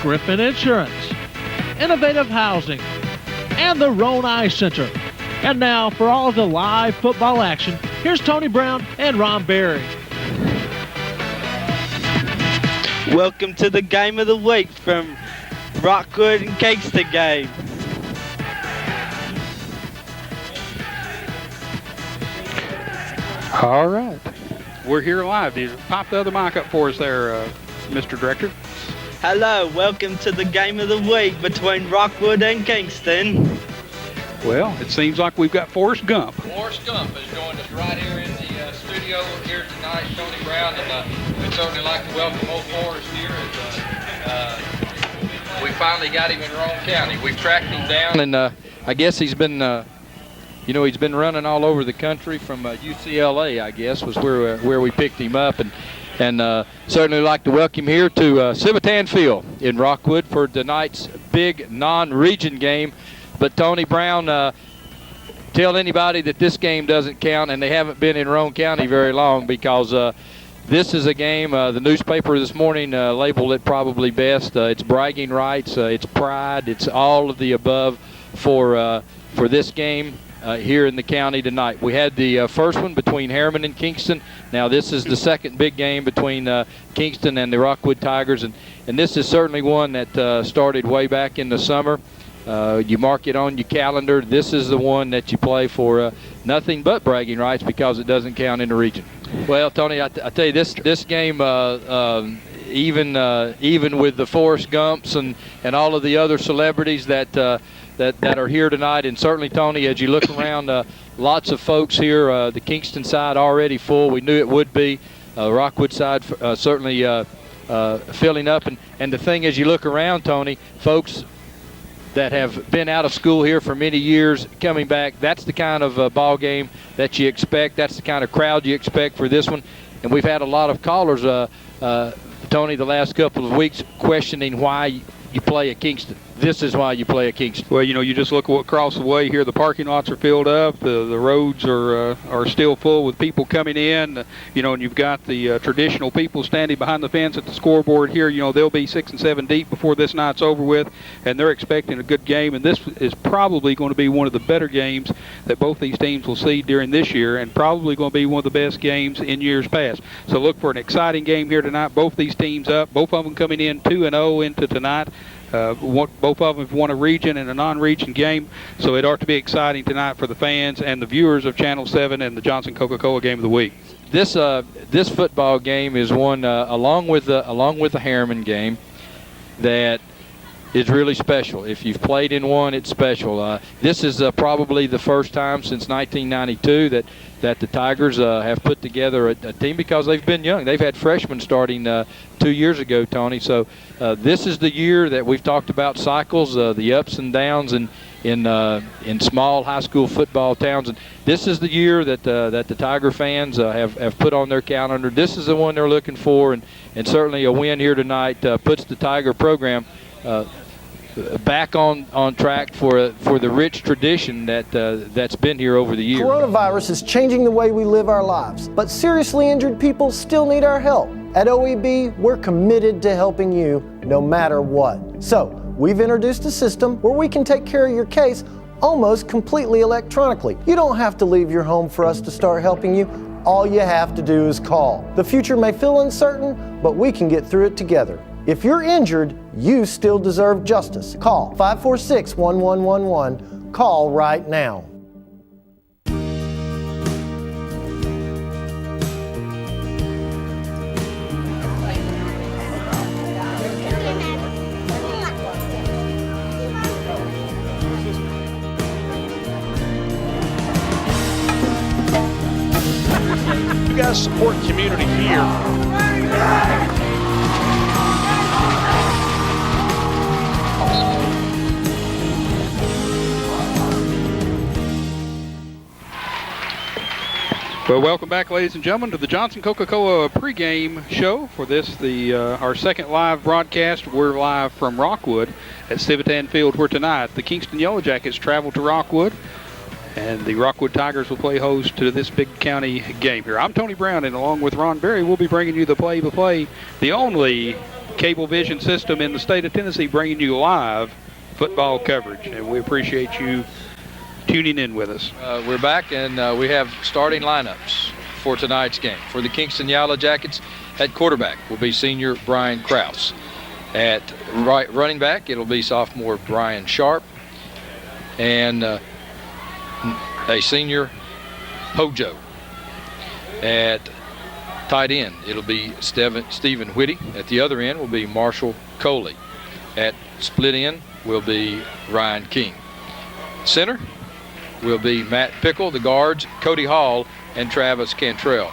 Griffin Insurance, Innovative Housing, and the Roan Eye Center. And now for all of the live football action, here's Tony Brown and Ron Berry. Welcome to the game of the week from Rockwood and Kingston game. All right, we're here live. Did you pop the other mic up for us there, Mr. Director? Hello, welcome to the game of the week between Rockwood and Kingston. Well, it seems like we've got Forrest Gump. Forrest Gump is joining us right here in the studio here tonight, Tony Brown, and we'd certainly like to welcome old Forrest here. We finally got him in Roan County. We've tracked him down, and I guess he's been, he's been running all over the country from UCLA, I guess, was where we picked him up, and certainly like to welcome him here to Civitan Field in Rockwood for tonight's big non-region game. But Tony Brown, tell anybody that this game doesn't count, and they haven't been in Roan County very long, because this is a game, the newspaper this morning labeled it probably best. It's bragging rights, it's pride, it's all of the above for this game here in the county tonight. We had the first one between Harriman and Kingston. Now this is the second big game between Kingston and the Rockwood Tigers, and this is certainly one that started way back in the summer. You mark it on your calendar. This is the one that you play for nothing but bragging rights, because it doesn't count in the region. Well, Tony, I tell you, this game, even with the Forrest Gumps and all of the other celebrities that are here tonight, and certainly, Tony, as you look around, lots of folks here. The Kingston side already full. We knew it would be. Rockwood side certainly filling up. And the thing is, you look around, Tony, folks that have been out of school here for many years coming back, that's the kind of ball game that you expect. That's the kind of crowd you expect for this one. And we've had a lot of callers, Tony, the last couple of weeks questioning why you play at Kingston. This is why you play at Kingston. Well, you just look across the way here. The parking lots are filled up. The roads are still full with people coming in. And you've got the traditional people standing behind the fence at the scoreboard here. They'll be 6 and 7 deep before this night's over with, and they're expecting a good game. And this is probably going to be one of the better games that both these teams will see during this year, and probably going to be one of the best games in years past. So look for an exciting game here tonight. Both these teams up. Both of them coming in 2-0 into tonight. Both of them have won a region and a non-region game, so it ought to be exciting tonight for the fans and the viewers of Channel 7 and the Johnson Coca-Cola Game of the Week. This football game is one along with the Harriman game that is really special. If you've played in one, it's special. This is probably the first time since 1992 that the Tigers have put together a team, because they've been young. They've had freshmen starting 2 years ago, Tony. So this is the year that we've talked about cycles, the ups and downs in small high school football towns. And this is the year that the Tiger fans have put on their calendar. This is the one they're looking for, and certainly a win here tonight puts the Tiger program back on track for the rich tradition that's been here over the years. Coronavirus is changing the way we live our lives, but seriously injured people still need our help. At OEB, we're committed to helping you no matter what. So, we've introduced a system where we can take care of your case almost completely electronically. You don't have to leave your home for us to start helping you. All you have to do is call. The future may feel uncertain, but we can get through it together. If you're injured, you still deserve justice. Call 546-1111. Call right now. You guys support community here. Well, welcome back, ladies and gentlemen, to the Johnson Coca-Cola pregame show for this, our second live broadcast. We're live from Rockwood at Civitan Field, where tonight the Kingston Yellow Jackets travel to Rockwood, and the Rockwood Tigers will play host to this big county game here. I'm Tony Brown, and along with Ron Berry, we'll be bringing you the play-by-play, the only cable vision system in the state of Tennessee, bringing you live football coverage. And we appreciate you tuning in with us. We're back, and we have starting lineups for tonight's game. For the Kingston Yellow Jackets, at quarterback will be senior Brian Krause. At running back, it'll be sophomore Brian Sharp. And a senior Hojo. At tight end, it'll be Stephen Whitty. At the other end will be Marshall Coley. At split end will be Ryan King. Center will be Matt Pickle. The guards, Cody Hall and Travis Cantrell.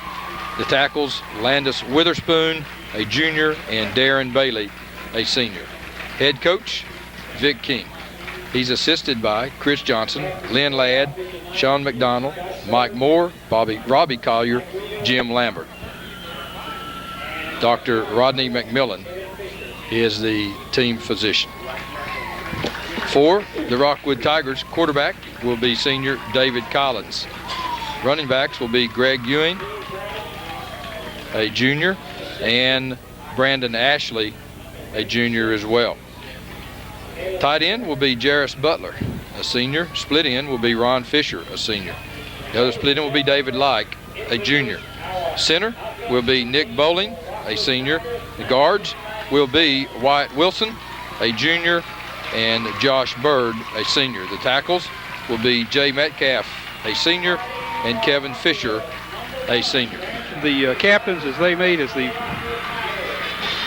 The tackles, Landis Witherspoon, a junior, and Darren Bailey, a senior. Head coach, Vic King. He's assisted by Chris Johnson, Lynn Ladd, Sean McDonald, Mike Moore, Robbie Collier, Jim Lambert. Dr. Rodney McMillan is the team physician. For the Rockwood Tigers, quarterback will be senior David Collins. Running backs will be Greg Ewing, a junior, and Brandon Ashley, a junior as well. Tight end will be Jarris Butler, a senior. Split end will be Ron Fisher, a senior. The other split end will be David Like, a junior. Center will be Nick Bowling, a senior. The guards will be Wyatt Wilson, a junior, and Josh Bird, a senior. The tackles will be Jay Metcalf, a senior, and Kevin Fisher, a senior. The captains, as they made,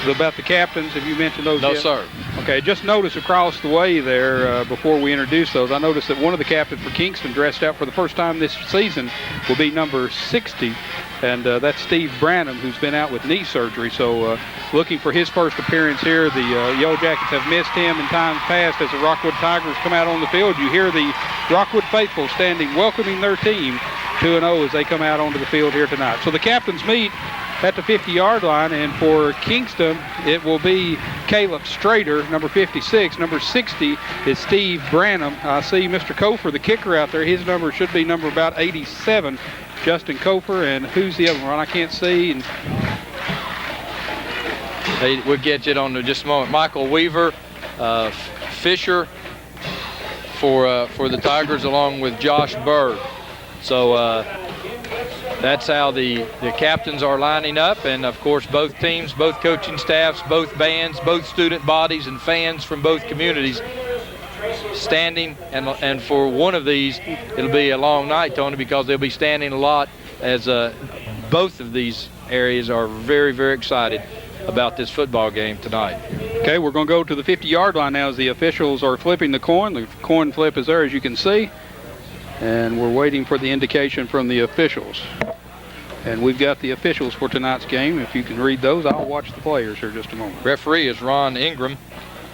about the captains, have you mentioned those No, yet? sir. Okay, just notice across the way there, before we introduce those, I noticed that one of the captains for Kingston, dressed out for the first time this season, will be number 60, and that's Steve Branham, who's been out with knee surgery. So looking for his first appearance here. The Yellow Jackets have missed him in times past as the Rockwood Tigers come out on the field. You hear the Rockwood faithful standing, welcoming their team 2-0 as they come out onto the field here tonight. So the captains meet at the 50-yard line, and for Kingston, it will be Caleb Strader, number 56. Number 60 is Steve Branham. I see Mr. Kofer, the kicker, out there. His number should be number about 87, Justin Kofer. And who's the other one? I can't see. And We'll get you on in just a moment. Michael Weaver, Fisher for the Tigers, along with Josh Bird. So that's how the captains are lining up, and of course both teams, both coaching staffs, both bands, both student bodies and fans from both communities standing, and for one of these it'll be a long night, Tony, because they'll be standing a lot, as both of these areas are very, very excited about this football game tonight. Okay, we're going to go to the 50-yard line now as the officials are flipping the coin. The coin flip is there, as you can see. And we're waiting for the indication from the officials. And we've got the officials for tonight's game. If you can read those, I'll watch the players here just a moment. Referee is Ron Ingram.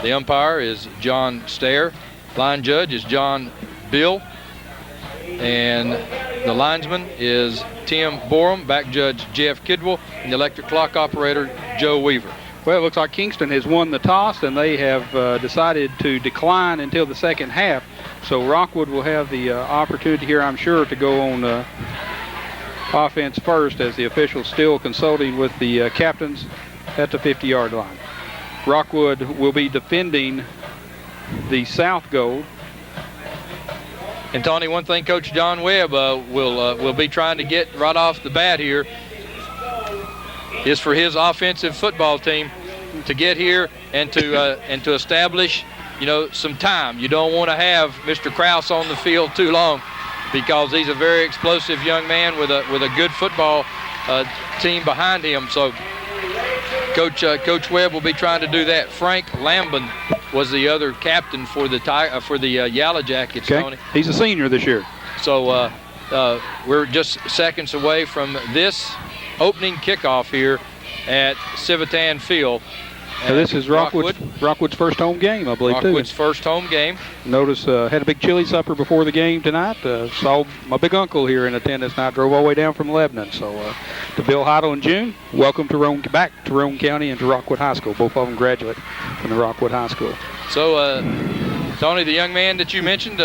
The umpire is John Stair. Line judge is John Bill. And the linesman is Tim Borum. Back judge Jeff Kidwell. And the electric clock operator Joe Weaver. Well, it looks like Kingston has won the toss, and they have decided to decline until the second half. So Rockwood will have the opportunity here, I'm sure, to go on offense first, as the officials still consulting with the captains at the 50-yard line. Rockwood will be defending the south goal. And Tony, one thing Coach John Webb will be trying to get right off the bat here is for his offensive football team to get here and to establish, some time. You don't want to have Mr. Krause on the field too long, because he's a very explosive young man with a good football team behind him. So Coach Webb will be trying to do that. Frank Lambin was the other captain for the Yellow Jackets. Okay. Tony. He's a senior this year. So we're just seconds away from this opening kickoff here at Civitan Field. Now this is Rockwood's first home game, I believe, Rockwood's too. first home game. Notice had a big chili supper before the game tonight. Saw my big uncle here in attendance, and I drove all the way down from Lebanon. So to Bill Heidel and June, welcome back to Rome County and to Rockwood High School. Both of them graduate from the Rockwood High School. So, Tony, the young man that you mentioned,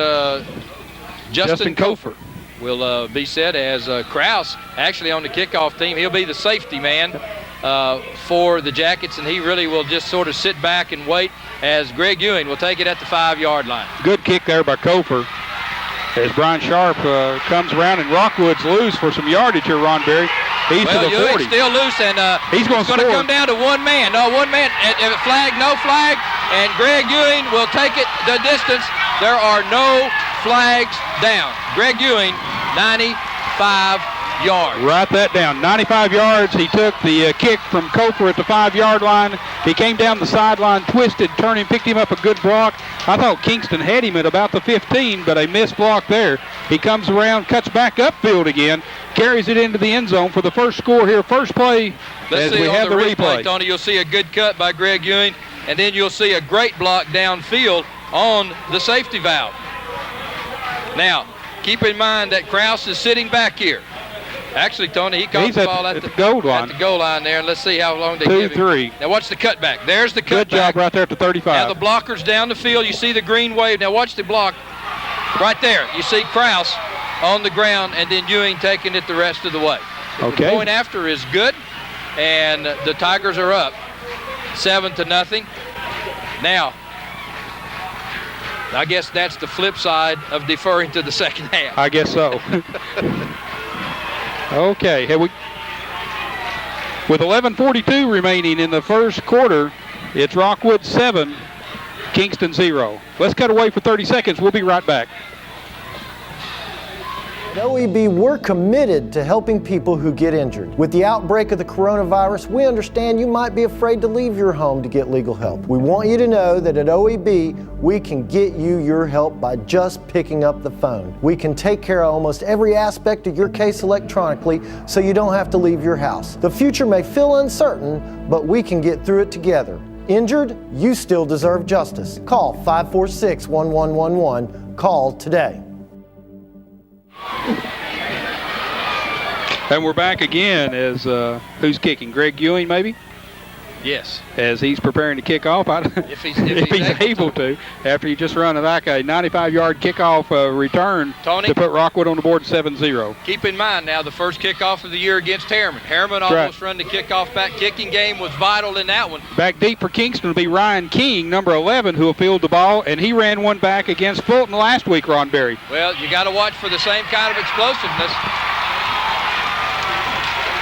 Justin Kofer, will be set as Krause, actually on the kickoff team. He'll be the safety man. for the Jackets, and he really will just sort of sit back and wait as Greg Ewing will take it at the 5-yard line. Good kick there by Kofer. As Brian Sharp comes around, and Rockwood's loose for some yardage here, Ron Berry. He's to the 40. Ewing's still loose, and he's going to come down to one man. No, one man. Flag, no flag, and Greg Ewing will take it the distance. There are no flags down. Greg Ewing, 95 yards. Write that down. 95 yards. He took the kick from Kofer at the 5-yard line. He came down the sideline, twisted, turned him, picked him up a good block. I thought Kingston had him at about the 15, but a missed block there. He comes around, cuts back upfield again, carries it into the end zone for the first score here. First play. Let's see on the replay, Tony. You'll see a good cut by Greg Ewing, and then you'll see a great block downfield on the safety valve. Now, keep in mind that Krause is sitting back here. Actually, Tony, he caught the ball at the goal line. At the goal line there, and let's see how long they give him. 2-3. Now watch the cutback. There's the cutback. Good job right there at the 35. Now the blocker's down the field. You see the green wave. Now watch the block right there. You see Krause on the ground, and then Ewing taking it the rest of the way. Okay. The point after is good, and the Tigers are up 7-0. Now, I guess that's the flip side of deferring to the second half. I guess so. Okay, with 11:42 remaining in the first quarter, it's Rockwood 7, Kingston 0. Let's cut away for 30 seconds. We'll be right back. At OEB, we're committed to helping people who get injured. With the outbreak of the coronavirus, we understand you might be afraid to leave your home to get legal help. We want you to know that at OEB, we can get you your help by just picking up the phone. We can take care of almost every aspect of your case electronically, so you don't have to leave your house. The future may feel uncertain, but we can get through it together. Injured? You still deserve justice. Call 546-1111. Call today. And we're back again as who's kicking? Greg Ewing, maybe? Yes. As he's preparing to kick off, if he's able to, after he just run like a 95-yard kickoff return, Tony, to put Rockwood on the board 7-0. Keep in mind now the first kickoff of the year against Harriman. Harriman almost run the kickoff back. Kicking game was vital in that one. Back deep for Kingston will be Ryan King, number 11, who will field the ball, and he ran one back against Fulton last week, Ron Berry. Well, you got to watch for the same kind of explosiveness.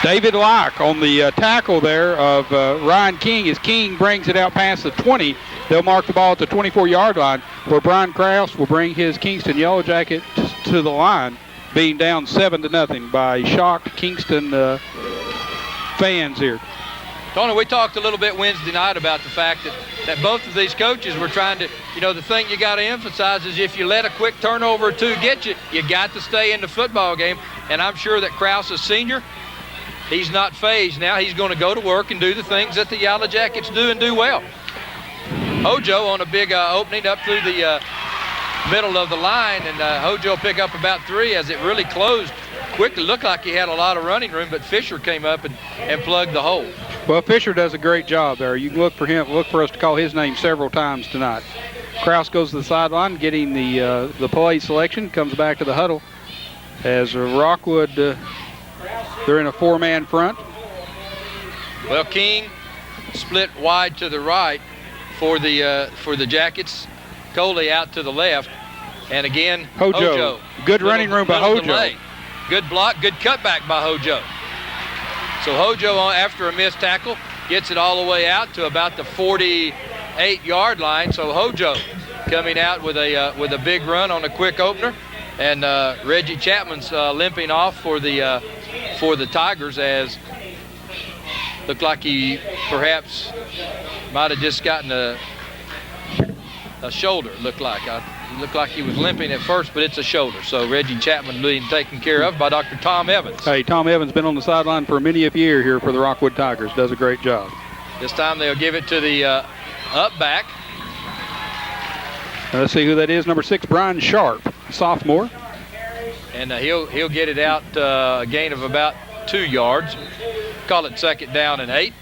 David Locke on the tackle there of Ryan King as King brings it out past the 20. They'll mark the ball at the 24-yard line, where Brian Krause will bring his Kingston Yellow Jacket to the line, being down 7-0 by shocked Kingston fans here. Tony, we talked a little bit Wednesday night about the fact that both of these coaches were trying to, the thing you got to emphasize is if you let a quick turnover or two get you, you got to stay in the football game. And I'm sure that Krause is senior. He's not phased now. He's going to go to work and do the things that the Yellow Jackets do and do well. Hojo on a big opening up through the middle of the line, and Hojo pick up about 3 as it really closed quickly. Looked like he had a lot of running room, but Fisher came up and plugged the hole. Well, Fisher does a great job there. You can look for us to call his name several times tonight. Krause goes to the sideline, getting the play selection, comes back to the huddle as Rockwood, they're in a 4-man front. Well, King split wide to the right for the Jackets. Coley out to the left, and again Hojo. Good running room by Hojo. Delay. Good block, good cutback by Hojo. So Hojo, after a missed tackle, gets it all the way out to about the 48-yard line. So Hojo coming out with a big run on a quick opener, and Reggie Chapman's limping off for the Tigers, as looked like he perhaps might have just gotten a shoulder. Looked like he was limping at first, but it's a shoulder. So Reggie Chapman being taken care of by Dr. Tom Evans. Hey, Tom Evans been on the sideline for many a year here for the Rockwood Tigers. Does a great job. This time they'll give it to the up back. Let's see who that is. Number 6, Brian Sharp, sophomore. And he'll get it out a gain of about 2 yards. Call it second down and 8.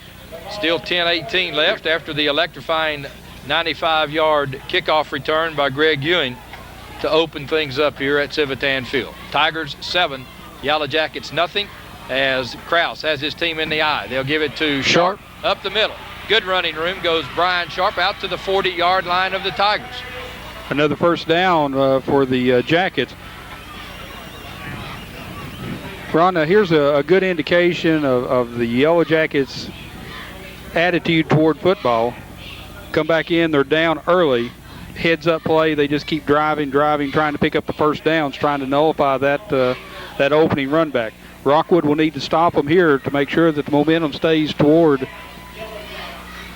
Still 10-18 left after the electrifying 95-yard kickoff return by Greg Ewing to open things up here at Civitan Field. Tigers 7, Yellow Jackets nothing. as Kraus has his team in the eye. They'll give it to Sharp up the middle. Good running room goes Brian Sharp out to the 40-yard line of the Tigers. Another first down for the Jackets. Ron, here's a good indication of the Yellow Jackets' attitude toward football. Come back in, they're down early. Heads up play, they just keep driving, trying to pick up the first downs, trying to nullify that opening run back. Rockwood will need to stop them here to make sure that the momentum stays toward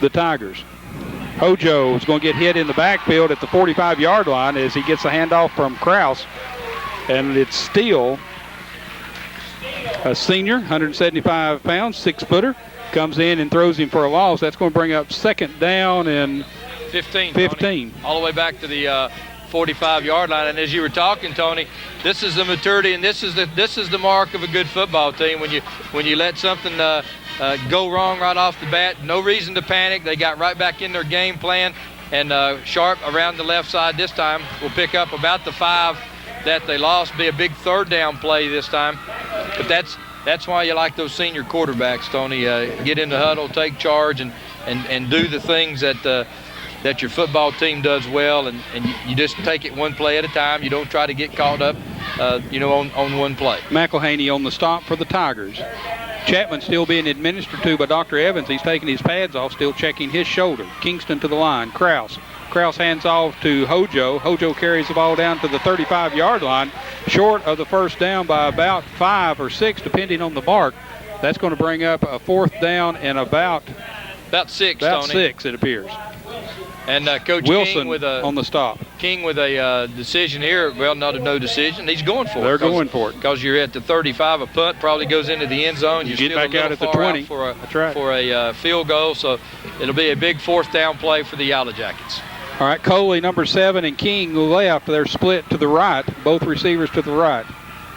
the Tigers. Hojo is going to get hit in the backfield at the 45-yard line as he gets a handoff from Kraus. And it's still a senior, 175 pounds, 6-footer, comes in and throws him for a loss. That's going to bring up second down and 15. Tony, all the way back to the 45-yard line. And as you were talking, Tony, this is the maturity, and this is the mark of a good football team. When you let something go wrong right off the bat, no reason to panic. They got right back in their game plan, and Sharp around the left side this time will pick up about the 5 that they lost. Be a big third down play this time. But that's why you like those senior quarterbacks, Tony. Get in the huddle, take charge, and do the things that your football team does well, and you just take it one play at a time. You don't try to get caught up, on one play. McElhaney on the stop for the Tigers. Chapman still being administered to by Dr. Evans. He's taking his pads off, still checking his shoulder. Kingston to the line. Kraus hands off to Hojo. Hojo carries the ball down to the 35-yard line, short of the first down by about 5 or 6, depending on the mark. That's going to bring up a fourth down and about 6, about Tony. 6, it appears. And Coach Wilson King on the stop. King with a decision here. Well, not a no decision. He's going for it. They're going for it. Because you're at the 35. A punt probably goes into the end zone. You You're get back out at the 20. For a, That's right. For a field goal. So it'll be a big fourth down play for the Yellow Jackets. All right, Coley, number 7, and King left. They're split to the right, both receivers to the right.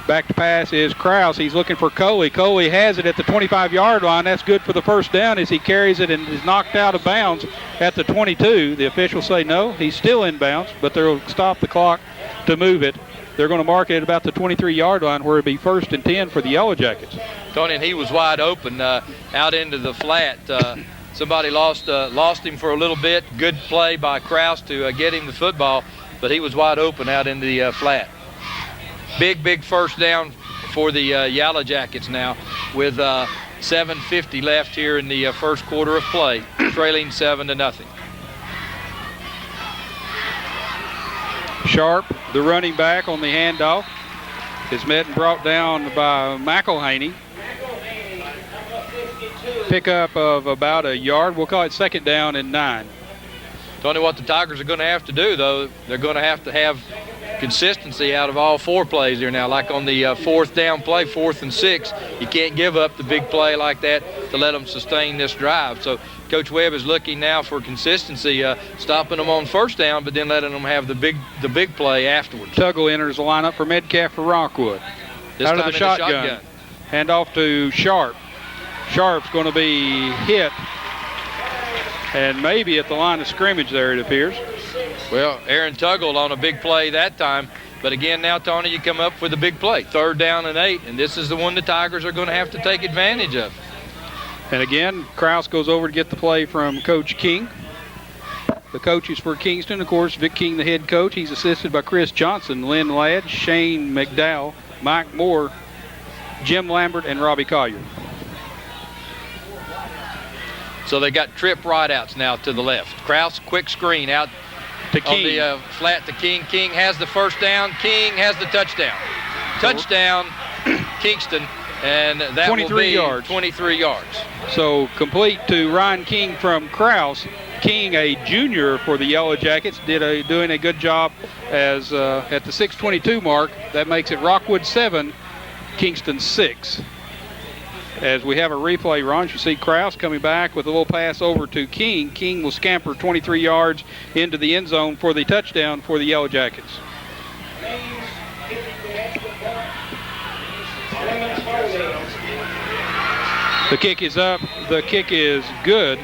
Back to pass is Kraus. He's looking for Coley. Coley has it at the 25-yard line. That's good for the first down as he carries it and is knocked out of bounds at the 22. The officials say no, he's still in bounds, but they'll stop the clock to move it. They're going to mark it at about the 23-yard line where it'll be 1st and 10 for the Yellow Jackets. Tony, and he was wide open out into the flat. Somebody lost him for a little bit. Good play by Kraus to get him the football, but he was wide open out in the flat. Big first down for the Yellow Jackets now with 7:50 left here in the first quarter of play, trailing 7-0. Sharp, the running back on the handoff, is met and brought down by McElhaney. Pickup of about a yard. We'll call it 2nd down and 9. Tony, what the Tigers are going to have to do, though, they're going to have consistency out of all 4 plays here now. Like on the 4th down play, 4th and 6, you can't give up the big play like that to let them sustain this drive. So Coach Webb is looking now for consistency, stopping them on 1st down, but then letting them have the big play afterwards. Tuggle enters the lineup for Metcalf for Rockwood. This out of time the shotgun. Hand off to Sharp. Sharp's going to be hit and maybe at the line of scrimmage there, it appears. Well, Aaron Tuggle on a big play that time. But again, now, Tony, you come up with a big play. 3rd down and 8, and this is the one the Tigers are going to have to take advantage of. And again, Kraus goes over to get the play from Coach King. The coaches for Kingston, of course, Vic King, the head coach. He's assisted by Chris Johnson, Lynn Ladd, Shane McDowell, Mike Moore, Jim Lambert, and Robbie Collier. So they got trip right-outs now to the left. Kraus, quick screen out to King. On the flat to King. King has the first down. King has the touchdown. Touchdown, Kingston, and that 23 will be yards. 23 yards. So complete to Ryan King from Kraus. King, a junior for the Yellow Jackets, doing a good job as at the 6:22 mark. That makes it Rockwood 7, Kingston 6. As we have a replay, Ron, you see Kraus coming back with a little pass over to King. King will scamper 23 yards into the end zone for the touchdown for the Yellow Jackets. The kick is up. The kick is good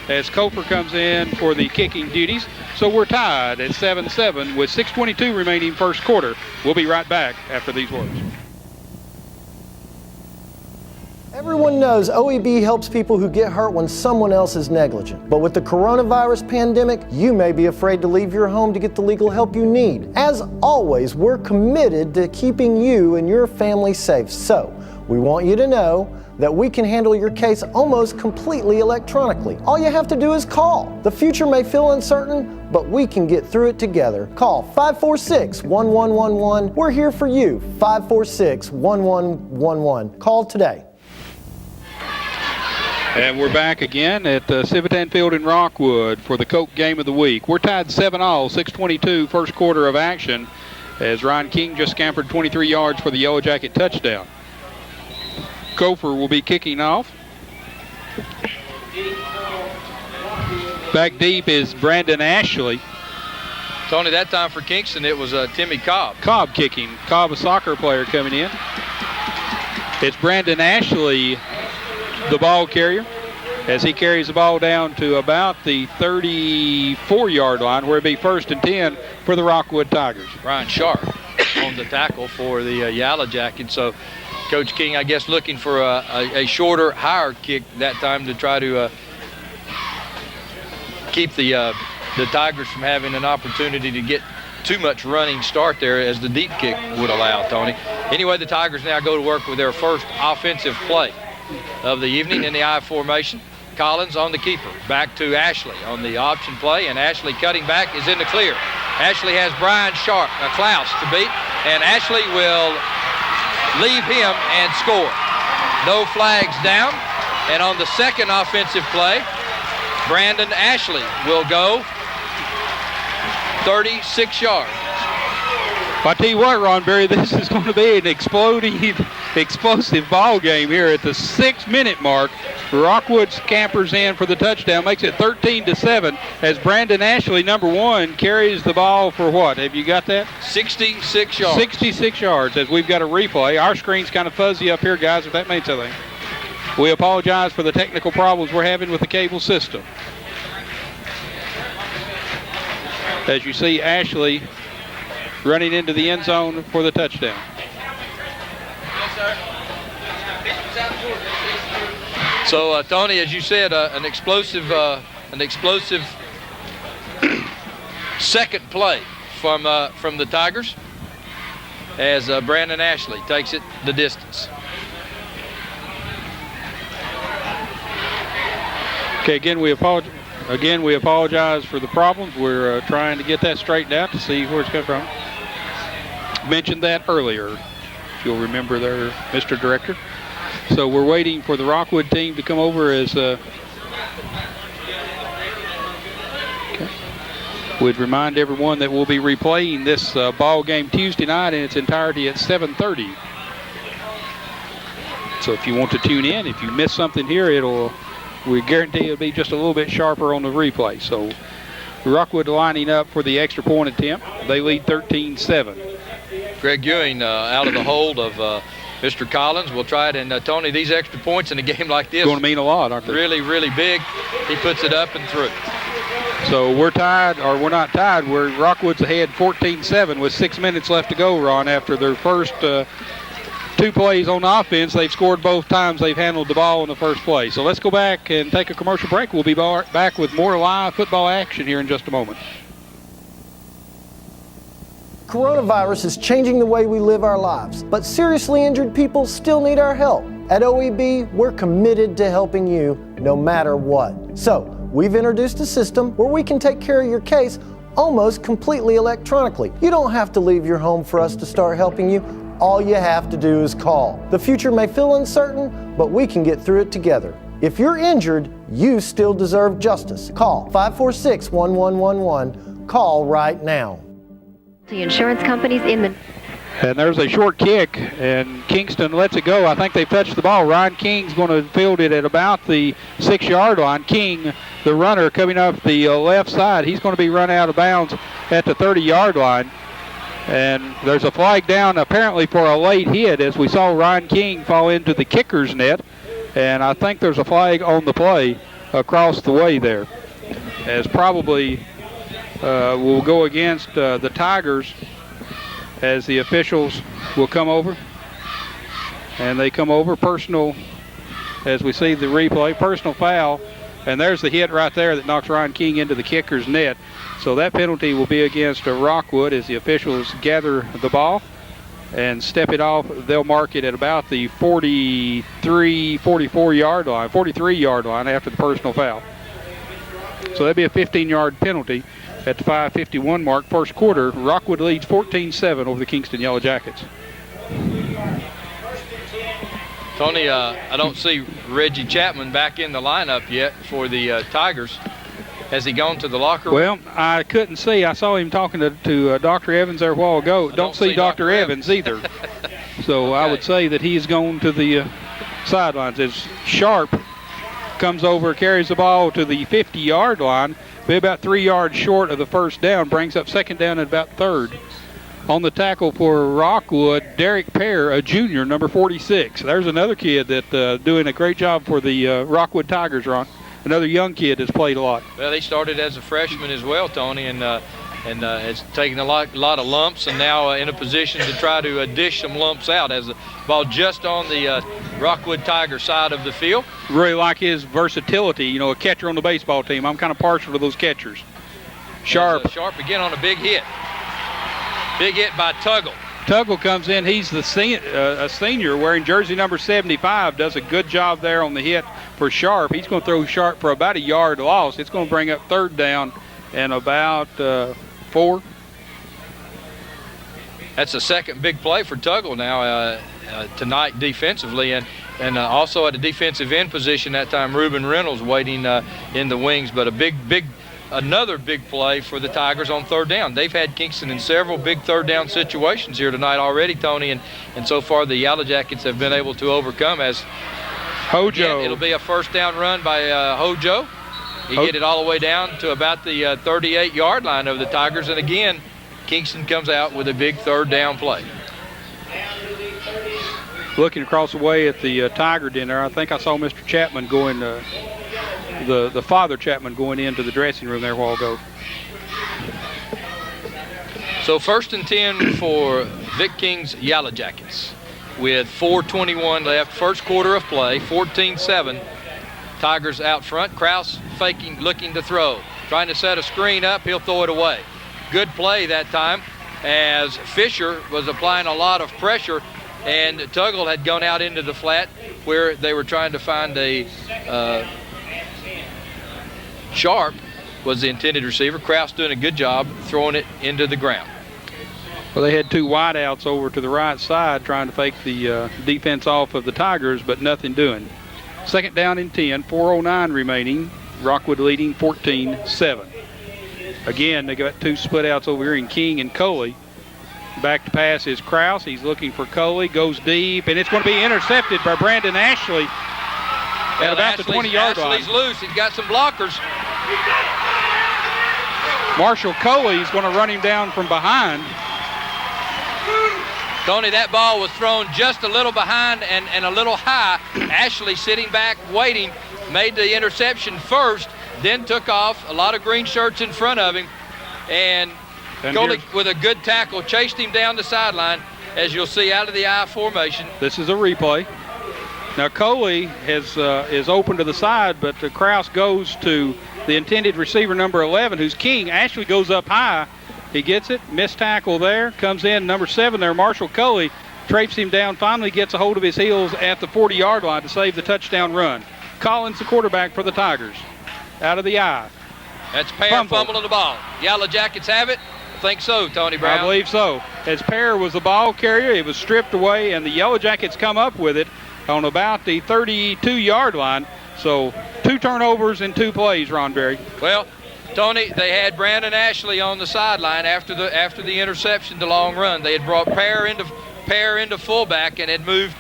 as Koper comes in for the kicking duties. So we're tied at 7-7 with 6:22 remaining first quarter. We'll be right back after these words. Everyone knows OEB helps people who get hurt when someone else is negligent. But with the coronavirus pandemic, you may be afraid to leave your home to get the legal help you need. As always, we're committed to keeping you and your family safe. So, we want you to know that we can handle your case almost completely electronically. All you have to do is call. The future may feel uncertain, but we can get through it together. Call 546-1111. We're here for you. 546-1111. Call today. And we're back again at Civitan Field in Rockwood for the Coke Game of the Week. We're tied 7-all, 6:22 first quarter of action as Ryan King just scampered 23 yards for the Yellow Jacket touchdown. Gopher will be kicking off. Back deep is Brandon Ashley. Tony, that time for Kingston, it was Timmy Cobb. Cobb kicking. Cobb, a soccer player, coming in. It's Brandon Ashley, the ball carrier, as he carries the ball down to about the 34-yard line, where it'll be 1st and 10 for the Rockwood Tigers. Ryan Sharp on the tackle for the Yellow Jackets. So Coach King, I guess, looking for a shorter, higher kick that time to try to keep the Tigers from having an opportunity to get too much running start there as the deep kick would allow, Tony. Anyway, the Tigers now go to work with their first offensive play of the evening in the I formation. Collins on the keeper. Back to Ashley on the option play, and Ashley cutting back is in the clear. Ashley has Brian Sharp, Klaus to beat, and Ashley will leave him and score. No flags down, and on the second offensive play, Brandon Ashley will go 36 yards. I tell you what, Ron Berry, this is going to be an explosive ball game here at the 6-minute mark. Rockwood scampers in for the touchdown, makes it 13-7 as Brandon Ashley, number 1, carries the ball for what? Have you got that? 66 yards. 66 yards as we've got a replay. Our screen's kind of fuzzy up here, guys, if that means anything. We apologize for the technical problems we're having with the cable system. As you see, Ashley running into the end zone for the touchdown. So, Tony, as you said, an explosive second play from the Tigers as Brandon Ashley takes it the distance. Okay, again, we apologize for the problems. We're trying to get that straightened out to see where it's coming from. Mentioned that earlier, if you'll remember there, Mr. Director. So we're waiting for the Rockwood team to come over as we'd remind everyone that we'll be replaying this ball game Tuesday night in its entirety at 7:30. So if you want to tune in, if you miss something here, we guarantee it'll be just a little bit sharper on the replay. So Rockwood lining up for the extra point attempt. They lead 13-7. Greg Ewing out of the hold of Mr. Collins will try it. And Tony, these extra points in a game like this going to mean a lot, aren't they? Really, really big. He puts it up and through. So we're tied, or we're not tied. Rockwood's ahead 14-7 with 6 minutes left to go, Ron, after their first 2 plays on offense. They've scored both times they've handled the ball in the first play. So let's go back and take a commercial break. We'll be back with more live football action here in just a moment. Coronavirus is changing the way we live our lives, but seriously injured people still need our help. At OEB, we're committed to helping you no matter what. So, we've introduced a system where we can take care of your case almost completely electronically. You don't have to leave your home for us to start helping you. All you have to do is call. The future may feel uncertain, but we can get through it together. If you're injured, you still deserve justice. Call 546-1111. Call right now. The insurance companies in the... And there's a short kick, and Kingston lets it go. I think they've touched the ball. Ryan King's going to field it at about the 6-yard line. King, the runner, coming up the left side. He's going to be run out of bounds at the 30-yard line. And there's a flag down apparently for a late hit as we saw Ryan King fall into the kicker's net. And I think there's a flag on the play across the way there, as probably will go against the Tigers as the officials will come over. And they come over, personal as we see the replay. Personal foul, and there's the hit right there that knocks Ryan King into the kicker's net. So that penalty will be against Rockwood as the officials gather the ball and step it off. They'll mark it at about the 44-yard line, 43-yard line after the personal foul. So that'd be a 15-yard penalty at the 5:51 mark. First quarter, Rockwood leads 14-7 over the Kingston Yellow Jackets. Tony, I don't see Reggie Chapman back in the lineup yet for the Tigers. Has he gone to the locker room? Well, I couldn't see. I saw him talking to Dr. Evans there a while ago. Don't see Dr. Evans either. So okay. I would say that he's gone to the sidelines. As Sharp comes over, carries the ball to the 50-yard line, be about 3 yards short of the first down, brings up second down at about third. On the tackle for Rockwood, Derek Pear, a junior, number 46. There's another kid that's doing a great job for the Rockwood Tigers, Ron. Another young kid that's played a lot. Well, he started as a freshman as well, Tony, and has taken a lot of lumps, and now in a position to try to dish some lumps out as the ball just on the Rockwood Tiger side of the field. Really like his versatility, you know, a catcher on the baseball team. I'm kind of partial to those catchers. Sharp. Sharp again on a big hit. Big hit by Tuggle. Tuggle comes in. He's a senior wearing jersey number 75. Does a good job there on the hit for Sharp. He's going to throw Sharp for about a yard loss. It's going to bring up third down and about 4. That's the second big play for Tuggle now tonight defensively, and also at a defensive end position that time, Reuben Reynolds waiting in the wings. But another big play for the Tigers on third down. They've had Kingston in several big third down situations here tonight already, Tony, and so far the Yellow Jackets have been able to overcome. As Hojo. Again, it'll be a first down run by Hojo. He get it all the way down to about the 38-yard line of the Tigers, and again, Kingston comes out with a big third down play. Looking across the way at the Tiger den there, I think I saw Mr. Chapman going, the father Chapman going into the dressing room there a while ago. So 1st and 10 for Vic King's Yellow Jackets with 4:21 left, first quarter of play, 14-7. Tigers out front. Kraus faking, looking to throw. Trying to set a screen up, he'll throw it away. Good play that time as Fisher was applying a lot of pressure, and Tuggle had gone out into the flat where they were trying to find a Sharp was the intended receiver. Kraus doing a good job throwing it into the ground. Well, they had 2 wideouts over to the right side trying to fake the defense off of the Tigers, but nothing doing. Second down and 10, 4:09 remaining. Rockwood leading 14-7. Again, they got 2 split outs over here in King and Coley. Back to pass is Kraus. He's looking for Coley, goes deep, and it's going to be intercepted by Brandon Ashley at about the 20-yard line. Ashley's loose. He's got some blockers. Marshall Coley's going to run him down from behind. Tony, that ball was thrown just a little behind and a little high. Ashley sitting back, waiting, made the interception first, then took off. A lot of green shirts in front of him. And Coley, with a good tackle, chased him down the sideline, as you'll see out of the I formation. This is a replay. Now, Coley is open to the side, but Kraus goes to the intended receiver, number 11, who's King. Ashley goes up high. He gets it, missed tackle there, comes in, number 7 there, Marshall Coley, traipses him down, finally gets a hold of his heels at the 40-yard line to save the touchdown run. Collins, the quarterback for the Tigers, out of the I. That's Pear fumbling the ball. Yellow Jackets have it? I think so, Tony Brown. I believe so. As Pear was the ball carrier, it was stripped away, and the Yellow Jackets come up with it on about the 32-yard line. So 2 turnovers in 2 plays, Ron Berry. Well, Tony, they had Brandon Ashley on the sideline after the interception, the long run. They had brought Pear into fullback and had moved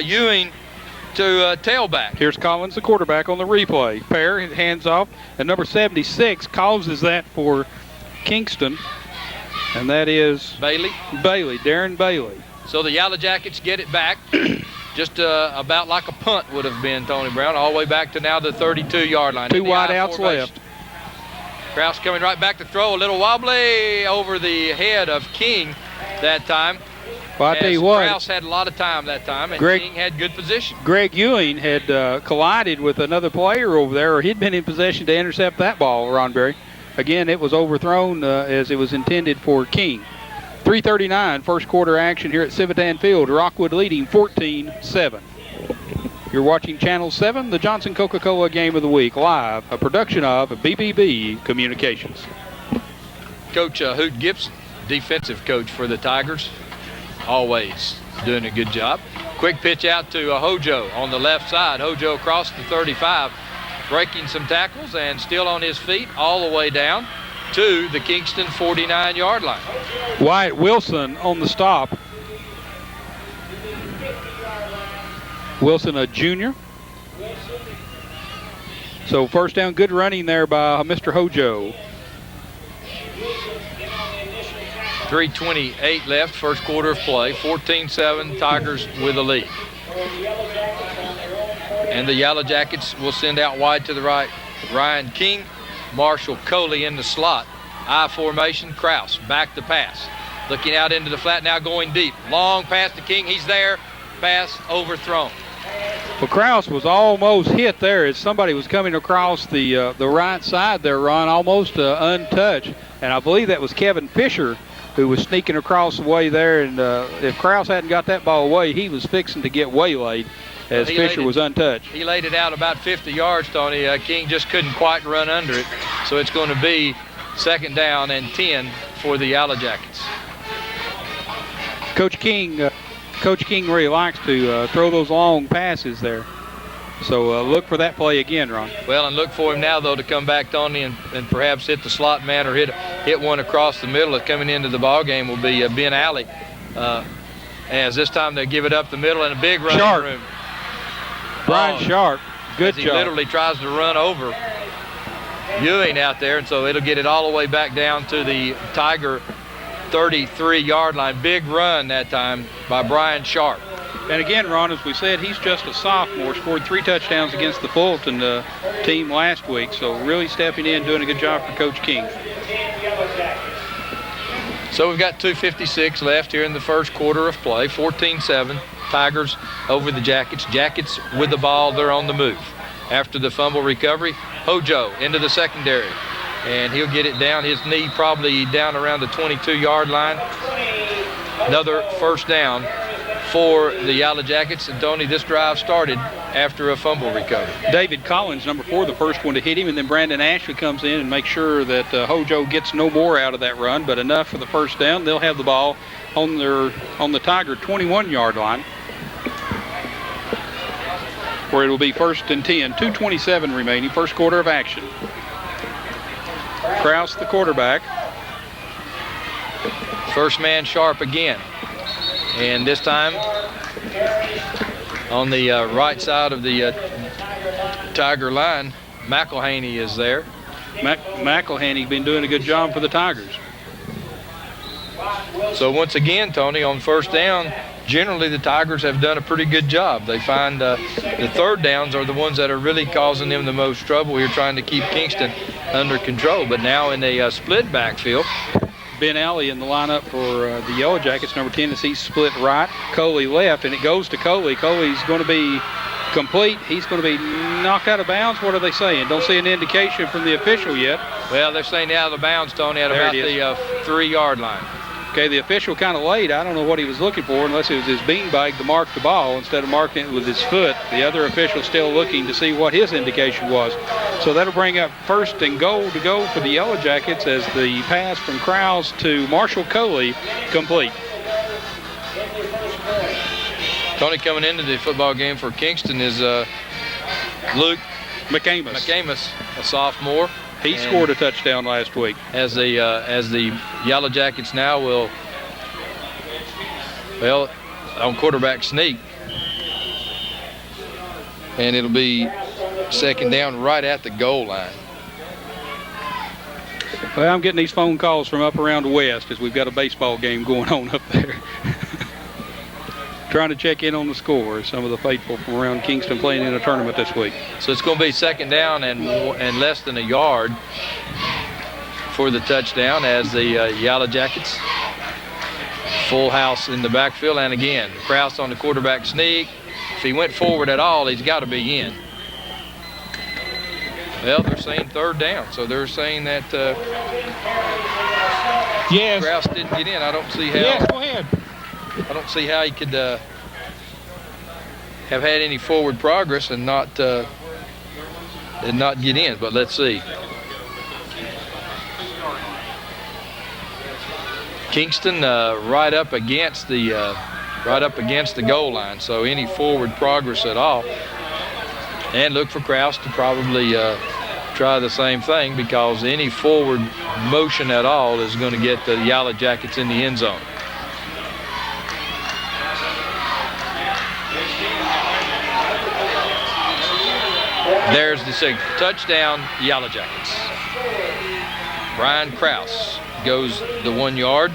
Ewing to tailback. Here's Collins, the quarterback, on the replay. Pear hands off, and number 76 causes that for Kingston, and that is Bailey, Darren Bailey. So the Yellow Jackets get it back. Just about like a punt would have been, Tony Brown, all the way back to now the 32-yard line. 2 wideouts left. Kraus coming right back to throw, a little wobbly over the head of King that time. Well, I tell you what, Kraus had a lot of time that time, and Greg- King had good position. Greg Ewing had collided with another player over there, or he'd been in possession to intercept that ball, Ron Berry. Again, it was overthrown as it was intended for King. 3:39 first quarter action here at Civitan Field. Rockwood leading 14-7. You're watching Channel 7, the Johnson Coca-Cola Game of the Week, live, a production of BBB Communications. Coach Hoot Gibson, defensive coach for the Tigers, always doing a good job. Quick pitch out to Hojo on the left side. Hojo across the 35, breaking some tackles and still on his feet all the way down to the Kingston 49-yard line. Wyatt Wilson on the stop. Wilson, a junior. So first down, good running there by Mr. Hojo. 3:28 left, first quarter of play. 14-7, Tigers with a lead. And the Yellow Jackets will send out wide to the right. Ryan King, Marshall Coley in the slot. I formation, Kraus back to pass. Looking out into the flat now, going deep. Long pass to King, he's there. Pass overthrown. Well, Kraus was almost hit there as somebody was coming across the right side there, Ron, almost untouched. And I believe that was Kevin Fisher who was sneaking across the way there. And if Kraus hadn't got that ball away, he was fixing to get waylaid as Fisher was untouched. He laid it out about 50 yards, Tony. King just couldn't quite run under it. So it's going to be second down and 10 for the Yellow Jackets. Coach King really likes to throw those long passes there. So look for that play again, Ron. Well, and look for him now, though, to come back, Tony, and perhaps hit the slot man or hit one across the middle. Coming into the ball game will be Ben Alley. As this time they give it up the middle and a big running room. Brian Sharp, good job. He literally tries to run over Ewing out there, and so it'll get it all the way back down to the Tiger 33-yard line. Big run that time by Brian Sharp. And again, Ron, as we said, he's just a sophomore, scored 3 touchdowns against the Fulton team last week, so really stepping in, doing a good job for Coach King. So we've got 2:56 left here in the first quarter of play. 14-7, Tigers over the Jackets. Jackets with the ball, they're on the move. After the fumble recovery, Hojo into the secondary, and he'll get it down, his knee probably down around the 22-yard line. Another first down for the Yellow Jackets. And Tony, this drive started after a fumble recovery. David Collins, number 4, the first one to hit him, and then Brandon Ashley comes in and makes sure that Hojo gets no more out of that run, but enough for the first down. They'll have the ball on the Tiger 21-yard line, where it'll be first and 10. 2:27 remaining, first quarter of action. Kraus, the quarterback. First man Sharp again. And this time on the right side of the Tiger line, McElhaney is there. McElhaney been doing a good job for the Tigers. So once again, Tony, on first down, generally the Tigers have done a pretty good job. They find the third downs are the ones that are really causing them the most trouble. We're trying to keep Kingston under control. But now in a split backfield, Ben Alley in the lineup for the Yellow Jackets, number 10, as he's split right, Coley left, and it goes to Coley. Coley's going to be complete. He's going to be knocked out of bounds. What are they saying? Don't see an indication from the official yet. Well, they're saying out of bounds, Tony, at about the 3-yard line. Okay, the official kind of late. I don't know what he was looking for, unless it was his beanbag to mark the ball instead of marking it with his foot. The other official still looking to see what his indication was. So that'll bring up first and goal to go for the Yellow Jackets as the pass from Kraus to Marshall Coley complete. Tony, coming into the football game for Kingston is Luke McCamus, a sophomore. He scored a touchdown last week. As the Yellow Jackets now will, well, on quarterback sneak. And it'll be second down right at the goal line. Well, I'm getting these phone calls from up around the west as we've got a baseball game going on up there. Trying to check in on the score. Some of the faithful from around Kingston playing in a tournament this week. So it's going to be second down and less than a yard for the touchdown as the Yellow Jackets Full house in the backfield, and again, Kraus on the quarterback sneak. If he went forward at all, he's got to be in. Well, they're saying third down, so they're saying that yes. Kraus didn't get in. I don't see how. Yes, go ahead. I don't see how he could have had any forward progress and not get in. But let's see. Kingston right up against the goal line. So any forward progress at all, and look for Kraus to probably try the same thing, because any forward motion at all is going to get the Yellow Jackets in the end zone. There's the signal. Touchdown, Yellow Jackets. Brian Kraus goes the 1 yard.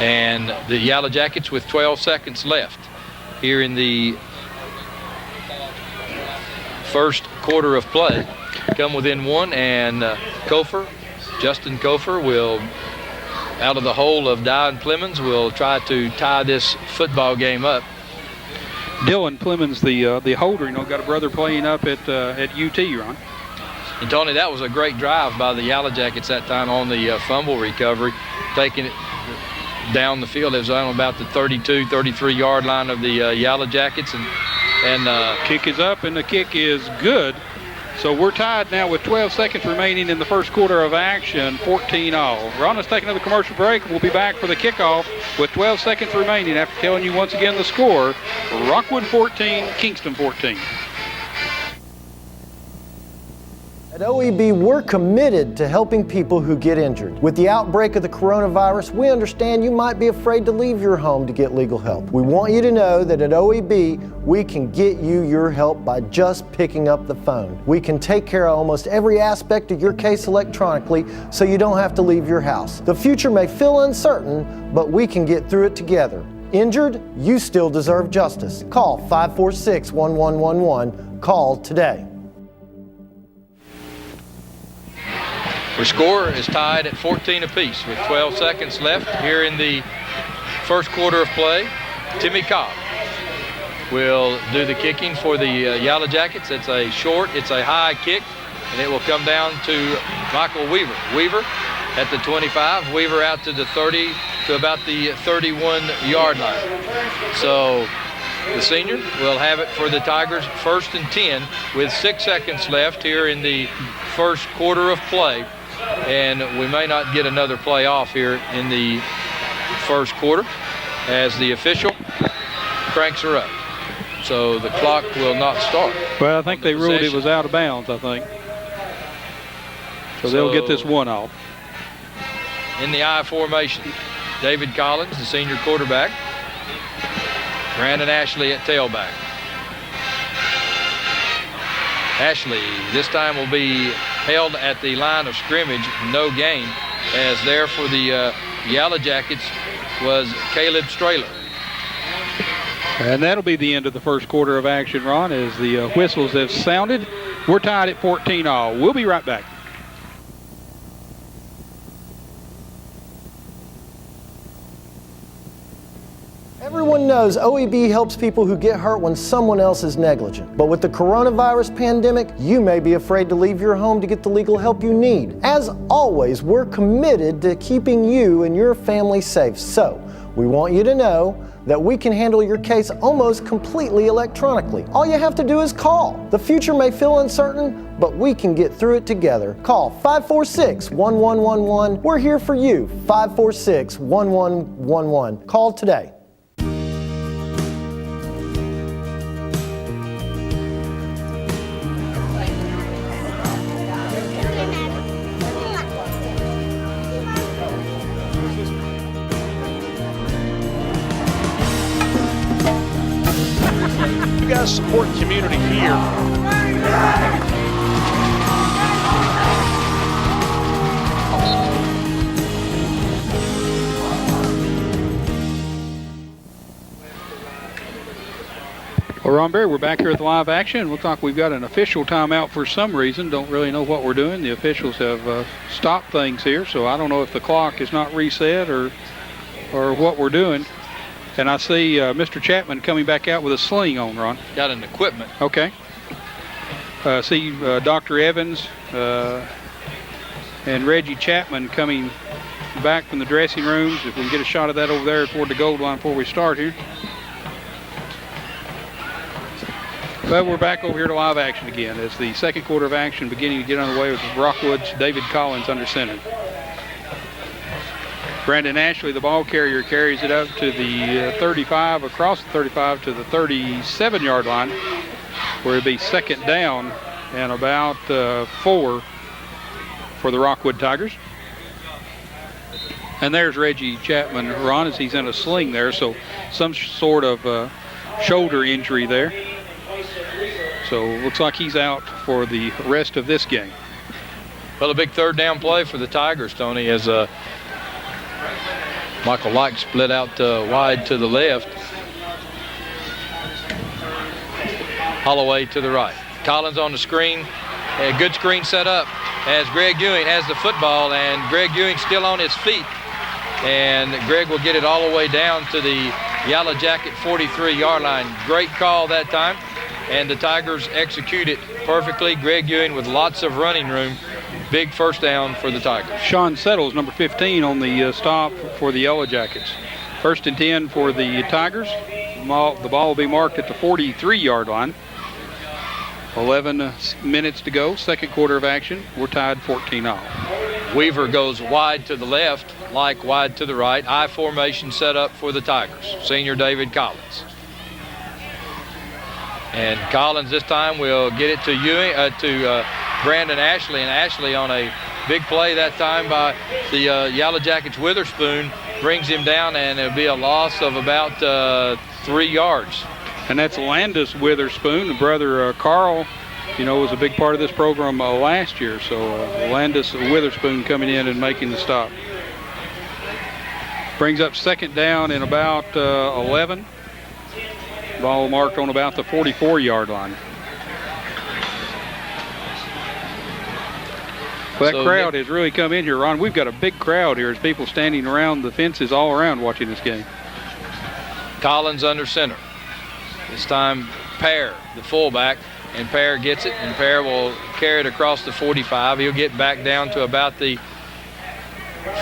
And the Yellow Jackets with 12 seconds left here in the first quarter of play come within one, and Justin Kofer will, out of the hole of Dion Plemons, will try to tie this football game up. Dylan Plemons, the holder, got a brother playing up at UT, Ron. And Tony, that was a great drive by the Yellow Jackets that time on the fumble recovery, taking it down the field. It was on about the 32, 33-yard line of the Yellow Jackets, and kick is up, and the kick is good. So we're tied now with 12 seconds remaining in the first quarter of action, 14-all. Ron, let's take another commercial break. We'll be back for the kickoff with 12 seconds remaining after telling you once again the score: Rockwood 14, Kingston 14. At OEB, we're committed to helping people who get injured. With the outbreak of the coronavirus, we understand you might be afraid to leave your home to get legal help. We want you to know that at OEB, we can get you your help by just picking up the phone. We can take care of almost every aspect of your case electronically, so you don't have to leave your house. The future may feel uncertain, but we can get through it together. Injured? You still deserve justice. Call 546-1111. Call today. The score is tied at 14 apiece with 12 seconds left here in the first quarter of play. Timmy Cobb will do the kicking for the Yellow Jackets. It's a high kick, and it will come down to Michael Weaver. Weaver at the 25, Weaver out to the 30, to about the 31-yard line. So the senior will have it for the Tigers, 1st and 10 with 6 seconds left here in the first quarter of play. And we may not get another play off here in the first quarter as the official cranks her up. So the clock will not start. Well, I think they ruled it was out of bounds, I think. So they'll get this one off. In the I formation, David Collins, the senior quarterback. Brandon Ashley at tailback. Ashley this time will be held at the line of scrimmage, no gain, as there for the Yellow Jackets was Caleb Strahler. And that'll be the end of the first quarter of action, Ron, as the whistles have sounded. We're tied at 14-all. We'll be right back. Everyone knows OEB helps people who get hurt when someone else is negligent. But with the coronavirus pandemic, you may be afraid to leave your home to get the legal help you need. As always, we're committed to keeping you and your family safe. So, we want you to know that we can handle your case almost completely electronically. All you have to do is call. The future may feel uncertain, but we can get through it together. Call 546-1111. We're here for you. 546-1111. Call today. Support community here. Well, Ron Berry, we're back here at the live action. Looks like we've got an official timeout for some reason. Don't really know what we're doing. The officials have stopped things here, so I don't know if the clock is not reset or what we're doing. And I see Mr. Chapman coming back out with a sling on, Ron. Got an equipment. Okay. See Dr. Evans and Reggie Chapman coming back from the dressing rooms. If we can get a shot of that over there toward the goal line before we start here. But we're back over here to live action again as the second quarter of action beginning to get underway with Rockwood's David Collins under center. Brandon Ashley, the ball carrier, carries it up to the 35, across the 35 to the 37-yard line, where it'll be second down and about 4 for the Rockwood Tigers. And there's Reggie Chapman, Ron, as he's in a sling there, so some sort of shoulder injury there. So looks like he's out for the rest of this game. Well, a big third down play for the Tigers, Tony, as Michael Light split out wide to the left. Holloway to the right. Collins on the screen. A good screen set up as Greg Ewing has the football, and Greg Ewing still on his feet. And Greg will get it all the way down to the Yellow Jacket 43-yard line. Great call that time, and the Tigers execute it perfectly. Greg Ewing with lots of running room. Big first down for the Tigers. Sean Settles, number 15, on the stop for the Yellow Jackets. First and 10 for the Tigers. The ball will be marked at the 43-yard line. 11 minutes to go, second quarter of action. We're tied 14-all. Weaver goes wide to the left, like wide to the right. I formation set up for the Tigers. Senior David Collins. And Collins this time will get it to Ewing, to Brandon Ashley, and Ashley on a big play that time by the Yellow Jackets Witherspoon brings him down, and it'll be a loss of about 3 yards. And that's Landis Witherspoon, the brother Carl, was a big part of this program last year. So Landis Witherspoon coming in and making the stop. Brings up second down in about 11. Ball marked on about the 44-yard line. Well, that crowd has really come in here, Ron. We've got a big crowd here as people standing around the fences all around watching this game. Collins under center. This time Pear, the fullback, and Pear gets it, and Pear will carry it across the 45. He'll get back down to about the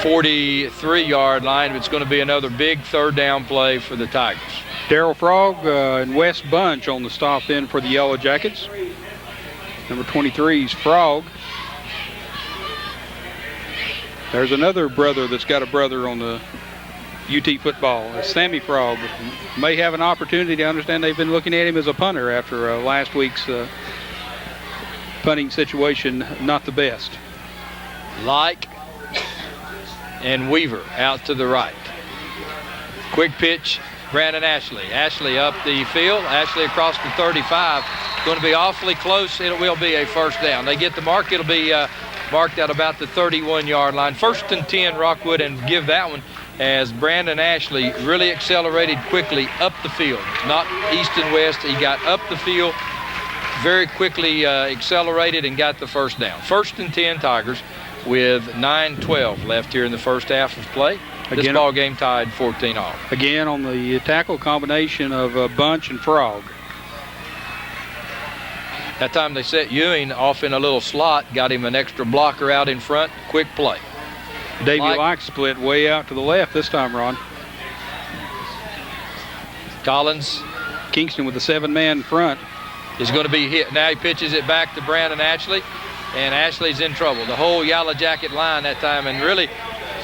43-yard line. It's going to be another big third down play for the Tigers. Darryl Frog and Wes Bunch on the stop then for the Yellow Jackets. Number 23 is Frog. There's another brother that's got a brother on the UT football. Sammy Frog may have an opportunity. I understand they've been looking at him as a punter after last week's punting situation, not the best. Like and Weaver out to the right. Quick pitch, Brandon Ashley. Ashley up the field. Ashley across the 35. Going to be awfully close. It will be a first down. They get the mark. It'll be marked at about the 31-yard line. First and 10, Rockwood, and give that one as Brandon Ashley really accelerated quickly up the field. Not east and west. He got up the field, very quickly accelerated and got the first down. First and 10 Tigers with 9:12 left here in the first half of play. This ball game tied 14-all. Again on the tackle combination of Bunch and Frog. That time they set Ewing off in a little slot, got him an extra blocker out in front. Quick play. Davey Like split way out to the left this time, Ron. Collins. Kingston with the 7-man front. Is going to be hit. Now he pitches it back to Brandon Ashley, and Ashley's in trouble. The whole Yellow Jacket line that time, and really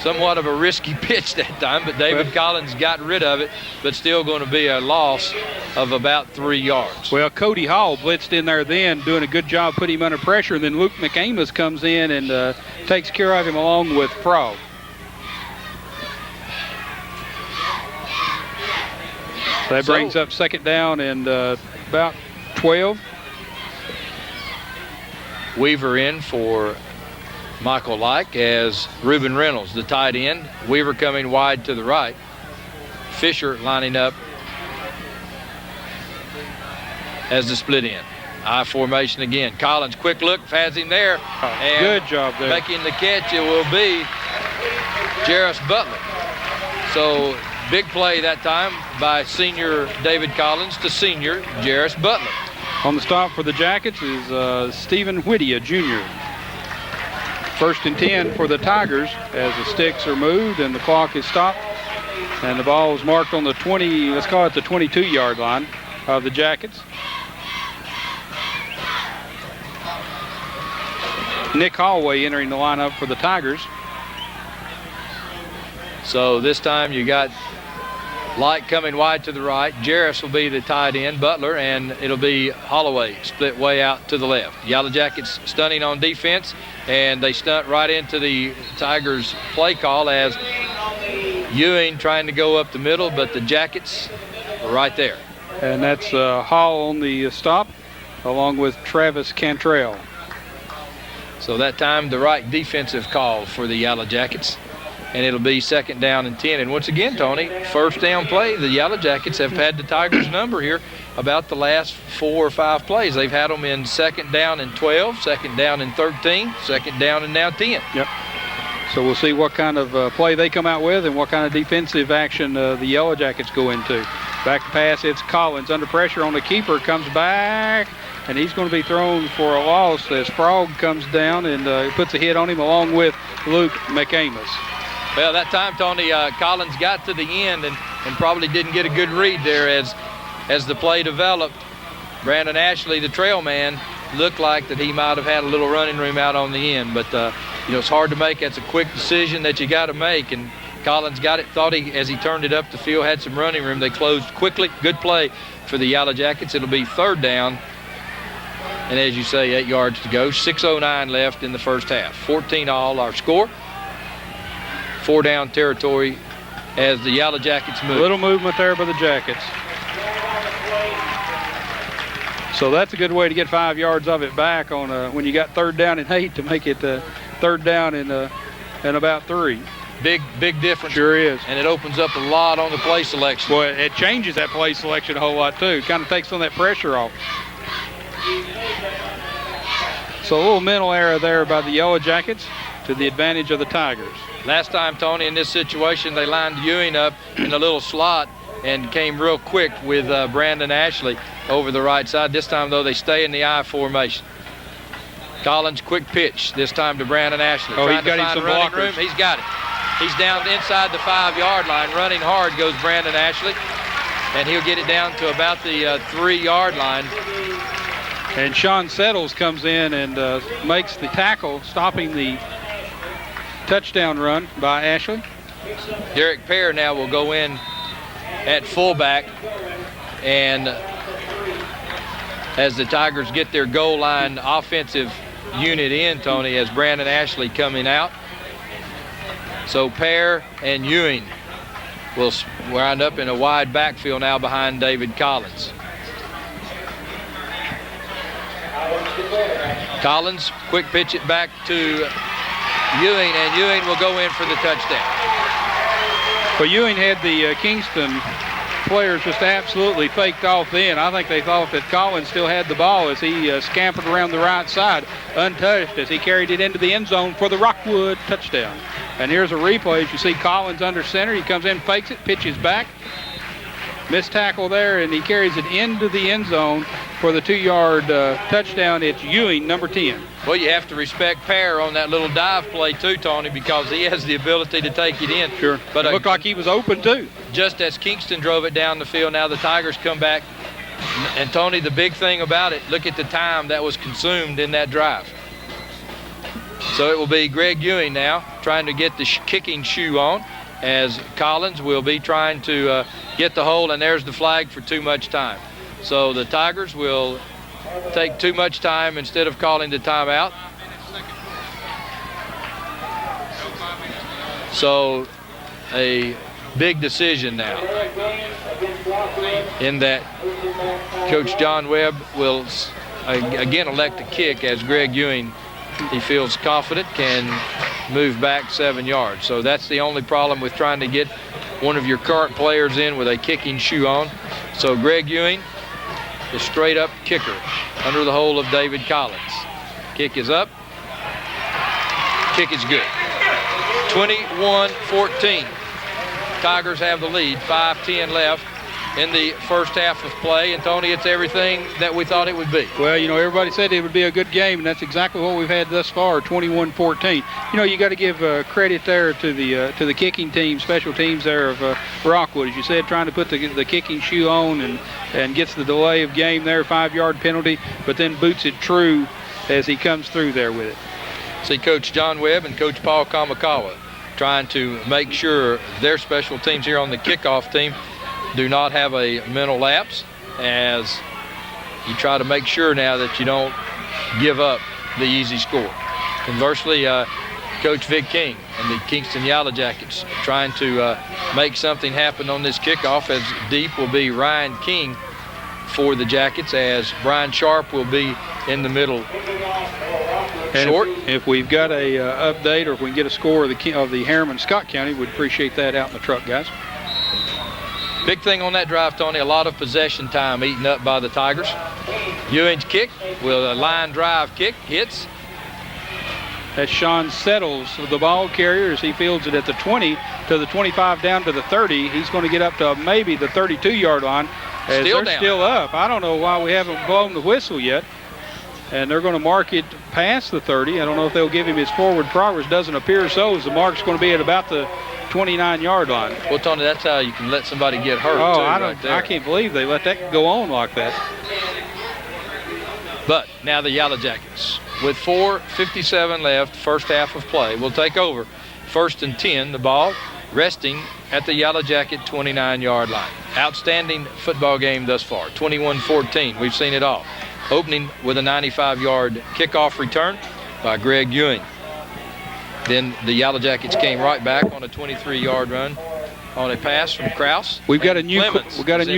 somewhat of a risky pitch that time, but David Collins got rid of it, but still going to be a loss of about 3 yards. Well, Cody Hall blitzed in there then, doing a good job putting him under pressure, and then Luke McAmus comes in and takes care of him along with Frog. So that brings up second down and about 12. Weaver in for Michael Like as Reuben Reynolds, the tight end. Weaver coming wide to the right. Fisher lining up as the split end. I formation again. Collins, quick look, has him there. And good job there. Making the catch, it will be Jarris Butler. So big play that time by senior David Collins to senior Jarris Butler. On the stop for the Jackets is Stephen Whittier, Jr. 1st and 10 for the Tigers as the sticks are moved and the clock is stopped. And the ball is marked on the 20, let's call it the 22-yard line of the Jackets. Nick Holloway entering the lineup for the Tigers. So this time you got Light coming wide to the right. Jarris will be the tight end, Butler, and it'll be Holloway split way out to the left. Yellow Jackets stunting on defense, and they stunt right into the Tigers' play call as Ewing trying to go up the middle, but the Jackets are right there. And that's Hall on the stop, along with Travis Cantrell. So that time the right defensive call for the Yellow Jackets. And it'll be 2nd down and 10. And once again, Tony, 1st down play, the Yellow Jackets have had the Tigers' number here about the last 4 or 5 plays. They've had them in 2nd down and 12, 2nd down and 13, 2nd down and now 10. Yep. So we'll see what kind of play they come out with and what kind of defensive action the Yellow Jackets go into. Back to pass, it's Collins under pressure on the keeper, comes back, and he's going to be thrown for a loss as Frog comes down and puts a hit on him along with Luke McAmus. Well, that time, Tony, Collins got to the end and probably didn't get a good read there as the play developed. Brandon Ashley, the trail man, looked like that he might have had a little running room out on the end. But, it's hard to make. That's a quick decision that you got to make. And Collins got it, thought as he turned it up the field, had some running room. They closed quickly. Good play for the Yellow Jackets. It'll be 3rd down. And as you say, 8 yards to go. 6:09 left in the first half. 14 all our score. 4 down territory as the Yellow Jackets move. A little movement there by the Jackets. So that's a good way to get 5 yards of it back on when you got 3rd down and 8 to make it 3rd down and about 3. Big difference. Sure is. And it opens up a lot on the play selection. Boy, it changes that play selection a whole lot too. Kind of takes some of that pressure off. So a little mental error there by the Yellow Jackets to the advantage of the Tigers. Last time, Tony, in this situation, they lined Ewing up in a little slot and came real quick with Brandon Ashley over the right side. This time, though, they stay in the I formation. Collins, quick pitch, this time to Brandon Ashley. Oh, Trying he's got him some running blockers. room. He's got it. He's down inside the 5-yard line. Running hard goes Brandon Ashley, and he'll get it down to about the 3-yard line. And Sean Settles comes in and makes the tackle, stopping the touchdown run by Ashley. Derek Pear now will go in at fullback, and as the Tigers get their goal line offensive unit in, Tony, as Brandon Ashley coming out. So Pear and Ewing will wind up in a wide backfield now behind David Collins. Collins, quick pitch it back to Ewing, and Ewing will go in for the touchdown. Well, Ewing had the Kingston players just absolutely faked off then. I think they thought that Collins still had the ball as he scampered around the right side, untouched, as he carried it into the end zone for the Rockwood touchdown. And here's a replay. As you see Collins under center, he comes in, fakes it, pitches back. Missed tackle there, and he carries it into the end zone for the 2-yard touchdown. It's Ewing, number 10. Well, you have to respect Pear on that little dive play too, Tony, because he has the ability to take it in. Sure. But it looked like he was open too. Just as Kingston drove it down the field, now the Tigers come back. And Tony, the big thing about it, look at the time that was consumed in that drive. So it will be Greg Ewing now trying to get the kicking shoe on, as Collins will be trying to get the hold, and there's the flag for too much time. So the Tigers will take too much time instead of calling the timeout. So a big decision now in that Coach John Webb will again elect a kick, as Greg Ewing, he feels confident, can move back 7 yards. So that's the only problem with trying to get one of your current players in with a kicking shoe on. So Greg Ewing the straight-up kicker under the hole of David Collins. Kick is up. Kick is good. 21-14. Tigers have the lead. 5:10 left in the first half of play. And, Tony, it's everything that we thought it would be. Well, you know, everybody said it would be a good game, and that's exactly what we've had thus far, 21-14. You know, you got to give credit there to the kicking team, special teams there of Rockwood. As you said, trying to put the kicking shoe on and gets the delay of game there, 5-yard penalty, but then boots it true as he comes through there with it. See Coach John Webb and Coach Paul Kamakawa trying to make sure their special teams here on the kickoff team do not have a mental lapse, as you try to make sure now that you don't give up the easy score. Conversely, Coach Vic King and the Kingston Yellow Jackets trying to make something happen on this kickoff, as deep will be Ryan King for the Jackets, as Brian Sharp will be in the middle. And Short. If we've got a update, or if we can get a score of the Harriman-Scott County, we'd appreciate that out in the truck, guys. Big thing on that drive, Tony, a lot of possession time eaten up by the Tigers. Ewing's kick will a line drive kick, hits. That's Sean Settles, the ball carrier, as he fields it at the 20 to the 25 down to the 30. He's going to get up to maybe the 32-yard line. As Still they're down. still up. I don't know why we haven't blown the whistle yet. And they're going to mark it past the 30. I don't know if they'll give him his forward progress. Doesn't appear so, as the mark's going to be at about the 29-yard line. Well, Tony, that's how you can let somebody get hurt, Oh, too, I there. can't believe they let that go on like that. But now the Yellow Jackets, with 4:57 left, first half of play, will take over. 1st and 10, the ball resting at the Yellow Jacket 29-yard line. Outstanding football game thus far, 21-14. We've seen it all. Opening with a 95-yard kickoff return by Greg Ewing. Then the Yellow Jackets came right back on a 23-yard run on a pass from Kraus. We've got a new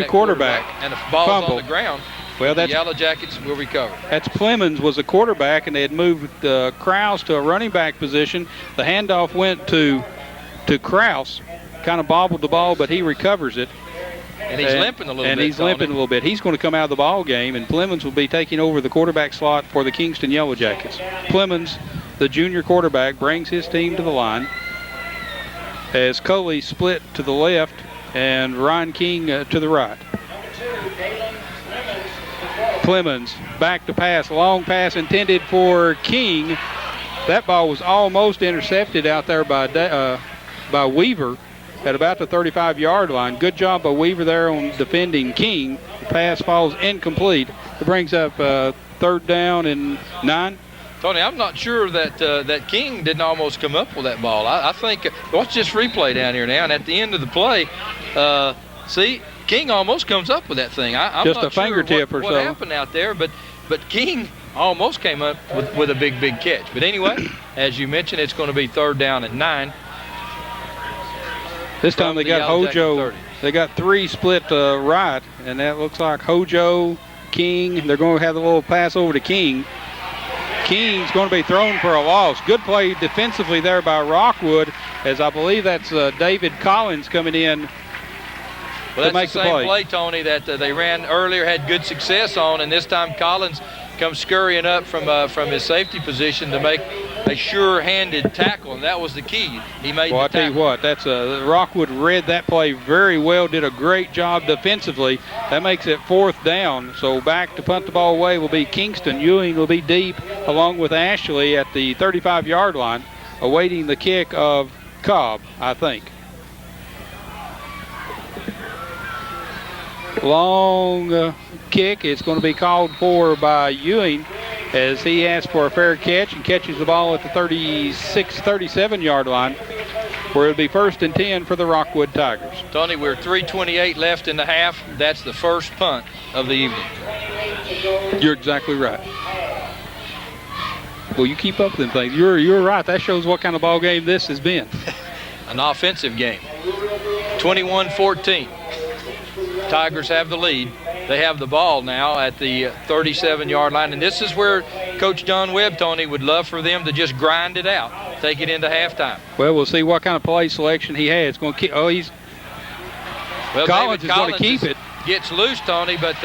quarterback. And the ball's Fumble. on the ground. Well, the Yellow Jackets will recover. That's Clemens was a quarterback, and they had moved Kraus to a running back position. The handoff went to Kraus, kind of bobbled the ball, but he recovers it. And he's limping a little bit. And he's limping a little bit. He's going to come out of the ball game, and Clemens will be taking over the quarterback slot for the Kingston Yellow Jackets. Clemens, the junior quarterback, brings his team to the line as Coley split to the left and Ryan King to the right. Clemens back to pass, long pass intended for King. That ball was almost intercepted out there by Weaver at about the 35-yard line. Good job by Weaver there on defending King. The pass falls incomplete. It brings up 3rd down and 9. Tony, I'm not sure that King didn't almost come up with that ball. I think, watch this replay down here now, and at the end of the play, see, King almost comes up with that thing. I'm just not a fingertip sure or what so. happened out there, but King almost came up with a big catch. But anyway, as you mentioned, it's going to be 3rd down and 9. This time they got Hojo. They got 3 split right, and that looks like Hojo, King. They're going to have the little pass over to King. King's going to be thrown for a loss. Good play defensively there by Rockwood, as I believe that's David Collins coming in. Well, to make that's the same play, Tony, that they ran earlier, had good success on, and this time Collins comes scurrying up from his safety position to make a sure-handed tackle, and that was the key. He made well, the I'll tell you what, that's Rockwood read that play very well, did a great job defensively. That makes it 4th down, so back to punt the ball away will be Kingston. Ewing will be deep along with Ashley at the 35-yard line, awaiting the kick of Cobb, I think. Long kick. It's going to be called for by Ewing as he asks for a fair catch and catches the ball at the 37-yard line, where it'll be 1st and 10 for the Rockwood Tigers. Tony, we're 3:28 left in the half. That's the first punt of the evening. You're exactly right. Well, you keep up with them things. You're right. That shows what kind of ball game this has been. An offensive game. 21-14. Tigers have the lead. They have the ball now at the 37-yard line, and this is where Coach John Webb, Tony, would love for them to just grind it out, take it into halftime. Well, we'll see what kind of play selection he has. Going to keep. Oh, he's. Well, Collins is going to keep it. Gets loose, Tony, but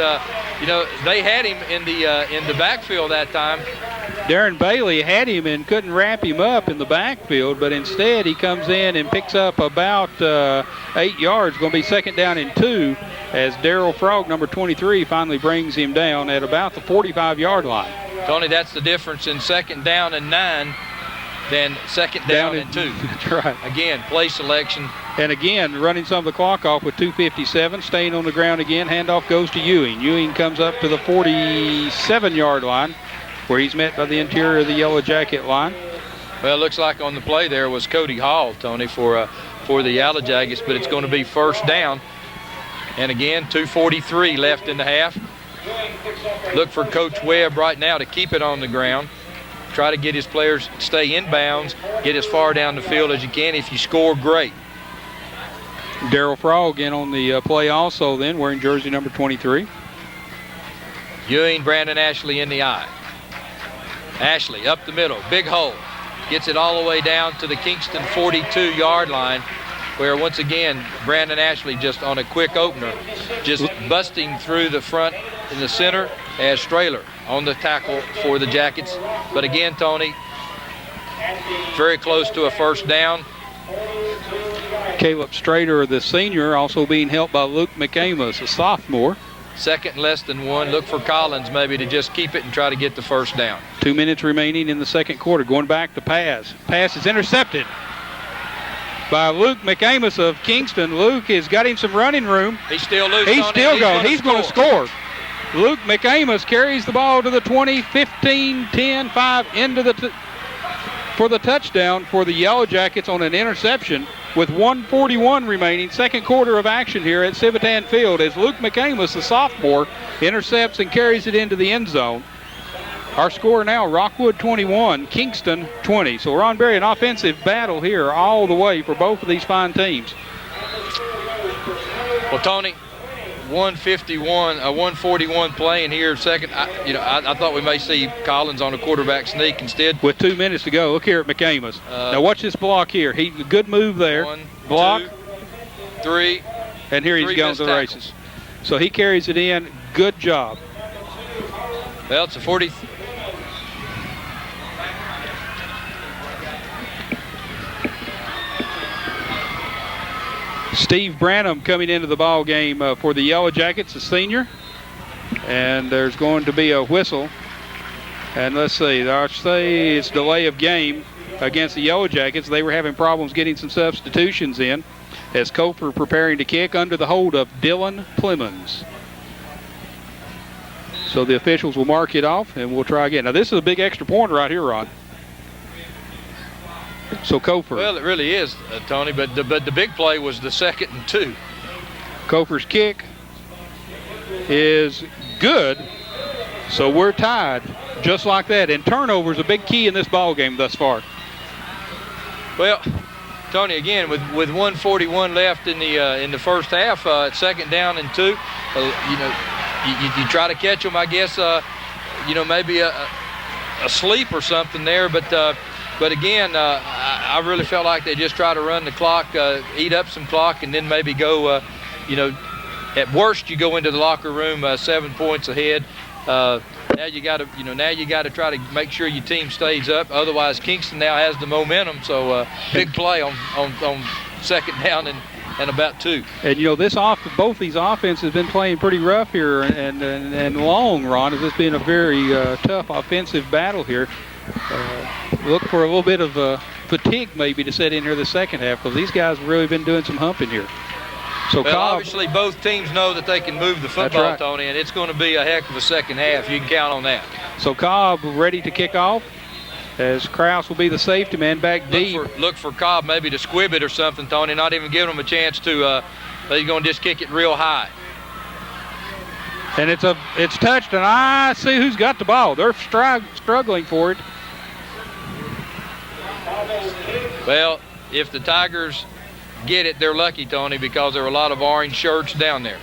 you know, they had him in the backfield that time. Darren Bailey had him and couldn't wrap him up in the backfield, but instead he comes in and picks up about 8 yards. Going to be 2nd down and 2 as Darrell Frog, number 23, finally brings him down at about the 45-yard line. Tony, that's the difference in 2nd down and 9 than 2nd down and 2. That's right. Again, play selection. And again, running some of the clock off with 2:57, staying on the ground again. Handoff goes to Ewing. Ewing comes up to the 47-yard line, where he's met by the interior of the Yellow Jacket line. Well, it looks like on the play there was Cody Hall, Tony, for the Yellow Jackets, but it's going to be 1st down. And again, 2:43 left in the half. Look for Coach Webb right now to keep it on the ground. Try to get his players to stay in bounds, get as far down the field as you can. If you score, great. Darrell Frog in on the play also then, wearing jersey number 23. Ewing, Brandon Ashley in the eye. Ashley up the middle, big hole. Gets it all the way down to the Kingston 42-yard line, where once again, Brandon Ashley just on a quick opener, just busting through the front in the center as Strahler on the tackle for the Jackets. But again, Tony, very close to a 1st down. Caleb Strader, the senior, also being helped by Luke McAmus, a sophomore. 2nd less than 1. Look for Collins maybe to just keep it and try to get the 1st down. 2 minutes remaining in the 2nd quarter. Going back to pass. Pass is intercepted by Luke McAmus of Kingston. Luke has got him some running room. He's still loose. He's still going. He's going to score. Luke McAmus carries the ball to the 20, 15, 10, 5 into for the touchdown for the Yellow Jackets on an interception with 1:41 remaining. 2nd quarter of action here at Civitan Field as Luke McAmus, the sophomore, intercepts and carries it into the end zone. Our score now, Rockwood 21, Kingston 20. So Ron Berry, an offensive battle here all the way for both of these fine teams. Well, Tony, 141 playing here. Second, I thought we may see Collins on a quarterback sneak instead. With 2 minutes to go, look here at McAmus. Now watch this block here. Good move there. 1, block. 2, 3. And here he's going to the races. So he carries it in. Good job. Well, it's a 40. Steve Branham coming into the ball game for the Yellow Jackets, a senior. And there's going to be a whistle. And let's see, I'll say it's delay of game against the Yellow Jackets. They were having problems getting some substitutions in as Cofer preparing to kick under the hold of Dylan Clemens. So the officials will mark it off and we'll try again. Now this is a big extra point right here, Ron. So Cofer. Well, it really is, Tony, but the big play was the 2nd and 2. Cofer's kick is good, so we're tied just like that. And turnover is a big key in this ball game thus far. Well, Tony, again, with 1:41 left in the first half, 2nd down and 2. You try to catch them, I guess. Maybe a sleep or something there, But again, I really felt like they just try to run the clock, eat up some clock, and then maybe go, at worst you go into the locker room 7 points ahead. Now you got to try to make sure your team stays up. Otherwise, Kingston now has the momentum. So big play on 2nd down and about 2. And both these offenses have been playing pretty rough here and long, Ron. As it's been a very tough offensive battle here. Look for a little bit of fatigue maybe to set in here the 2nd half because these guys have really been doing some humping here. So well, Cobb, obviously both teams know that they can move the football, right. Tony, and it's going to be a heck of a 2nd half. You can count on that. So Cobb ready to kick off as Krause will be the safety man back deep. Look for Cobb maybe to squib it or something, Tony, not even giving them a chance to they're going to just kick it real high. And it's touched, and I see who's got the ball. They're struggling for it. Well, if the Tigers get it, they're lucky, Tony, because there were a lot of orange shirts down there.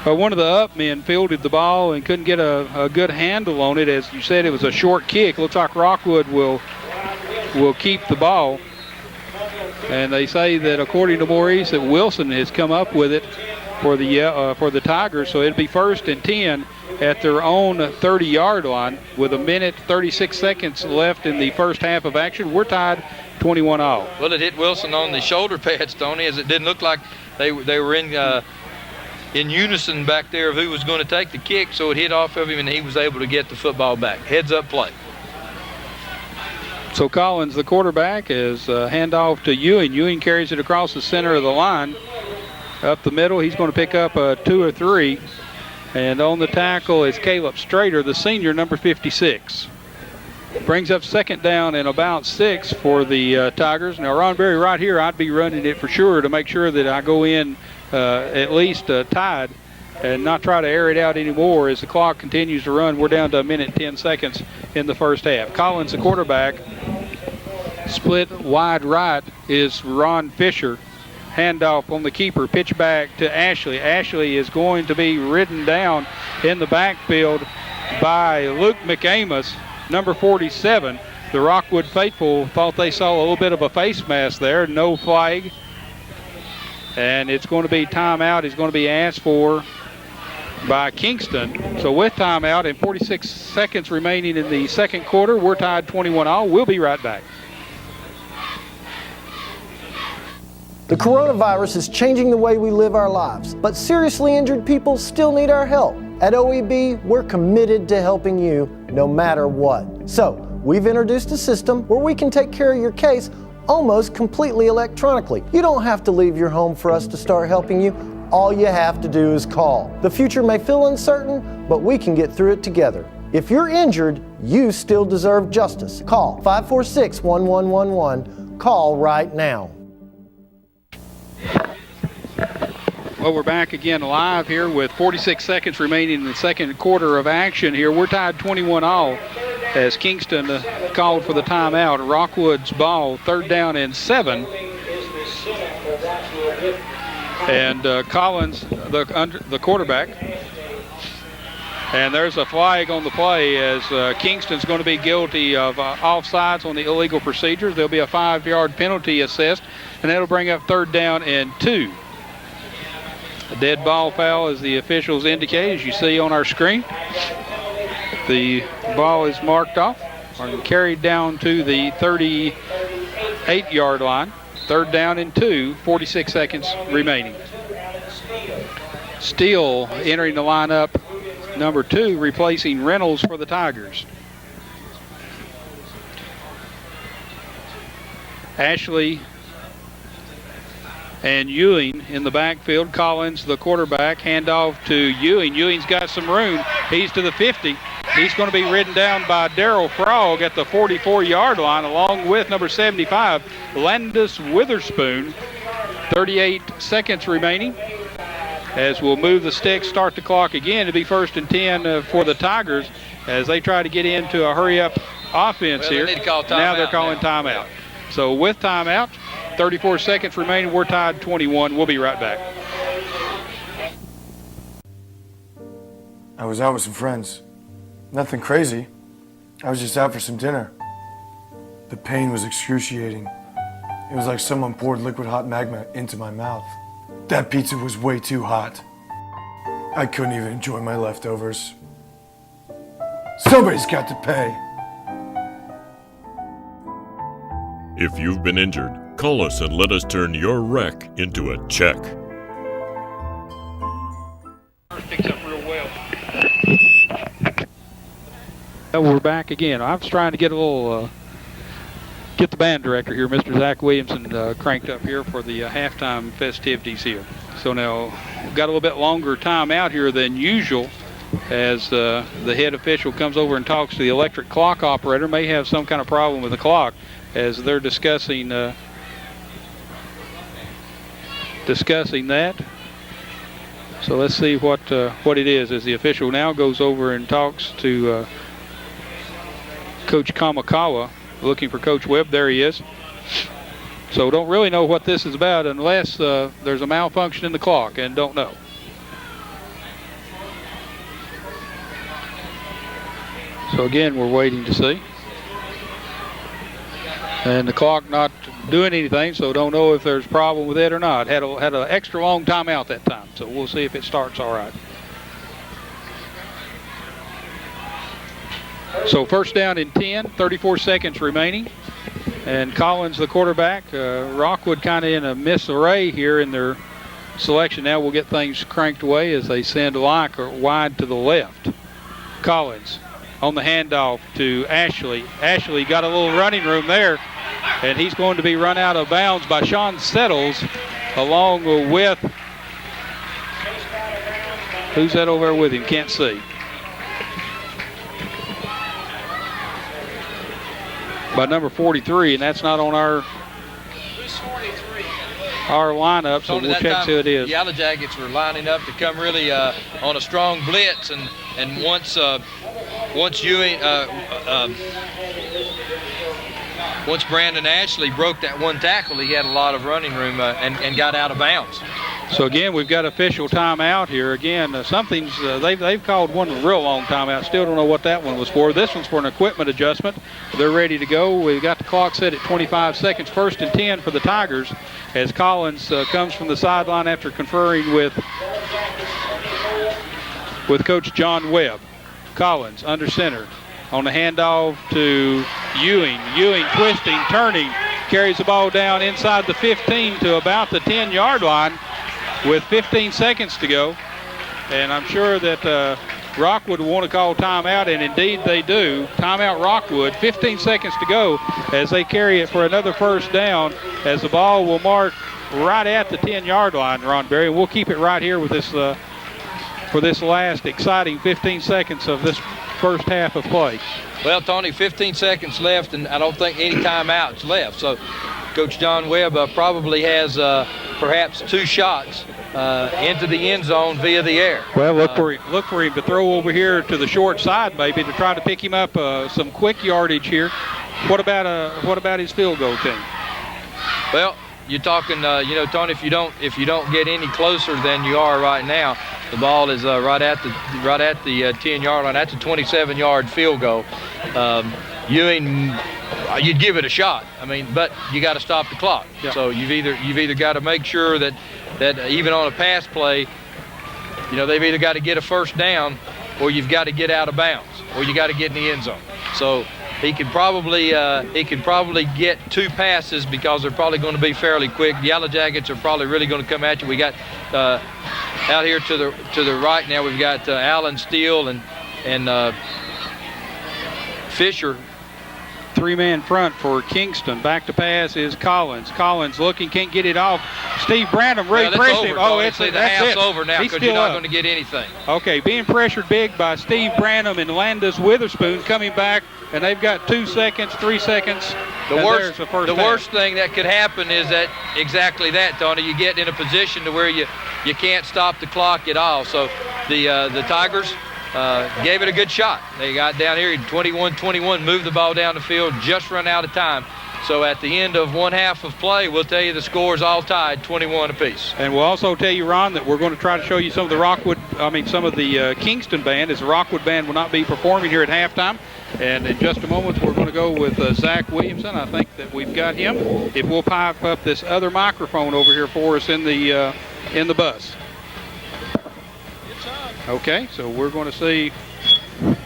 One of the up men fielded the ball and couldn't get a good handle on it. As you said, it was a short kick. Looks like Rockwood will keep the ball. And they say that according to Maurice that Wilson has come up with it for the Tigers. So it'll be 1st and 10 at their own 30-yard line with 1:36 seconds left in the first half of action. We're tied 21-all. Well, it hit Wilson on the shoulder pads, Tony, as it didn't look like they were in unison back there of who was going to take the kick, so it hit off of him and he was able to get the football back. Heads up play. So Collins, the quarterback, is handoff to Ewing. Ewing carries it across the center of the line. Up the middle, he's going to pick up a 2 or 3. And on the tackle is Caleb Strader, the senior, number 56. Brings up 2nd down and about 6 for the Tigers. Now, Ron Berry, right here, I'd be running it for sure to make sure that I go in at least tied and not try to air it out anymore as the clock continues to run. We're down to 1:10 seconds in the first half. Collins, the quarterback, split wide right is Ron Fisher. Handoff on the keeper, pitch back to Ashley. Ashley is going to be ridden down in the backfield by Luke McAmus, number 47. The Rockwood faithful thought they saw a little bit of a face mask there. No flag. And it's going to be timeout is going to be asked for by Kingston. So with timeout and 46 seconds remaining in the second quarter, we're tied 21-all. We'll be right back. The coronavirus is changing the way we live our lives, but seriously injured people still need our help. At OEB, we're committed to helping you no matter what. So, we've introduced a system where we can take care of your case almost completely electronically. You don't have to leave your home for us to start helping you. All you have to do is call. The future may feel uncertain, but we can get through it together. If you're injured, you still deserve justice. Call 546-1111. Call right now. Well, we're back again live here with 46 seconds remaining in the second quarter of action here. We're tied 21-all as Kingston called for the timeout. Rockwood's ball, 3rd down and 7. And Collins, the quarterback. And there's a flag on the play as Kingston's going to be guilty of offsides on the illegal procedures. There'll be a 5-yard penalty assessed, and that'll bring up 3rd down and 2. A dead ball foul, as the officials indicate, as you see on our screen. The ball is marked off and carried down to the 38-yard line. 3rd down and 2, 46 seconds remaining. Steele entering the lineup, number 2, replacing Reynolds for the Tigers. Ashley and Ewing in the backfield. Collins, the quarterback, handoff to Ewing. Ewing's got some room. He's to the 50. He's going to be ridden down by Darryl Frog at the 44-yard line, along with number 75, Landis Witherspoon. 38 seconds remaining as we'll move the sticks, start the clock again. to be 1st and 10 for the Tigers as they try to get into a hurry-up offense here. Now they're calling timeout. So with timeout, 34 seconds remaining. We're tied 21. We'll be right back. I was out with some friends. Nothing crazy. I was just out for some dinner. The pain was excruciating. It was like someone poured liquid hot magma into my mouth. That pizza was way too hot. I couldn't even enjoy my leftovers. Somebody's got to pay. If you've been injured, call us and let us turn your wreck into a check. Picks up real well. We're back again. I was trying to get a little, get the band director here, Mr. Zach Williamson, cranked up here for the halftime festivities here. So now we've got a little bit longer time out here than usual as the head official comes over and talks to the electric clock operator. May have some kind of problem with the clock as they're discussing that. So let's see what it is as the official now goes over and talks to Coach Kamakawa, looking for Coach Webb. There he is. So don't really know what this is about unless there's a malfunction in the clock, and don't know. So again, we're waiting to see. And the clock not doing anything, so don't know if there's a problem with it or not. Had an extra long timeout that time, so we'll see if it starts all right. So first down and 10, 34 seconds remaining. And Collins, the quarterback. Rockwood kind of in a misarray here in their selection. Now we'll get things cranked away as they send Locke wide to the left. Collins on the handoff to Ashley. Ashley got a little running room there, and he's going to be run out of bounds by Sean Settles, along with, who's that over there with him? Can't see. By number 43, and that's not on our lineup, so we'll check who it is. The Yellow Jackets were lining up to come really on a strong blitz, and once Ewing, once Brandon Ashley broke that one tackle, he had a lot of running room and got out of bounds. So again, we've got official timeout here. Again, something's they've called one real long timeout. Still don't know what that one was for. This one's for an equipment adjustment. They're ready to go. We've got the clock set at 25 seconds. First and 10 for the Tigers as Collins comes from the sideline after conferring with Coach John Webb. Collins under center on the handoff to Ewing. Ewing twisting, turning, carries the ball down inside the 15 to about the 10-yard line with 15 seconds to go. And I'm sure that Rockwood will want to call timeout, and indeed they do. Timeout Rockwood, 15 seconds to go as they carry it for another first down, as the ball will mark right at the 10-yard line, Ron Berry. And we'll keep it right here with this for this last exciting 15 seconds of this first half of play. Well, Tony, 15 seconds left, and I don't think any timeouts left. So Coach John Webb probably has perhaps 2 shots into the end zone via the air. Well, look for him to throw over here to the short side, maybe, to try to pick him up some quick yardage here. What about his field goal team? Well, you're talking, Tony, if you don't get any closer than you are right now, the ball is right at the 10-yard line. That's a 27-yard field goal. Ewing, you'd give it a shot. I mean, but you got to stop the clock. Yeah. So you've either got to make sure that even on a pass play, they've either got to get a first down, or you've got to get out of bounds, or you got to get in the end zone. So he could probably get 2 passes because they're probably going to be fairly quick. The Yellow Jackets are probably really going to come at you. We got out here to the right now. We've got Allen Steele and Fisher. 3-man front for Kingston. Back to pass is Collins. Collins looking, can't get it off. Steve Branham pressed him. Oh, the half's over now because you're not going to get anything. Okay, being pressured big by Steve Branham and Landis Witherspoon coming back, and they've got 2 seconds, 3 seconds. The worst thing that could happen is that exactly that, Tony. You get in a position to where you can't stop the clock at all. So the Tigers gave it a good shot. They got down here 21-21, moved the ball down the field, just run out of time. So at the end of one half of play, we'll tell you the score's all tied, 21 apiece. And we'll also tell you, Ron, that we're going to try to show you some of the Kingston band, as the Rockwood band will not be performing here at halftime. And in just a moment, we're going to go with Zach Williamson. I think that we've got him. If we'll pipe up this other microphone over here for us in the bus. Okay, so we're going to see.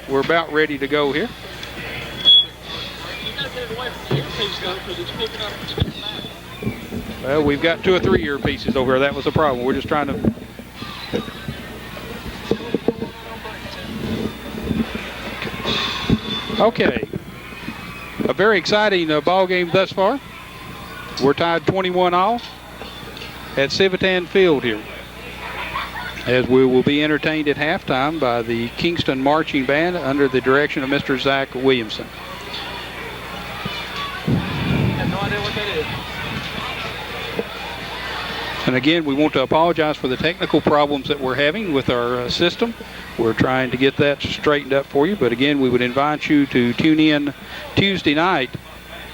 We're about ready to go here. Well, we've got 2 or 3 earpieces over here. That was the problem. We're just trying to. Okay. A very exciting ball game thus far. We're tied 21-all at Civitan Field here, as we will be entertained at halftime by the Kingston Marching Band under the direction of Mr. Zach Williamson. I have no idea what that is. And again, we want to apologize for the technical problems that we're having with our system. We're trying to get that straightened up for you. But again, we would invite you to tune in Tuesday night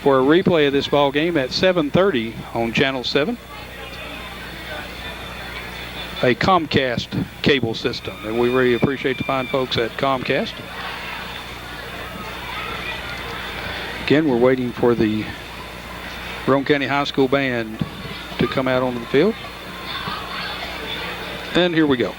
for a replay of this ball game at 7:30 on Channel 7. A Comcast cable system, and we really appreciate the fine folks at Comcast. Again, we're waiting for the Roane County High School Band to come out onto the field. And here we go.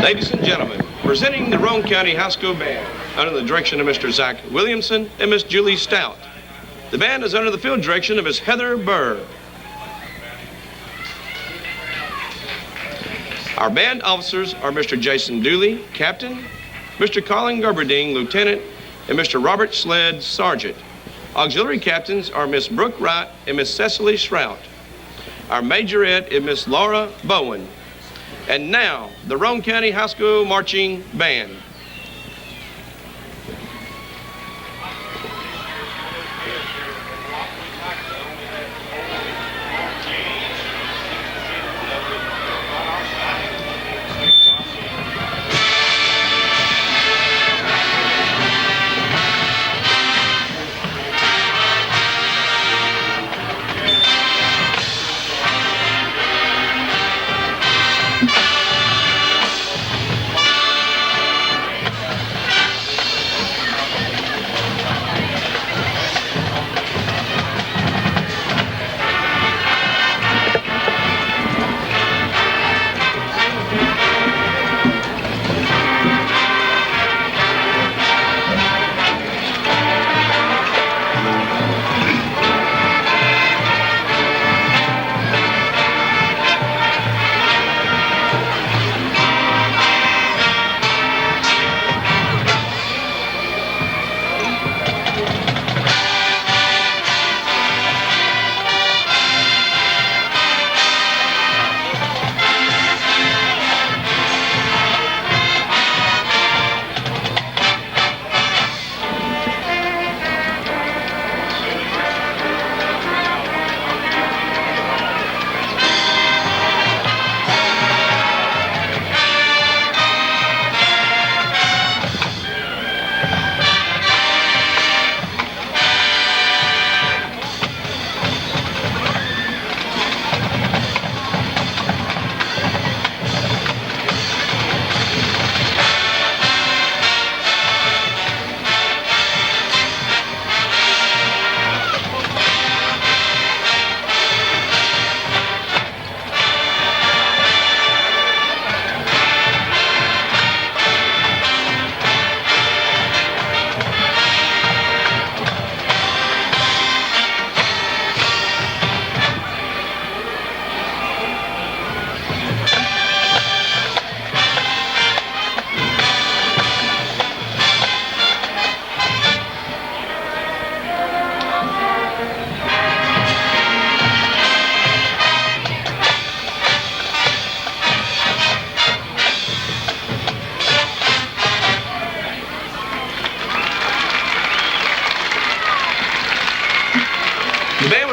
Ladies and gentlemen, presenting the Roane County High School Band under the direction of Mr. Zach Williamson and Miss Julie Stout. The band is under the field direction of Miss Heather Burr. Our band officers are Mr. Jason Dooley, Captain, Mr. Colin Gerberding, Lieutenant, and Mr. Robert Sled, Sergeant. Auxiliary captains are Miss Brooke Wright and Miss Cecily Shrout. Our majorette is Miss Laura Bowen. And now, the Roane County High School Marching Band.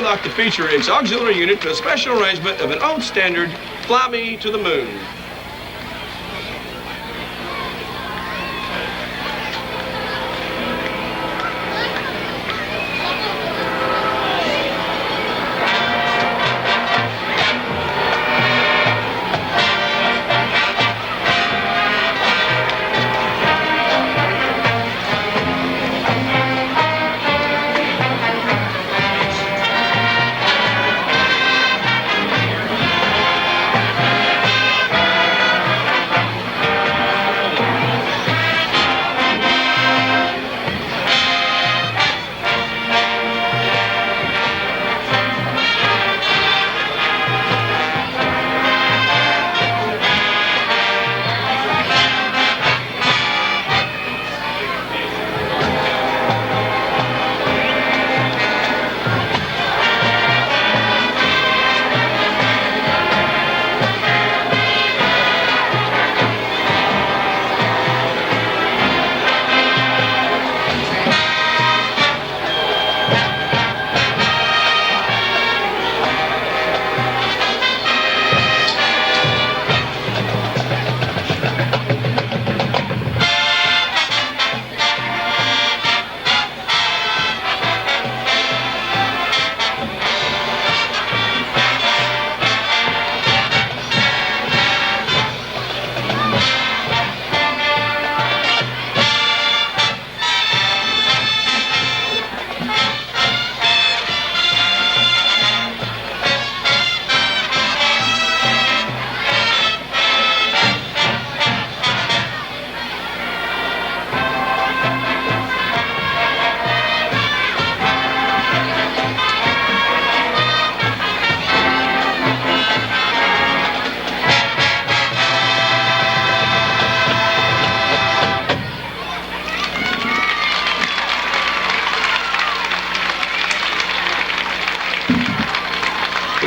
like to feature its auxiliary unit to a special arrangement of an old standard, Fly Me to the Moon.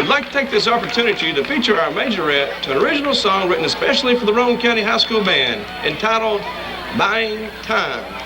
We'd like to take this opportunity to feature our majorette to an original song written especially for the Roane County High School Band entitled Buying Time.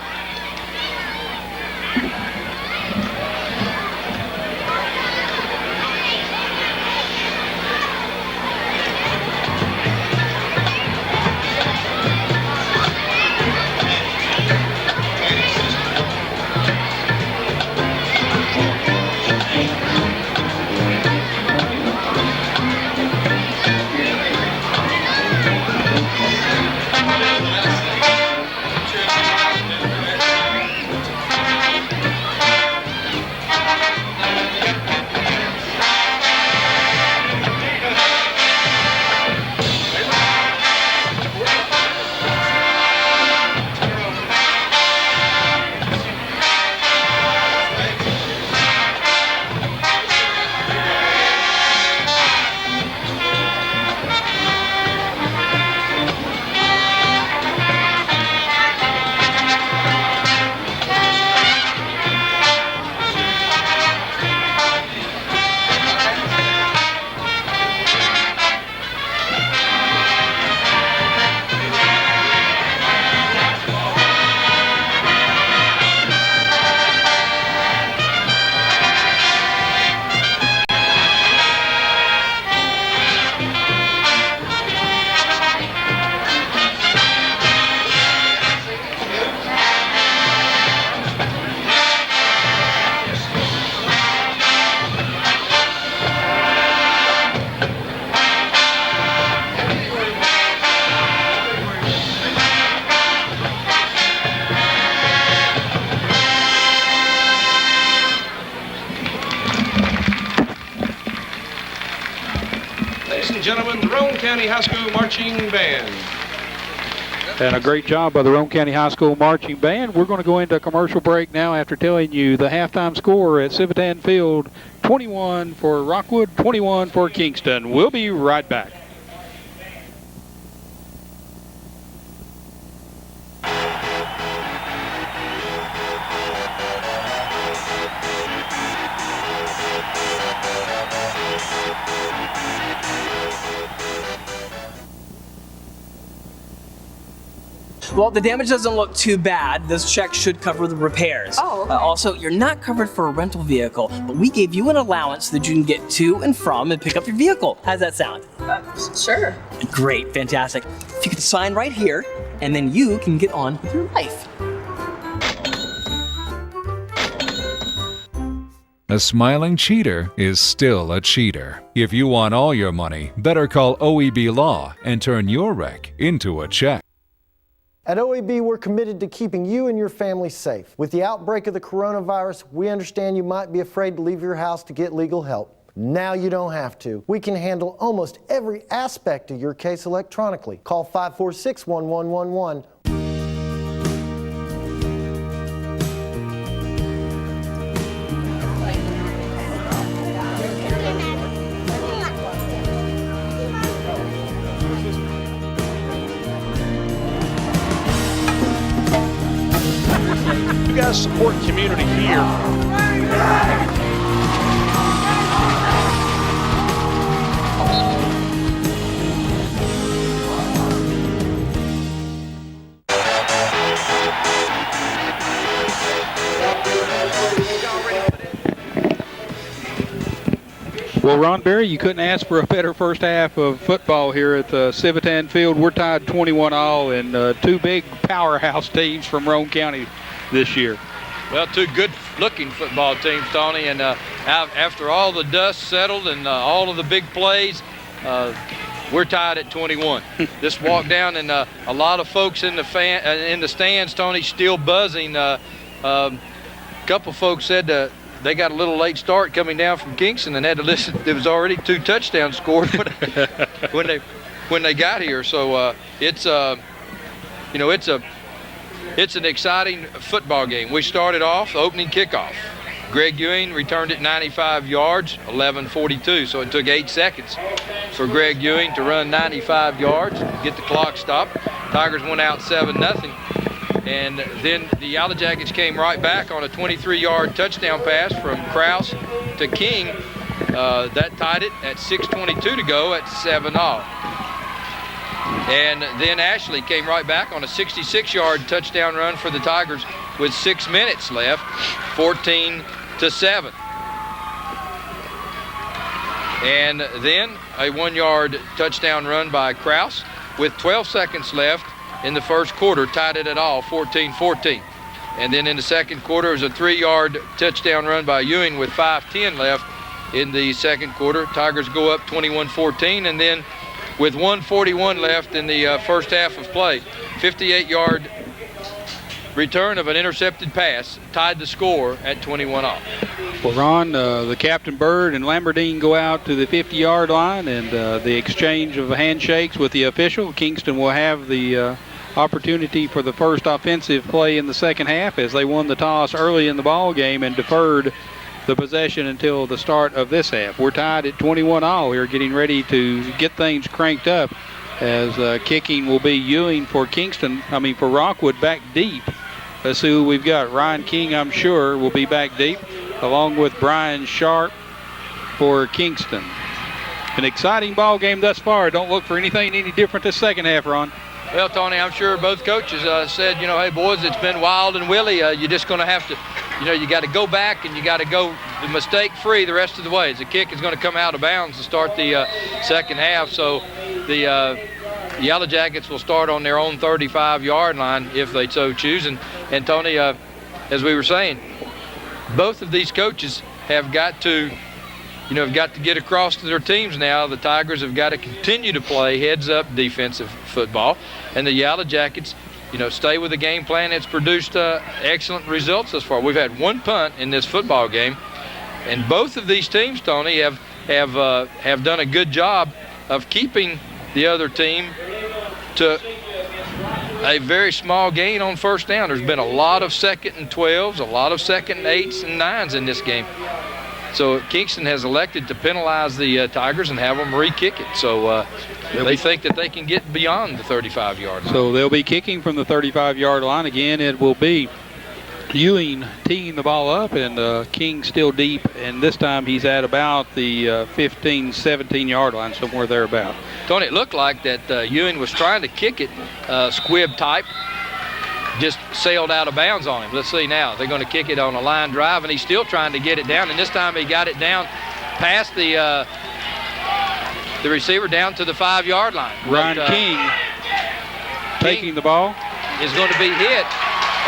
Gentlemen, the Roane County High School Marching Band. And a great job by the Roane County High School Marching Band. We're going to go into a commercial break now after telling you the halftime score at Civitan Field, 21 for Rockwood, 21 for Kingston. We'll be right back. Well, the damage doesn't look too bad. This check should cover the repairs. Oh, okay. Also, you're not covered for a rental vehicle, but we gave you an allowance so that you can get to and from and pick up your vehicle. How's that sound? Sure. Great, fantastic. If you could sign right here, and then you can get on with your life. A smiling cheater is still a cheater. If you want all your money, better call OEB Law and turn your wreck into a check. At OEB, we're committed to keeping you and your family safe. With the outbreak of the coronavirus, we understand you might be afraid to leave your house to get legal help. Now you don't have to. We can handle almost every aspect of your case electronically. Call 546-1111. You guys support community here. Well, Ron Berry, you couldn't ask for a better first half of football here at the Civitan Field. We're tied 21-all, and two big powerhouse teams from Roane County this year. Well, two good-looking football teams, Tony, and after all the dust settled and all of the big plays, we're tied at 21. This walk down, and a lot of folks in the stands, Tony, still buzzing. A couple folks said they got a little late start coming down from Kingston and had to listen. There was already 2 touchdowns scored when they got here. So it's an exciting football game. We started off opening kickoff. Greg Ewing returned it 95 yards, 11:42. So it took 8 seconds for Greg Ewing to run 95 yards, get the clock stopped. Tigers went out 7-0. And then the Yellow Jackets came right back on a 23-yard touchdown pass from Krause to King. That tied it at 6:22 to go at 7-all. And then Ashley came right back on a 66-yard touchdown run for the Tigers with 6 minutes left, 14-7. And then a 1-yard touchdown run by Kraus with 12 seconds left in the first quarter, tied it at all, 14-14. And then in the second quarter, it was a 3-yard touchdown run by Ewing with 5:10 left in the second quarter. Tigers go up 21-14, and then with 1:41 left in the first half of play, 58-yard return of an intercepted pass tied the score at 21-all. Well, Ron, the Captain Bird and Lamberdine go out to the 50-yard line, and the exchange of handshakes with the official. Kingston will have the opportunity for the first offensive play in the second half, as they won the toss early in the ball game and deferred the possession until the start of this half. We're tied at 21-all. We're getting ready to get things cranked up, as kicking will be Ewing for for Rockwood back deep. Let's see who we've got. Ryan King, I'm sure, will be back deep, along with Brian Sharp for Kingston. An exciting ball game thus far. Don't look for anything any different this second half, Ron. Well, Tony, I'm sure both coaches said, hey, boys, it's been wild and willy. You're just going to have to, you got to go back and you got to go mistake-free the rest of the way. The kick is going to come out of bounds to start the second half. So the Yellow Jackets will start on their own 35-yard line if they so choose. And Tony, as we were saying, both of these coaches have got to get across to their teams now. The Tigers have got to continue to play heads-up defensive football, and the Yellow Jackets, stay with the game plan that's produced excellent results thus far. We've had one punt in this football game, and both of these teams, Tony, have done a good job of keeping the other team to a very small gain on first down. There's been a lot of 2nd and 12s, a lot of 2nd and 8s and 9s in this game. So Kingston has elected to penalize the Tigers and have them re-kick it. So they think that they can get beyond the 35-yard line. So they'll be kicking from the 35-yard line. Again, it will be Ewing teeing the ball up, and King still deep. And this time he's at about the 15, 17-yard line, somewhere thereabout. Tony, it looked like that Ewing was trying to kick it squib type. Just sailed out of bounds on him. Let's see now. They're going to kick it on a line drive, and he's still trying to get it down. And this time he got it down past the receiver down to the 5-yard line. Ryan King taking the ball is going to be hit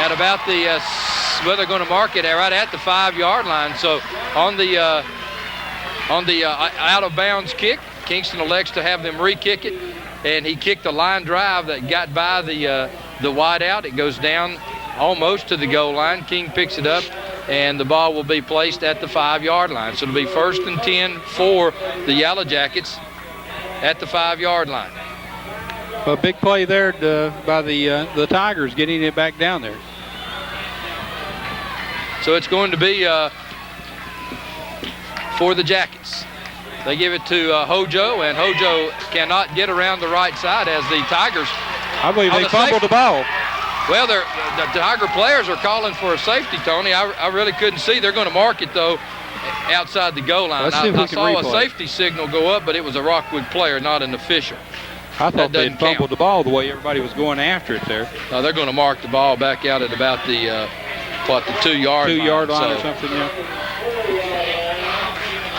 at about the they're going to mark it right at the 5-yard line. So on the out of bounds kick, Kingston elects to have them re-kick it, and he kicked a line drive that got by the wide out. It goes down almost to the goal line. King picks it up, and the ball will be placed at the 5-yard line. So it'll be 1st and 10 for the Yellow Jackets at the 5-yard line. A big play there by the Tigers, getting it back down there. So it's going to be for the Jackets. They give it to Hojo, and Hojo cannot get around the right side as the Tigers. I believe they fumbled the ball. Well, the Tiger players are calling for a safety, Tony. I really couldn't see. They're going to mark it, though, outside the goal line. I saw a safety signal go up, but it was a Rockwood player, not an official. I thought they had fumbled the ball the way everybody was going after it there. No, they're going to mark the ball back out at about the 2-yard line. 2-yard line or something, yeah.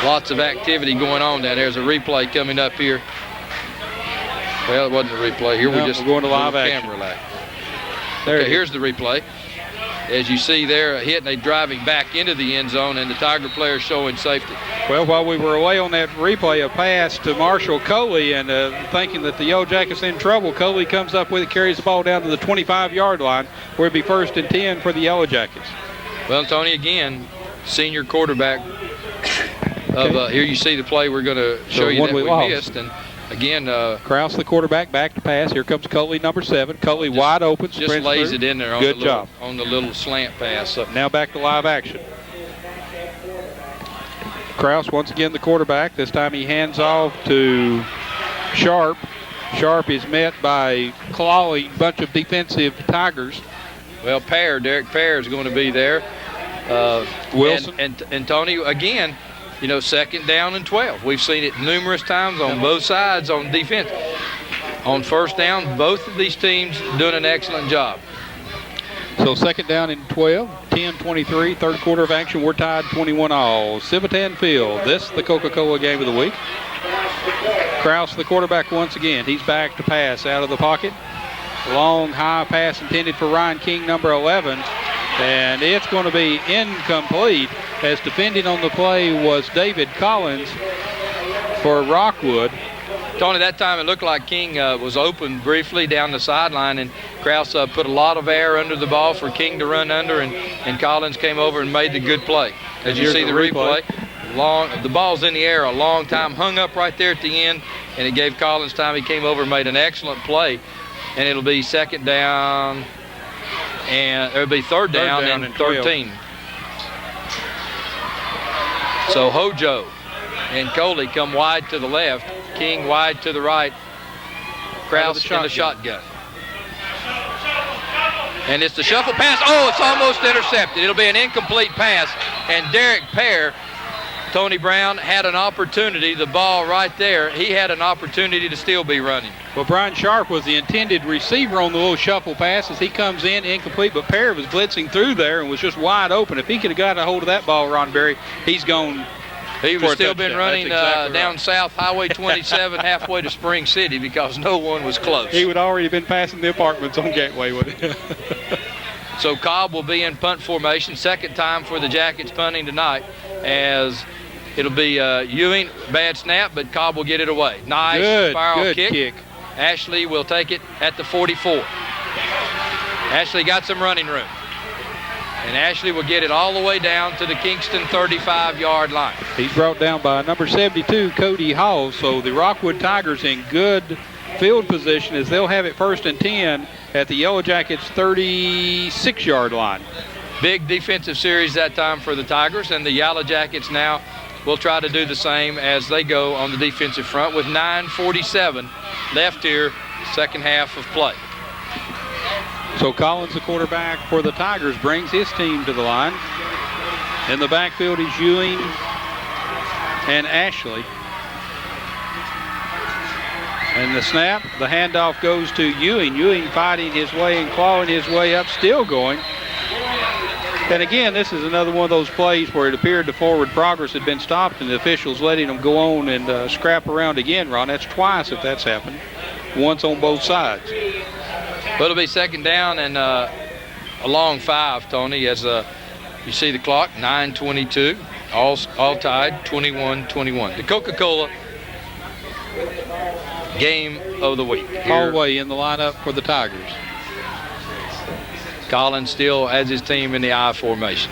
Lots of activity going on down there. There's a replay coming up here. Well, it wasn't a replay. Here we're going to live action. Camera light. Okay, here's the replay. As you see there, hitting a driving back into the end zone, and the Tiger players showing safety. Well, while we were away on that replay, a pass to Marshall Coley, and thinking that the Yellow Jackets in trouble, Coley comes up with it, carries the ball down to the 25-yard line, where it'd be 1st and 10 for the Yellow Jackets. Well, Tony, again, senior quarterback. Here you see the play we're going to show you that we missed. And again, Kraus, the quarterback, back to pass. Here comes Coley, number 7. Coley wide open. Just lays it in there on on the little slant pass. So now back to live action. Kraus, once again, the quarterback. This time he hands off to Sharp. Sharp is met by a clawing bunch of defensive Tigers. Well, Derek Pear is going to be there. Wilson. And Tony, again, second down and 12. We've seen it numerous times on both sides on defense. On first down, both of these teams doing an excellent job. So second down and 12, 10-23, third quarter of action. We're tied 21-all. Civitan Field, this the Coca-Cola game of the week. Kraus, the quarterback, once again. He's back to pass out of the pocket. Long, high pass intended for Ryan King, number 11. And it's going to be incomplete, as defending on the play was David Collins for Rockwood. Tony, that time it looked like King was open briefly down the sideline, and Kraus put a lot of air under the ball for King to run under, and Collins came over and made the good play. As you see the replay, the ball's in the air a long time, hung up right there at the end, and it gave Collins time. He came over and made an excellent play, and it'll be second down, and it'll be third down and 13. So Hojo and Coley come wide to the left, King wide to the right, Kraus in the shotgun. And it's the shuffle pass. Oh, it's almost intercepted. It'll be an incomplete pass. And Derek Pear, Tony Brown, had an opportunity. The ball right there, he had an opportunity to still be running. Well, Brian Sharp was the intended receiver on the little shuffle pass as he comes in incomplete, but Pear was blitzing through there and was just wide open. If he could have got a hold of that ball, Ron Berry, he's gone. He would still been running down South Highway 27 halfway to Spring City because no one was close. He would already been passing the apartments on Gateway with it. So Cobb will be in punt formation. Second time for the Jackets punting tonight, as it'll be Ewing, bad snap, but Cobb will get it away. Nice spiral kick. Ashley will take it at the 44. Ashley got some running room. And Ashley will get it all the way down to the Kingston 35-yard line. He's brought down by number 72, Cody Hall. So the Rockwood Tigers in good field position as they'll have it first and 10 at the Yellow Jackets 36-yard line. Big defensive series that time for the Tigers, and the Yellow Jackets now will try to do the same as they go on the defensive front with 9:47 left here, second half of play. So Collins, the quarterback for the Tigers, brings his team to the line. In the backfield is Ewing and Ashley. And the snap, the handoff goes to Ewing. Ewing fighting his way and clawing his way up, still going. And again, this is another one of those plays where it appeared the forward progress had been stopped and the officials letting them go on and scrap around again, Ron. That's twice if that's happened. Once on both sides. But it'll be second down and a long 5, Tony, as you see the clock, 9:22, all tied, 21-21. The Coca-Cola game of the week. Hallway in the lineup for the Tigers. Collins still has his team in the I formation.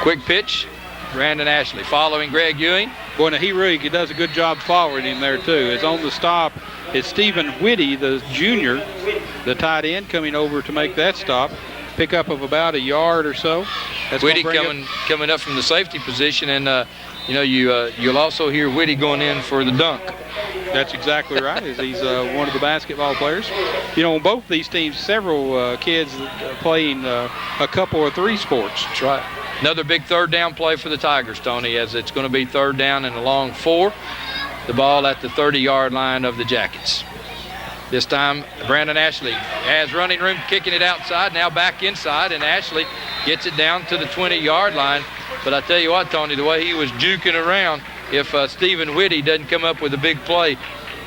Quick pitch, Brandon Ashley following Greg Ewing. Boy, now he does a good job following him there, too. It's on the stop. It's Stephen Whitty, the junior, the tight end, coming over to make that stop. Pickup of about a yard or so. Whitty coming up from the safety position, and you'll also hear Whitty going in for the dunk. That's exactly right. He's one of the basketball players. On both these teams, several kids playing a couple or three sports. That's right. Another big third down play for the Tigers, Tony, as it's going to be third down and a long 4. The ball at the 30-yard line of the Jackets. This time, Brandon Ashley has running room, kicking it outside, now back inside, and Ashley gets it down to the 20-yard line. But I tell you what, Tony, the way he was juking around, if Stephen Whitty doesn't come up with a big play,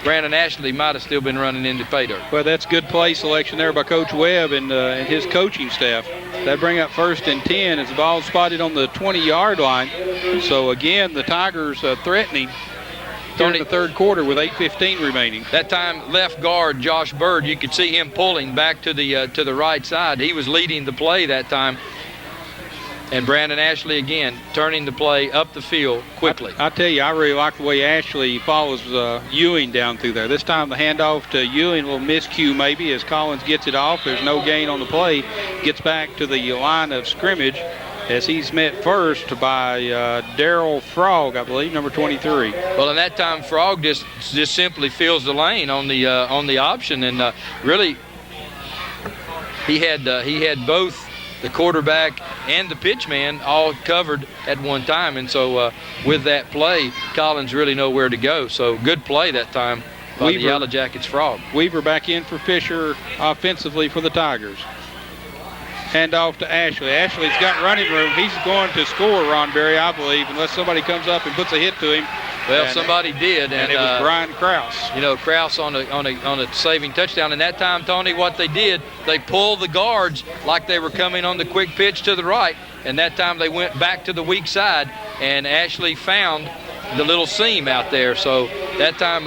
Brandon Ashley might have still been running into pay dirt. Well, that's good play selection there by Coach Webb and his coaching staff. That bring up first and 10 as the ball spotted on the 20-yard line. So, again, the Tigers threatening in the third quarter with 8:15 remaining. That time, left guard Josh Bird, you could see him pulling back to the right side. He was leading the play that time. And Brandon Ashley, again, turning the play up the field quickly. I tell you, I really like the way Ashley follows Ewing down through there. This time the handoff to Ewing, a little miscue maybe as Collins gets it off. There's no gain on the play. Gets back to the line of scrimmage as he's met first by Darryl Frog, I believe, number 23. Well, in that time, Frog just simply fills the lane on the option, and really he had both the quarterback and the pitchman all covered at one time. And so with that play, Collins really know where to go. So good play that time by the Yellow Jackets frog. Weaver back in for Fisher offensively for the Tigers. Hand off to Ashley. Ashley's got running room. He's going to score, Ron Berry, I believe, unless somebody comes up and puts a hit to him. Well, somebody did, and it was Brian Krause. You know, Krause on a saving touchdown. And that time, Tony, what they did, they pulled the guards like they were coming on the quick pitch to the right. And that time they went back to the weak side, and Ashley found the little seam out there. So that time,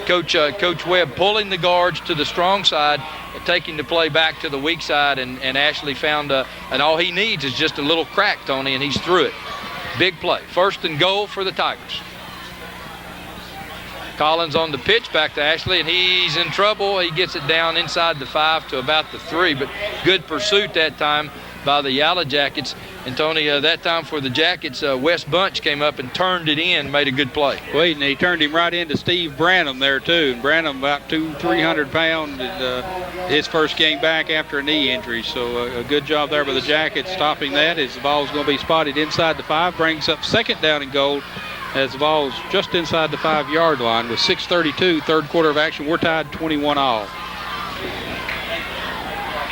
Coach Webb pulling the guards to the strong side, taking the play back to the weak side, and Ashley found, and all he needs is just a little crack, Tony, and he's through it. Big play. 1st and goal for the Tigers. Collins on the pitch back to Ashley, and he's in trouble. He gets it down inside the 5 to about the 3, but good pursuit that time by the Yellow Jackets. And Tony, that time for the Jackets, Wes Bunch came up and turned it in, made a good play. Wait, and he turned him right into Steve Branham there too. And Branham about 200-300 pounds, his first game back after a knee injury. So a good job there by the Jackets stopping that as the ball's going to be spotted inside the 5, brings up 2nd down and goal as the ball's just inside the 5-yard line with 6:32, 3rd quarter of action. We're tied 21-all.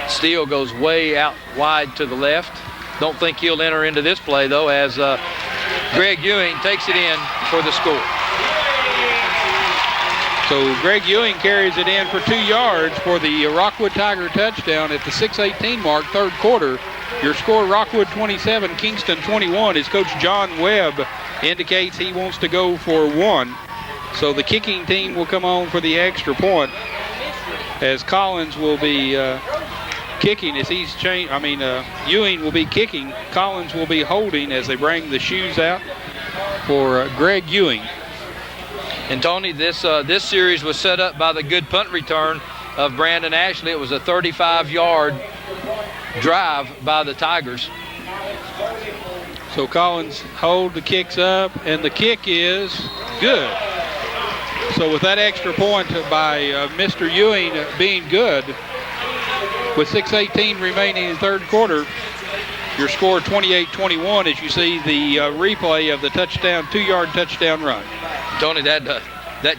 Steele goes way out wide to the left. Don't think he'll enter into this play, though, as Greg Ewing takes it in for the score. So Greg Ewing carries it in for 2 yards for the Rockwood Tiger touchdown at the 6:18 mark, 3rd quarter. Your score, Rockwood 27, Kingston 21. His coach John Webb indicates he wants to go for 1. So the kicking team will come on for the extra point as Collins will be kicking as he's changed. Ewing will be kicking. Collins will be holding as they bring the shoes out for Greg Ewing. And Tony, this series was set up by the good punt return of Brandon Ashley. It was a 35-yard drive by the Tigers. So Collins hold the kicks up, and the kick is good. So with that extra point by Mr. Ewing being good, with 6:18 remaining in the 3rd quarter, your score 28-21 as you see the replay of the touchdown, 2-yard touchdown run. Tony, that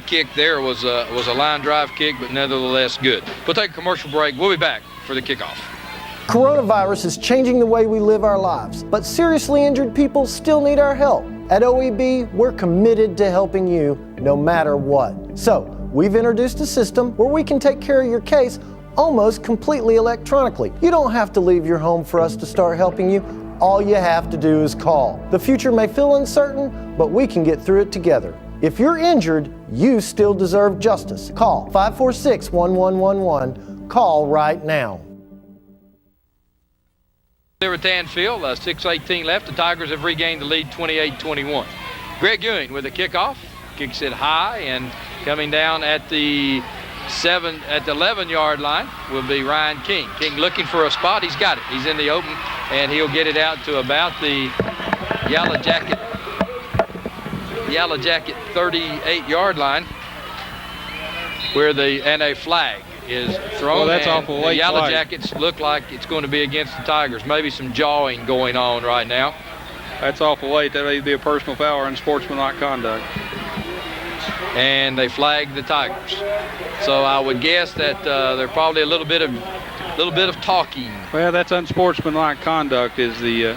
kick there was a line drive kick, but nevertheless good. We'll take a commercial break. We'll be back for the kickoff. Coronavirus is changing the way we live our lives, but seriously injured people still need our help. At OEB, we're committed to helping you no matter what. So, we've introduced a system where we can take care of your case almost completely electronically. You don't have to leave your home for us to start helping you. All you have to do is call. The future may feel uncertain, but we can get through it together. If you're injured, you still deserve justice. Call 546-1111. Call right now. Silvertan Field, 6:18 left. The Tigers have regained the lead 28-21. Greg Ewing with a kickoff, kicks it high, and coming down at the 11-yard line will be Ryan King. King looking for a spot. He's got it. He's in the open, and he'll get it out to about the Yellow Jacket 38-yard line, where a flag is thrown. Well, that's awful late. The Yellow flag. Jackets look like it's going to be against the Tigers. Maybe some jawing going on right now. That's awful late. That may be a personal foul or unsportsmanlike conduct. And they flagged the Tigers. So I would guess that they're probably a little bit of talking. Well, that's unsportsmanlike conduct is the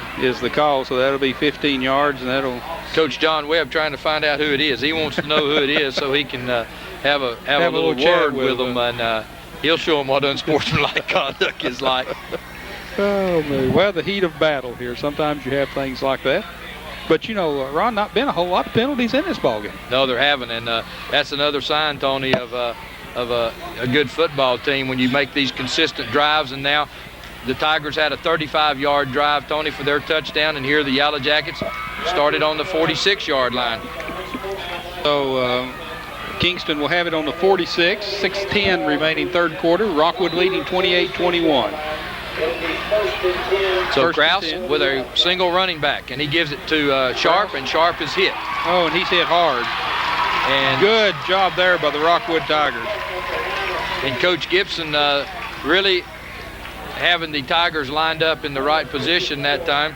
call. So that'll be 15 yards, and that'll. Coach John Webb trying to find out who it is. He wants to know who it is so he can have a little word with them, and he'll show them what unsportsmanlike conduct is like. Oh man! Well, the heat of battle here. Sometimes you have things like that. But, you know, Ron, not been a whole lot of penalties in this ballgame. No, there haven't, and that's another sign, Tony, of a good football team when you make these consistent drives. And now the Tigers had a 35-yard drive, Tony, for their touchdown, and here the Yellow Jackets started on the 46-yard line. So Kingston will have it on the 46, 6:10 remaining 3rd quarter. Rockwood leading 28-21. So Krause with a single running back, and he gives it to Sharp, and Sharp is hit. Oh, and he's hit hard. And good job there by the Rockwood Tigers. And Coach Gibson really having the Tigers lined up in the right position that time.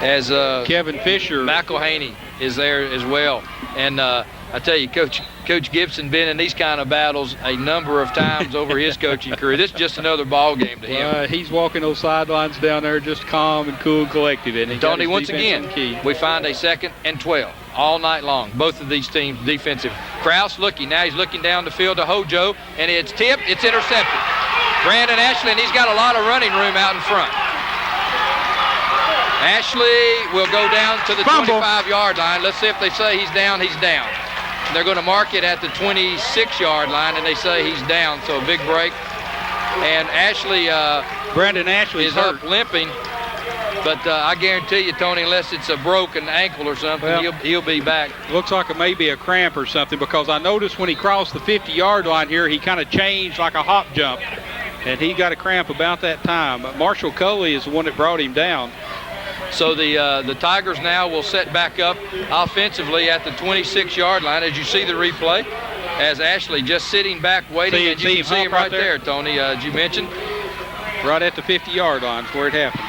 As Kevin Fisher. McElhaney is there as well. And I tell you, Coach Gibson been in these kind of battles a number of times over his coaching career. This is just another ball game to him. He's walking those sidelines down there just calm and cool and collected. And Tony, once again, we find a 2nd and 12 all night long. Both of these teams defensive. Kraus looking. Now he's looking down the field to Hojo, and it's tipped. It's intercepted. Brandon Ashley, and he's got a lot of running room out in front. Ashley will go down to the 25-yard line. Let's see if they say he's down. He's down. They're going to mark it at the 26-yard line, and they say he's down, so a big break. And Ashley, Brandon Ashley is up limping, but I guarantee you, Tony, unless it's a broken ankle or something, he'll be back. Looks like it may be a cramp or something, because I noticed when he crossed the 50-yard line here, he kind of changed like a hop jump, and he got a cramp about that time. Marshall Coley is the one that brought him down. So the Tigers now will set back up offensively at the 26-yard line, as you see the replay, as Ashley just sitting back waiting, and you can see him right there, Tony, as you mentioned. Right at the 50-yard line is where it happened.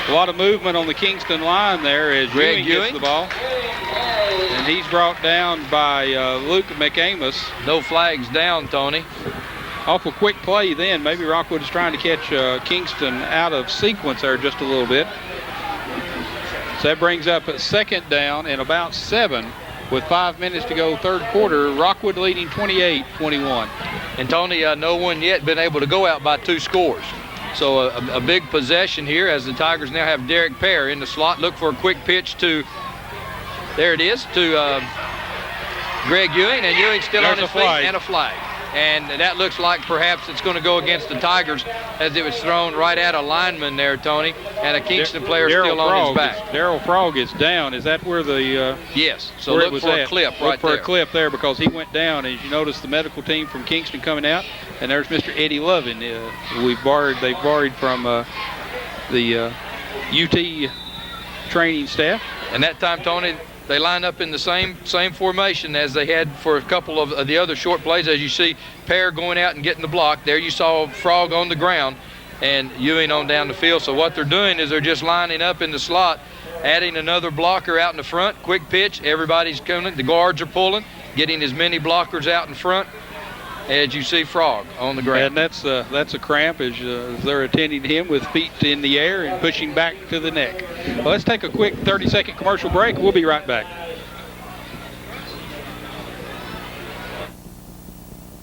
A lot of movement on the Kingston line there as Greg Ewing gets the ball. And he's brought down by Luke McAmus. No flags down, Tony. Awful quick play then. Maybe Rockwood is trying to catch Kingston out of sequence there just a little bit. So that brings up a 2nd down and about 7 with 5 minutes to go, 3rd quarter. Rockwood leading 28-21. And Tony, no one yet been able to go out by 2 scores. So a big possession here as the Tigers now have Derek Pear in the slot. Look for a quick pitch to, there it is, to Greg Ewing, and Ewing still on his feet, and a flag. And that looks like perhaps it's going to go against the Tigers, as it was thrown right at a lineman there, Tony, and a Kingston player still on his back. Darryl Frog is down. Is that where the yes, so look for a clip right there. Look for a clip there, because he went down. As you notice, the medical team from Kingston coming out, and there's Mr. Eddie Lovin. They've borrowed from the UT training staff. And that time, Tony, they line up in the same formation as they had for a couple of the other short plays. As you see, Pear going out and getting the block. There you saw Frog on the ground and Ewing on down the field. So what they're doing is they're just lining up in the slot, adding another blocker out in the front. Quick pitch, everybody's coming. The guards are pulling, getting as many blockers out in front as you see Frog on the ground. And that's a cramp as they're attending him with feet in the air and pushing back to the neck. Well, let's take a quick 30-second commercial break. We'll be right back.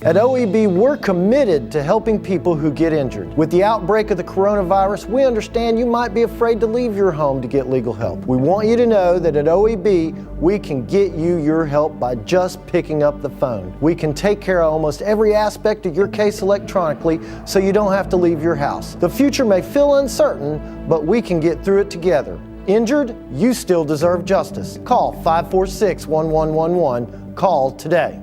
At OEB, we're committed to helping people who get injured. With the outbreak of the coronavirus, we understand you might be afraid to leave your home to get legal help. We want you to know that at OEB, we can get you your help by just picking up the phone. We can take care of almost every aspect of your case electronically, so you don't have to leave your house. The future may feel uncertain, but we can get through it together. Injured? You still deserve justice. Call 546-1111. Call today.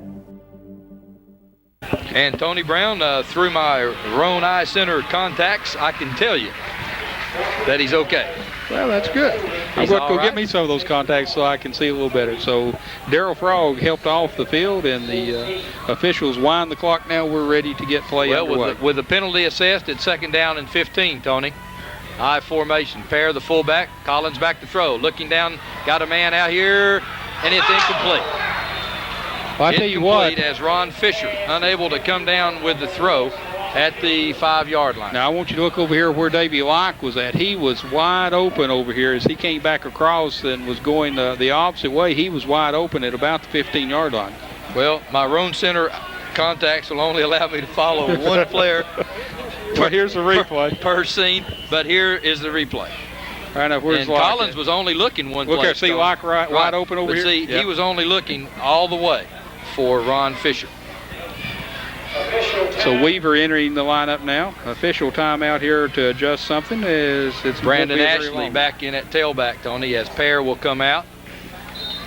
And Tony Brown, through my Roan Eye Center contacts, I can tell you that he's okay. Well, that's good. I'm going to go get me some of those contacts so I can see a little better. So Darryl Frog helped off the field, and the officials wind the clock now. We're ready to get play underway. With the penalty assessed at 2nd down and 15, Tony. I formation. Pear the fullback. Collins back to throw. Looking down, got a man out here, and it's incomplete. Well, I tell you what, as Ron Fisher unable to come down with the throw at the 5-yard line. Now I want you to look over here where Davey Locke was at. He was wide open over here as he came back across and was going the opposite way. He was wide open at about the 15-yard line. Well, my Roan Center contacts will only allow me to follow one player. Well, here's the replay per scene, but here is the replay. All right, now where's Locke? Collins was only looking one place. Look there, see Locke wide open over here? See, he was only looking all the way for Ron Fisher. So Weaver entering the lineup now. Official timeout here to adjust something. It's Brandon Ashley back in at tailback, Tony, as Pear will come out.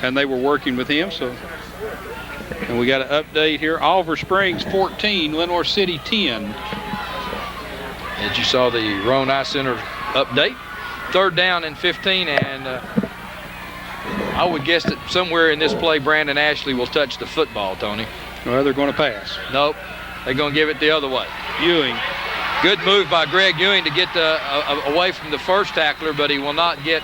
And they were working with him, so. And we got an update here. Oliver Springs 14, Lenore City 10. As you saw the Roan Eye Center update. 3rd down and 15, and I would guess that somewhere in this play, Brandon Ashley will touch the football, Tony. Well, they're going to pass. Nope. They're going to give it the other way. Ewing. Good move by Greg Ewing to get away from the first tackler, but he will not get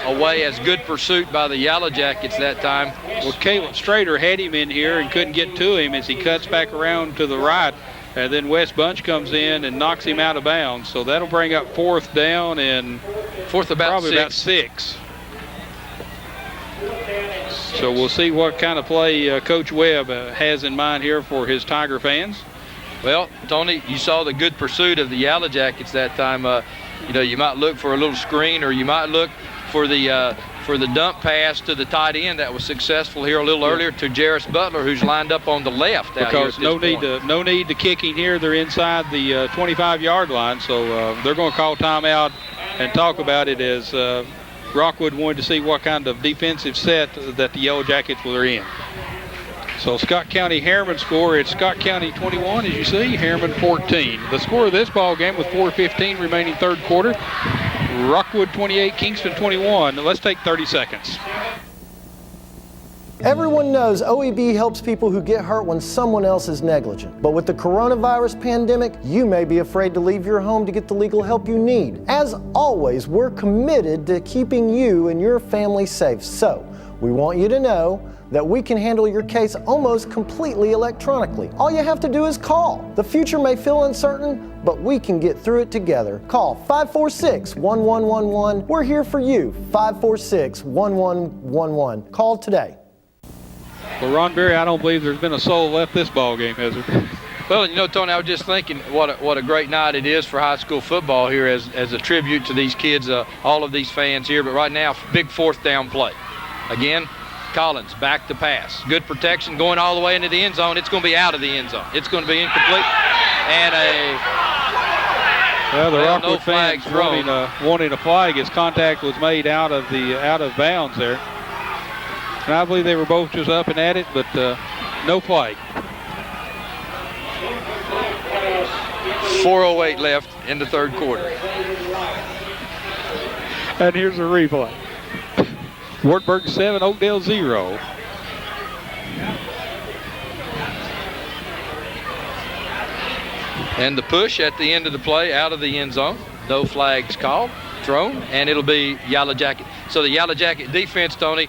away. As good pursuit by the Yellow Jackets that time. Well, Caleb Strader had him in here and couldn't get to him as he cuts back around to the right. And then Wes Bunch comes in and knocks him out of bounds. So that'll bring up 4th down and probably about 6. So we'll see what kind of play Coach Webb has in mind here for his Tiger fans. Well, Tony, you saw the good pursuit of the Yellow Jackets that time. You might look for a little screen, or you might look for the dump pass to the tight end that was successful here a little earlier to Jarris Butler, who's lined up on the left. Because no need to kicking here. They're inside the 25-yard line, so they're going to call timeout and talk about it as Rockwood wanted to see what kind of defensive set that the Yellow Jackets were in. So Scott County Harriman score, it's Scott County 21, as you see, Harriman 14. The score of this ball game with 4:15 remaining third quarter, Rockwood 28, Kingston 21. Let's take 30 seconds. Everyone knows OEB helps people who get hurt when someone else is negligent. But with the coronavirus pandemic, you may be afraid to leave your home to get the legal help you need. As always, we're committed to keeping you and your family safe. So we want you to know that we can handle your case almost completely electronically. All you have to do is call. The future may feel uncertain, but we can get through it together. Call 546-1111. We're here for you. 546-1111. Call today. Well, Ron Berry, I don't believe there's been a soul left this ball game, has there? Well, Tony, I was just thinking what a great night it is for high school football here as a tribute to these kids, all of these fans here. But right now, big 4th down play. Again, Collins back to pass. Good protection going all the way into the end zone. It's going to be out of the end zone. It's going to be incomplete. And the Rockwood fans wanting a flag as contact was made out of bounds there. And I believe they were both just up and at it, but no flag. 4:08 left in the third quarter. And here's a replay. Wartburg 7, Oakdale 0. And the push at the end of the play out of the end zone. No flags called, thrown, and it'll be Yellow Jacket. So the Yellow Jacket defense, Tony,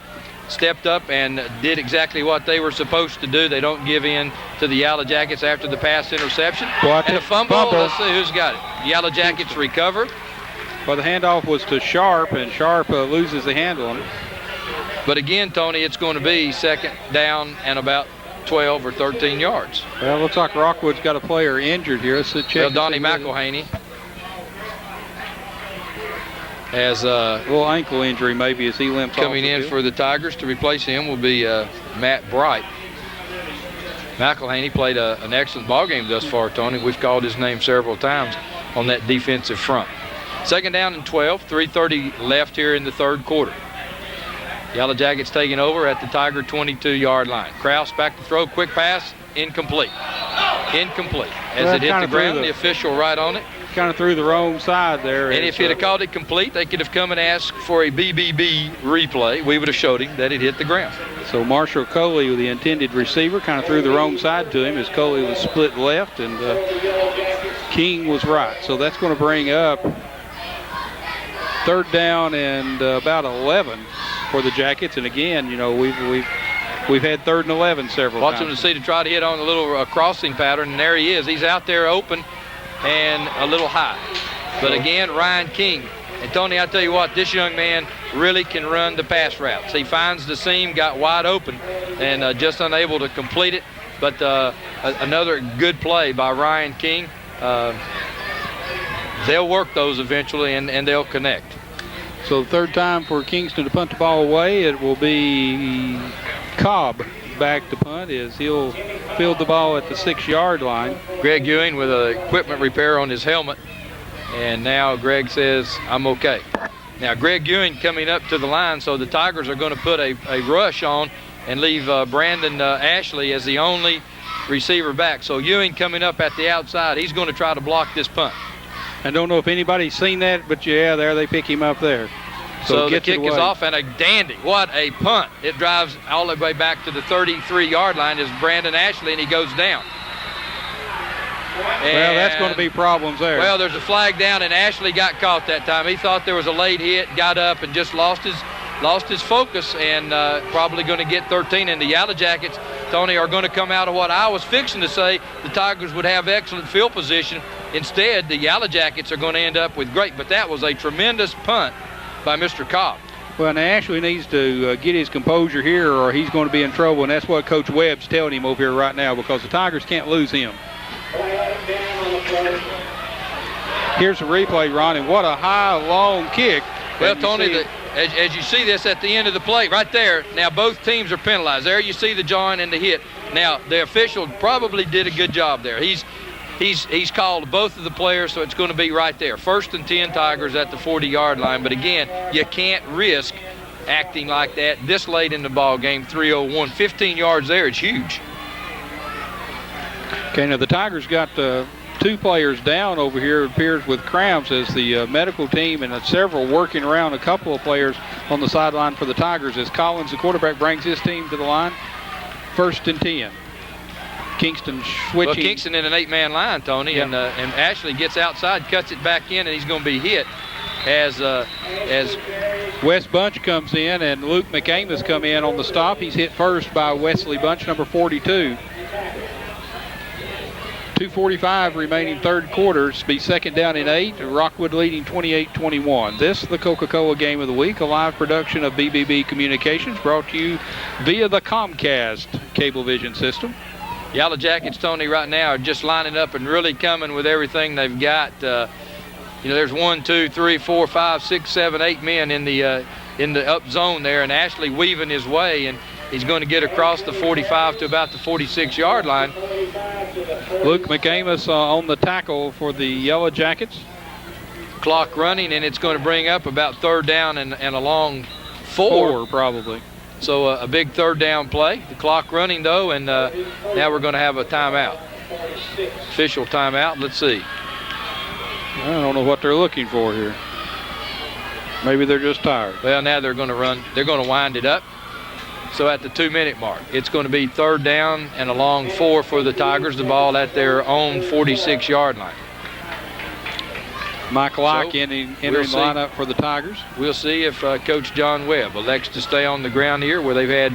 stepped up and did exactly what they were supposed to do. They don't give in to the Yellow Jackets after the pass interception. And a fumble. Let's see who's got it. Yellow Jackets recover. Well, the handoff was to Sharp, and Sharp loses the handle on it. But again, Tony, it's going to be 2nd down and about 12 or 13 yards. Well, looks like Rockwood's got a player injured here. Let's check. Well, Donnie McElhaney has a little ankle injury maybe as he limps off. Coming in for the Tigers to replace him will be Matt Bright. McElhaney played an excellent ball game thus far, Tony. We've called his name several times on that defensive front. 2nd down and 12, 3:30 left here in the third quarter. Yellow Jackets taking over at the Tiger 22-yard line. Kraus back to throw, quick pass, incomplete. Incomplete. As it hit the ground, the official right on it. Kind of threw the wrong side there. And if he'd have called it complete, they could have come and asked for a BBB replay. We would have showed him that it hit the ground. So Marshall Coley, the intended receiver, kind of threw the wrong side to him as Coley was split left and King was right. So that's going to bring up 3rd down and about 11 for the Jackets. And again, we've had 3rd and 11 several times. Watch him to try to hit on a little crossing pattern, and there he is. He's out there open and a little high. But again, Ryan King. And Tony, I tell you what, this young man really can run the pass routes. He finds the seam, got wide open, and just unable to complete it. But another good play by Ryan King. They'll work those eventually, and they'll connect. So 3rd time for Kingston to punt the ball away. It will be Cobb back to punt as he'll field the ball at the 6-yard line. Greg Ewing with an equipment repair on his helmet. And now Greg says, I'm okay. Now Greg Ewing coming up to the line, so the Tigers are going to put a rush on and leave Brandon Ashley as the only receiver back. So Ewing coming up at the outside, he's going to try to block this punt. I don't know if anybody's seen that, but yeah, there they pick him up there. So the kick is off, and a dandy. What a punt. It drives all the way back to the 33-yard line as Brandon Ashley, and he goes down. Well, that's going to be problems there. Well, there's a flag down, and Ashley got caught that time. He thought there was a late hit, got up, and just lost his focus, and probably going to get 13. And the Yellow Jackets, Tony, are going to come out of what I was fixing to say. The Tigers would have excellent field position. Instead, the Yellow Jackets are going to end up with great. But that was a tremendous punt by Mr. Cobb. Well, now Ashley needs to get his composure here, or he's going to be in trouble, and that's what Coach Webb's telling him over here right now, because the Tigers can't lose him. Here's the replay, Ron, and what a high, long kick. Well, Tony, as you see this at the end of the play, right there, now both teams are penalized. There you see the join and the hit. Now, the official probably did a good job there. He's called both of the players, so it's going to be right there. 1st and 10 Tigers at the 40-yard line. But again, you can't risk acting like that this late in the ball game. 3:01, 15 yards there. It's huge. Okay, now the Tigers got 2 players down over here, it appears, with cramps, as the medical team and several working around a couple of players on the sideline for the Tigers as Collins, the quarterback, brings his team to the line. 1st and 10. Kingston switching. Well, Kingston in an 8-man line, Tony, yeah. and Ashley gets outside, cuts it back in, and he's going to be hit as Wes Bunch comes in, and Luke McAmis come in on the stop. He's hit first by Wesley Bunch, number 42. 2:45 remaining third quarter. Be 2nd down and 8. Rockwood leading 28-21. This is the Coca-Cola Game of the Week, a live production of BBB Communications, brought to you via the Comcast Cablevision system. Yellow Jackets, Tony, right now are just lining up and really coming with everything they've got. There's 1, 2, 3, 4, 5, 6, 7, 8 men in the up zone there, and Ashley weaving his way, and he's going to get across the 45 to about the 46-yard line. Luke McAmis on the tackle for the Yellow Jackets. Clock running, and it's going to bring up about 3rd down and a long 4 probably. So a big 3rd down play. The clock running, though, and now we're going to have a timeout. Official timeout. Let's see. I don't know what they're looking for here. Maybe they're just tired. Well, now they're going to run. They're going to wind it up. So at the 2-minute mark, it's going to be 3rd down and a long 4 for the Tigers. The ball at their own 46-yard line. Mike Locke entering the lineup for the Tigers. We'll see if Coach John Webb elects to stay on the ground here, where they've had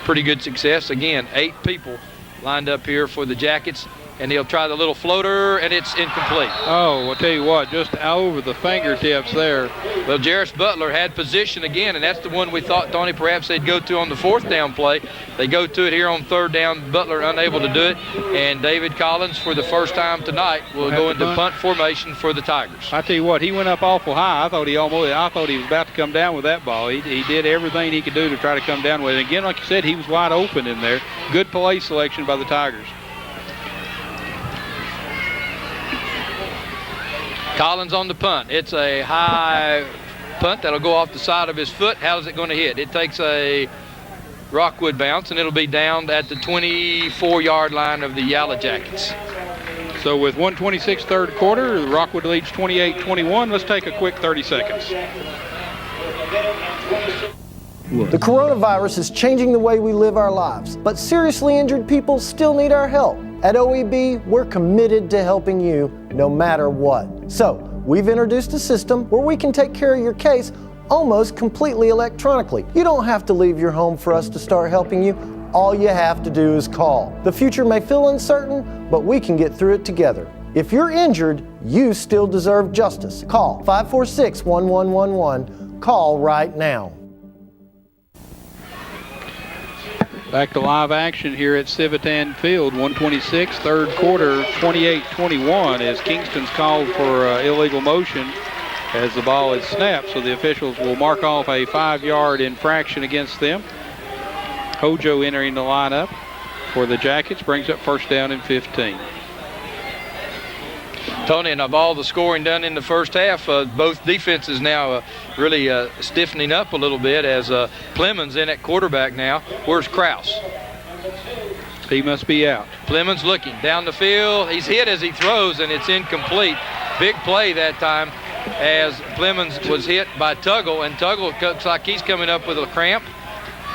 pretty good success. Again, 8 people lined up here for the Jackets, and he'll try the little floater, and it's incomplete. Oh, I'll tell you what, just over the fingertips there. Well, Jarris Butler had position again, and that's the one we thought, Tony, perhaps they'd go to on the 4th down play. They go to it here on 3rd down. Butler unable to do it, and David Collins, for the first time tonight, will go into punt formation for the Tigers. I tell you what, he went up awful high. I thought he was about to come down with that ball. He did everything he could do to try to come down with it. Again, like you said, he was wide open in there. Good play selection by the Tigers. Collins on the punt. It's a high punt that'll go off the side of his foot. How's it going to hit? It takes a Rockwood bounce, and it'll be down at the 24-yard line of the Yellow Jackets. So with 1:26 third quarter, Rockwood leads 28-21. Let's take a quick 30 seconds. The coronavirus is changing the way we live our lives, but seriously injured people still need our help. At OEB, we're committed to helping you no matter what. So, we've introduced a system where we can take care of your case almost completely electronically. You don't have to leave your home for us to start helping you. All you have to do is call. The future may feel uncertain, but we can get through it together. If you're injured, you still deserve justice. Call 546-1111. Call right now. Back to live action here at Civitan Field. 1:26, third quarter, 28-21, as Kingston's called for illegal motion as the ball is snapped. So the officials will mark off a 5-yard infraction against them. Hojo entering the lineup for the Jackets, brings up 1st down and 15. Tony, and of all the scoring done in the first half, both defenses now really stiffening up a little bit, as Plemons in at quarterback now. Where's Kraus? He must be out. Plemons looking down the field. He's hit as he throws, and it's incomplete. Big play that time, as Plemons was hit by Tuggle, and Tuggle looks like he's coming up with a cramp.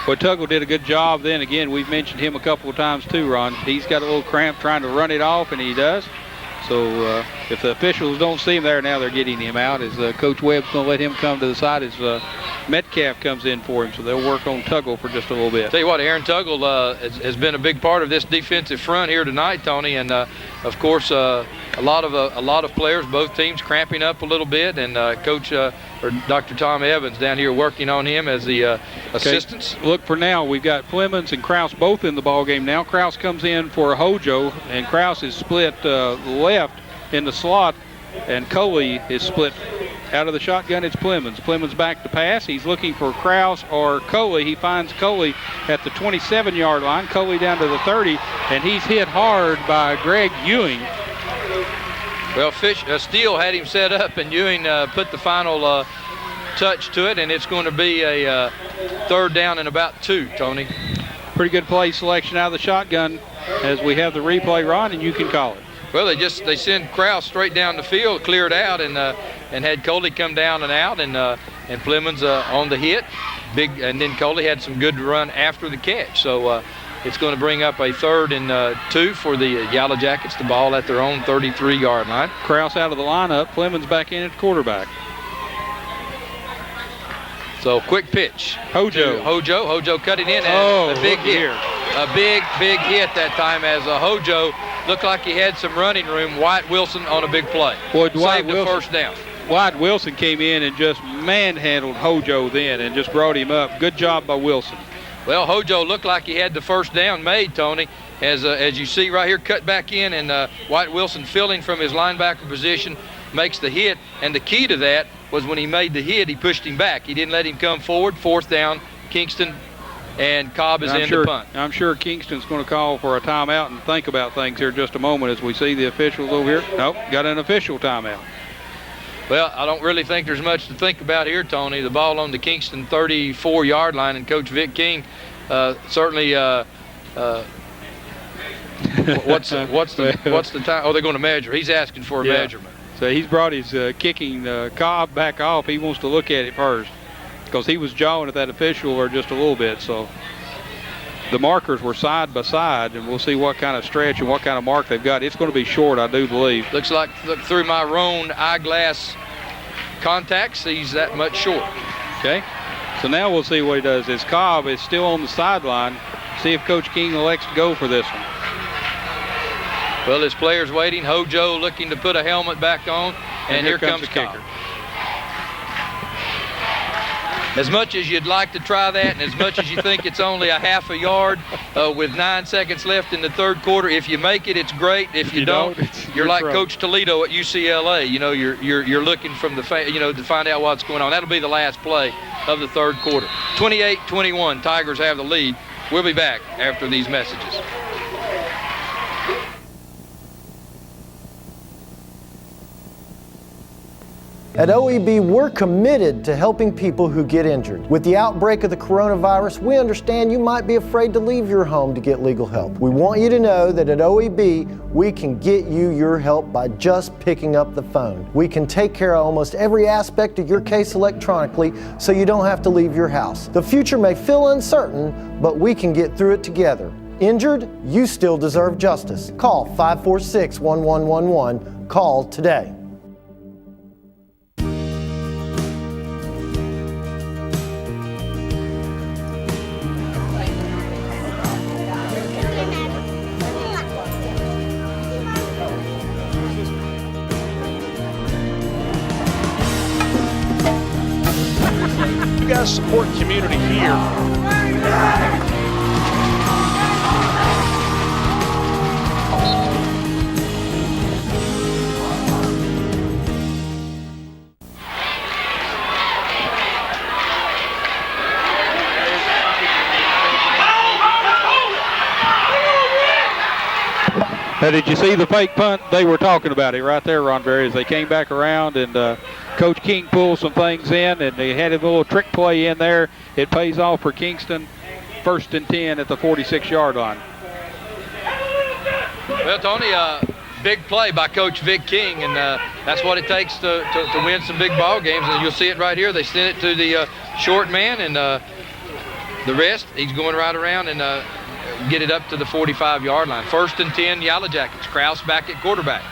Well, Tuggle did a good job then. Again, we've mentioned him a couple of times too, Ron. He's got a little cramp trying to run it off, and he does. So if the officials don't see him there, now they're getting him out as Coach Webb's going to let him come to the side as Metcalf comes in for him. So they'll work on Tuggle for just a little bit. Tell you what, Aaron Tuggle has been a big part of this defensive front here tonight, Tony, and of course a lot of players, both teams cramping up a little bit, and Coach or Dr. Tom Evans down here working on him as the assistants. Look, for now we've got Clemens and Kraus both in the ball game. Now Kraus comes in for Hojo, and Kraus is split left in the slot, and Coley is split out of the shotgun. It's Clemens. Clemens back to pass. He's looking for Kraus or Coley. He finds Coley at the 27-yard line. Coley down to the 30, and he's hit hard by Greg Ewing. Well, Steele had him set up, and Ewing put the final touch to it, and it's going to be a third down and about 2, Tony. Pretty good play selection out of the shotgun as we have the replay, Ron, and you can call it. Well, they send Kraus straight down the field, cleared out, and had Coley come down and out, and Clemens on the hit, and then Coley had some good run after the catch. So it's going to bring up a third and 2 for the Yellow Jackets. The ball at their own 33-yard line. Kraus out of the lineup. Clemens back in at quarterback. So quick pitch. Hojo cut it in, and a big hit. Here. A big hit that time as Hojo looked like he had some running room. Wyatt Wilson on a big play. Boy, Dwight Saved the first down. Wyatt Wilson came in and just manhandled Hojo then and just brought him up. Good job by Wilson. Well, Hojo looked like he had the first down made, Tony, as you see right here, cut back in, and Wyatt Wilson filling from his linebacker position makes the hit, and the key to that was when he made the hit, he pushed him back. He didn't let him come forward. Fourth down, Kingston, and Cobb is in to punt. I'm sure Kingston's going to call for a timeout and think about things here just a moment as we see the officials over here. Nope, got an official timeout. Well, I don't really think there's much to think about here, Tony. The ball on the Kingston 34-yard line, and Coach Vic King certainly what's the time? Oh, they're going to measure. He's asking for a measurement. So he's brought his kicking Cobb back off. He wants to look at it first because he was jawing at that official or just a little bit. So the markers were side by side, and we'll see what kind of stretch and what kind of mark they've got. It's going to be short, I do believe. Look through my Roan eyeglass contacts, he's that much short. Okay. So now we'll see what he does. As Cobb is still on the sideline, see if Coach King elects to go for this one. Well, his player's waiting. Hojo looking to put a helmet back on, and here comes the kicker. As much as you'd like to try that, and as much as you think it's only a half a yard with 9 seconds left in the third quarter, if you make it, it's great. If you don't, you're like Coach Toledo at UCLA. You know, you're looking from the to find out what's going on. That'll be the last play of the third quarter. 28-21, Tigers have the lead. We'll be back after these messages. At OEB, we're committed to helping people who get injured. With the outbreak of the coronavirus, we understand you might be afraid to leave your home to get legal help. We want you to know that at OEB, we can get you your help by just picking up the phone. We can take care of almost every aspect of your case electronically, so you don't have to leave your house. The future may feel uncertain, but we can get through it together. Injured? You still deserve justice. Call 546-1111. Call today. You guys support community here. Now, did you see the fake punt? They were talking about it right there, Ron Berry, as they came back around, and Coach King pulled some things in, and they had a little trick play in there. It pays off for Kingston. 1st and 10 at the 46-yard line. Well, Tony, big play by Coach Vic King, and that's what it takes to win some big ball games. And you'll see it right here. They send it to the short man, and the rest, he's going right around and get it up to the 45-yard line. 1st and 10, Yellow Jackets. Kraus back at quarterback.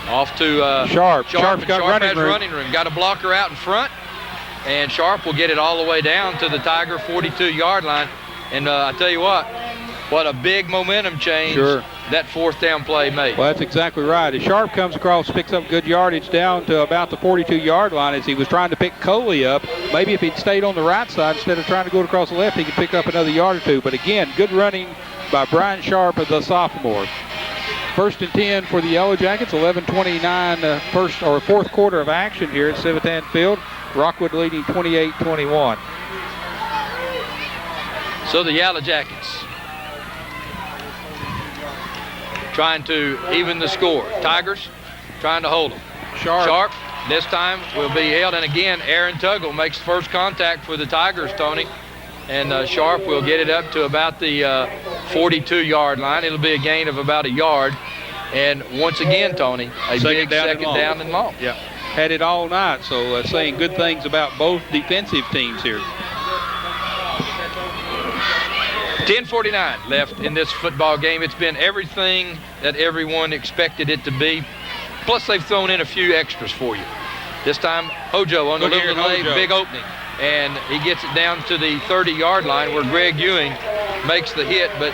Off to Sharp. Sharp Got running room. Got a blocker out in front, and Sharp will get it all the way down to the Tiger 42-yard line. And I tell you what a big momentum change that 4th down play made. Well, that's exactly right. As Sharp comes across, picks up good yardage down to about the 42-yard line as he was trying to pick Coley up. Maybe if he'd stayed on the right side instead of trying to go across the left, he could pick up another yard or two. But again, good running by Brian Sharp, the sophomore. 1st and 10 for the Yellow Jackets. 11:29 4th quarter of action here at Civitan Field. Rockwood leading 28-21. So the Yellow Jackets trying to even the score. Tigers trying to hold them. Sharp this time will be held. And again, Aaron Tuggle makes first contact for the Tigers, Tony. And Sharp will get it up to about the 42-yard line. It'll be a gain of about a yard. And once again, Tony, a big second down and long. Yeah, had it all night. So saying good things about both defensive teams here. 10:49 left in this football game. It's been everything that everyone expected it to be. Plus, they've thrown in a few extras for you. This time, Hojo on the little lane, big opening. And he gets it down to the 30-yard line where Greg Ewing makes the hit. But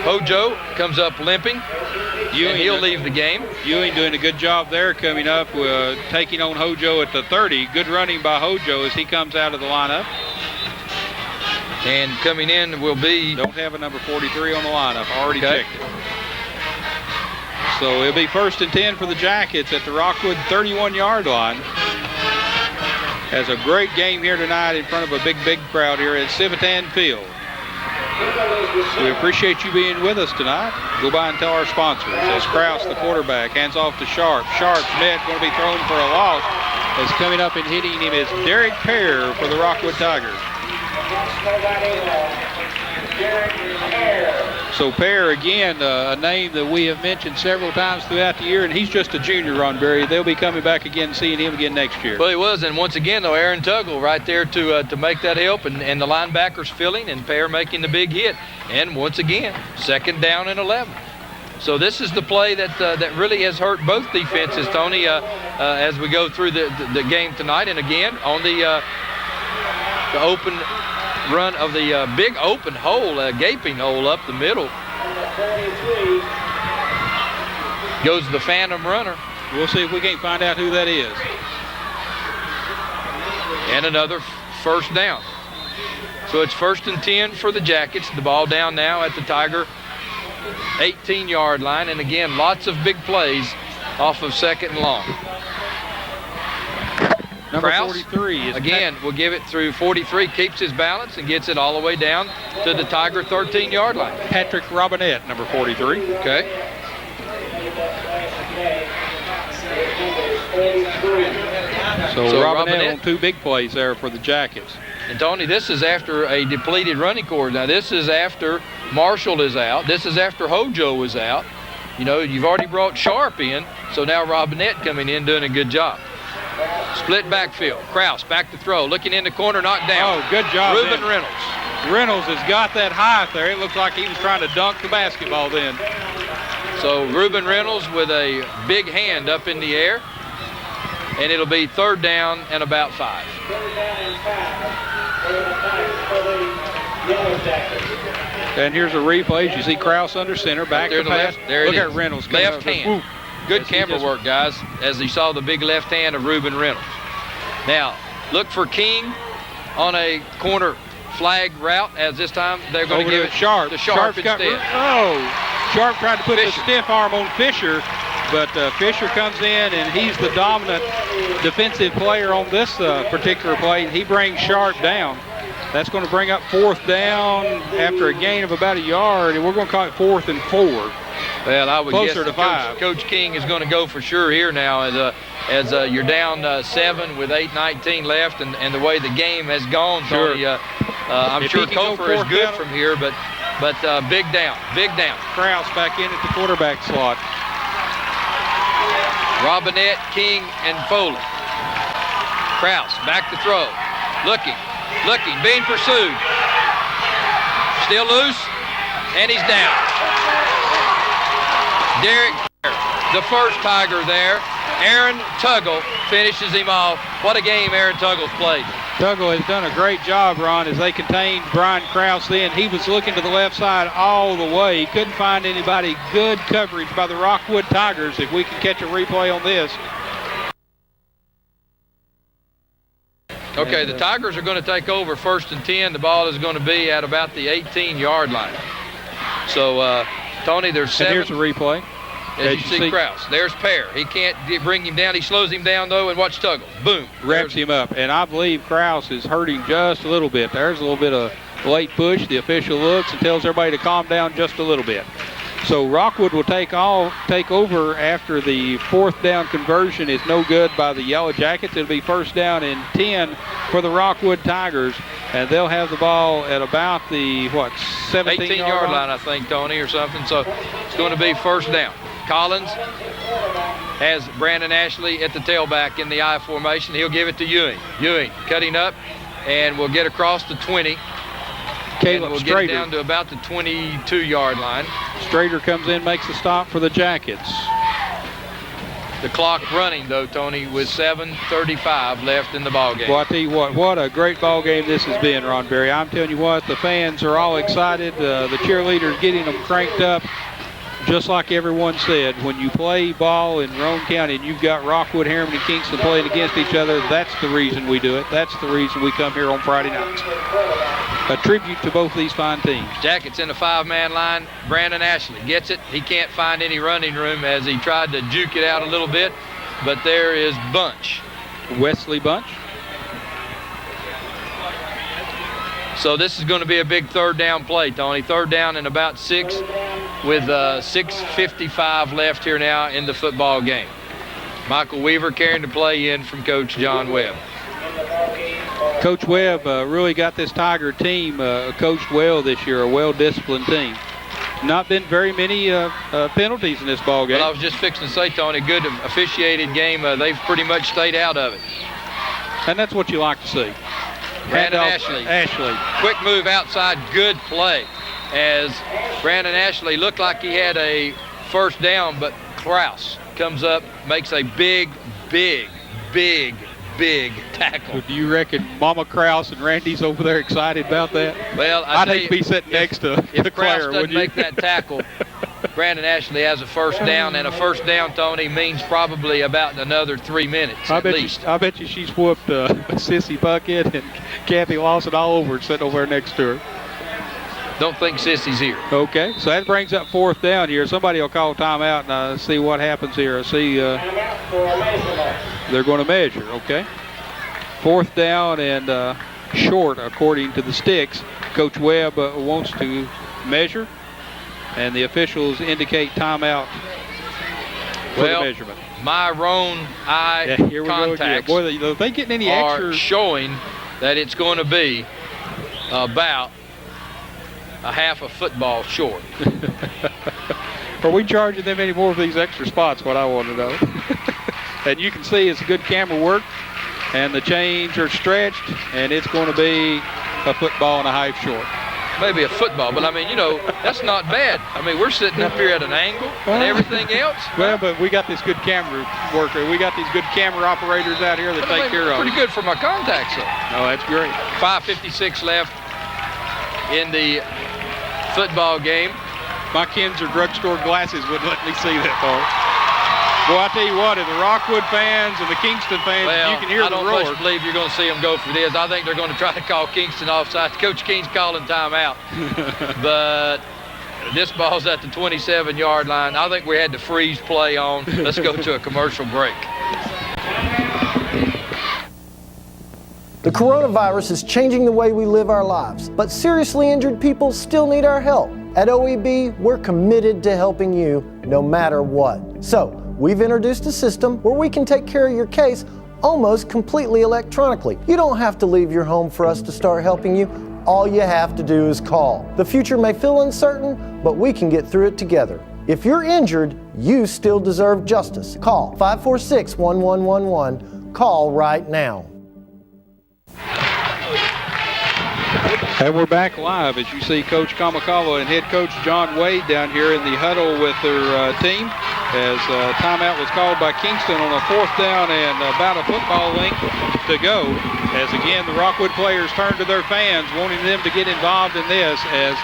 Hojo comes up limping. And he'll leave the game. Ewing doing a good job there coming up, taking on Hojo at the 30. Good running by Hojo as he comes out of the lineup. And coming in will be... Don't have a number 43 on the lineup. Already checked it. So it'll be 1st and 10 for the Jackets at the Rockwood 31-yard line. Has a great game here tonight in front of a big crowd here at Civitan Field. We appreciate you being with us tonight. Go by and tell our sponsors. As Krause, the quarterback, hands off to Sharp. Sharp's net going to be thrown for a loss. As coming up and hitting him is Derek Pear for the Rockwood Tigers. So Pear, again, a name that we have mentioned several times throughout the year, and he's just a junior, Ron Berry. They'll be coming back again, seeing him again next year. Well, he was, and once again, though, Aaron Tuggle right there to make that help, and the linebackers filling, and Pear making the big hit. And once again, 2nd down and 11. So this is the play that really has hurt both defenses, Tony, as we go through the game tonight. And again, on the open run of the big open hole, gaping hole up the middle, goes the phantom runner. We'll see if we can't find out who that is. And another 1st down. So it's 1st and 10 for the Jackets. The ball down now at the Tiger 18-yard line. And again, lots of big plays off of 2nd and long. Number Krause, 43 is again, will give it through 43, keeps his balance, and gets it all the way down to the Tiger 13-yard line. Patrick Robinette, number 43. Okay. So Robinette on 2 big plays there for the Jackets. And Tony, this is after a depleted running core. Now this is after Marshall is out. This is after Hojo is out. You know, you've already brought Sharp in, so now Robinette coming in doing a good job. Split backfield. Krause back to throw. Looking in the corner, knocked down. Oh, good job. Reuben Reynolds. Reynolds has got that height there. It looks like he was trying to dunk the basketball then. So Reuben Reynolds with a big hand up in the air. And it'll be 3rd down and about 5. And here's a replay. You see Krause under center, back to pass. There Look it at is. Reynolds. Left hand. Good camera work, guys, as he saw the big left hand of Reuben Reynolds. Now, look for King on a corner flag route, as this time they're going to give it Sharp. to Sharp instead. Sharp tried to put the stiff arm on Fisher, but Fisher comes in, and he's the dominant defensive player on this particular play. He brings Sharp down. That's going to bring up 4th down after a gain of about a yard, and we're going to call it 4th and 4. Well, I would Closer guess to 5. Coach King is going to go for sure here now as you're down 7 with 8:19 left, and the way the game has gone, Tony. I'm sure Kofer is good from here, but big down. Krause back in at the quarterback slot. Robinette, King, and Foley. Krause back to throw. Looking, being pursued. Still loose, and he's down. Derek, the first Tiger there. Aaron Tuggle finishes him off. What a game Aaron Tuggle's played. Tuggle has done a great job, Ron, as they contained Brian Krause then. He was looking to the left side all the way. He couldn't find anybody. Good coverage by the Rockwood Tigers. If we can catch a replay on this. Okay, the Tigers are going to take over 1st and 10. The ball is going to be at about the 18-yard line. So, Tony, there's 7. And here's a replay. As you see Krause. There's Pear. He can't bring him down. He slows him down, though, and watch Tuggle. Boom. Wraps him up. And I believe Krause is hurting just a little bit. There's a little bit of late push. The official looks and tells everybody to calm down just a little bit. So Rockwood will take over after the 4th down conversion is no good by the Yellow Jackets. It'll be 1st down and 10 for the Rockwood Tigers. And they'll have the ball at about the, 17-yard line, I think, Tony, or something. So it's going to be 1st down. Collins has Brandon Ashley at the tailback in the I formation. He'll give it to Ewing. Ewing cutting up and will get across the 20. Caleb we'll Strader get it down to about the 22-yard line. Strader comes in, makes the stop for the Jackets. The clock running, though, Tony, with 7:35 left in the ball game. Well, I tell you what a great ball game this has been, Ron Berry. I'm telling you what, the fans are all excited. The cheerleaders getting them cranked up. Just like everyone said, when you play ball in Roane County and you've got Rockwood, Harriman, and Kingston playing against each other, that's the reason we do it. That's the reason we come here on Friday nights. A tribute to both these fine teams. Jackets in a 5-man line. Brandon Ashley gets it. He can't find any running room as he tried to juke it out a little bit, but there is Bunch. Wesley Bunch. So this is going to be a big 3rd down play, Tony. 3rd down and about 6 with 6:55 left here now in the football game. Michael Weaver carrying the play in from Coach John Webb. Coach Webb really got this Tiger team coached well this year, a well-disciplined team. Not been very many penalties in this ball game. Well, I was just fixing to say, Tony, good officiated game. They've pretty much stayed out of it. And that's what you like to see. Brandon Ashley. Quick move outside, good play. As Brandon Ashley looked like he had a 1st down, but Krause comes up, makes a big tackle. Do you reckon Mama Krause and Randy's over there excited about that? Well, I'd hate to be sitting next to if Claire, Krause doesn't make that tackle, Brandon Ashley has a 1st down, and a 1st down, Tony, means probably about another 3 minutes at least. I bet you she's whooped Sissy Bucket and Kathy Lawson all over sitting over there next to her. Don't think Sissy's here. Okay, so that brings up 4th down here. Somebody will call timeout and see what happens here. I see they're going to measure, okay. 4th down and short, according to the sticks. Coach Webb wants to measure, and the officials indicate timeout for the measurement. My Roane eye contacts Boy, are they getting any are extra? Showing that it's going to be about a half a football short. Are we charging them any more for these extra spots? What I want to know. And you can see it's good camera work, and the chains are stretched, and it's going to be a football and a half short. Maybe a football, but I mean, you know, that's not bad. I mean, we're sitting up here at an angle and everything else. Well, but we got this good camera worker. We got these good camera operators out here that take care of pretty it. good for my contacts, though. Oh, that's great. 5:56 left in the football game. My Kinzer drugstore glasses wouldn't let me see that far. Boy, I tell you what, if the Rockwood fans and the Kingston fans, you can hear the roar. I don't much believe you're going to see them go for this. I think they're going to try to call Kingston offside. Coach King's calling timeout. But this ball's at the 27-yard line. I think we had to freeze play on. Let's go to a commercial break. The coronavirus is changing the way we live our lives, but seriously injured people still need our help. At OEB, we're committed to helping you no matter what. So, we've introduced a system where we can take care of your case almost completely electronically. You don't have to leave your home for us to start helping you. All you have to do is call. The future may feel uncertain, but we can get through it together. If you're injured, you still deserve justice. Call 546-1111. Call right now. And we're back live as you see Coach Kamakawa and head coach John Wade down here in the huddle with their team as timeout was called by Kingston on a 4th down and about a football length to go. As again, the Rockwood players turn to their fans, wanting them to get involved in this, as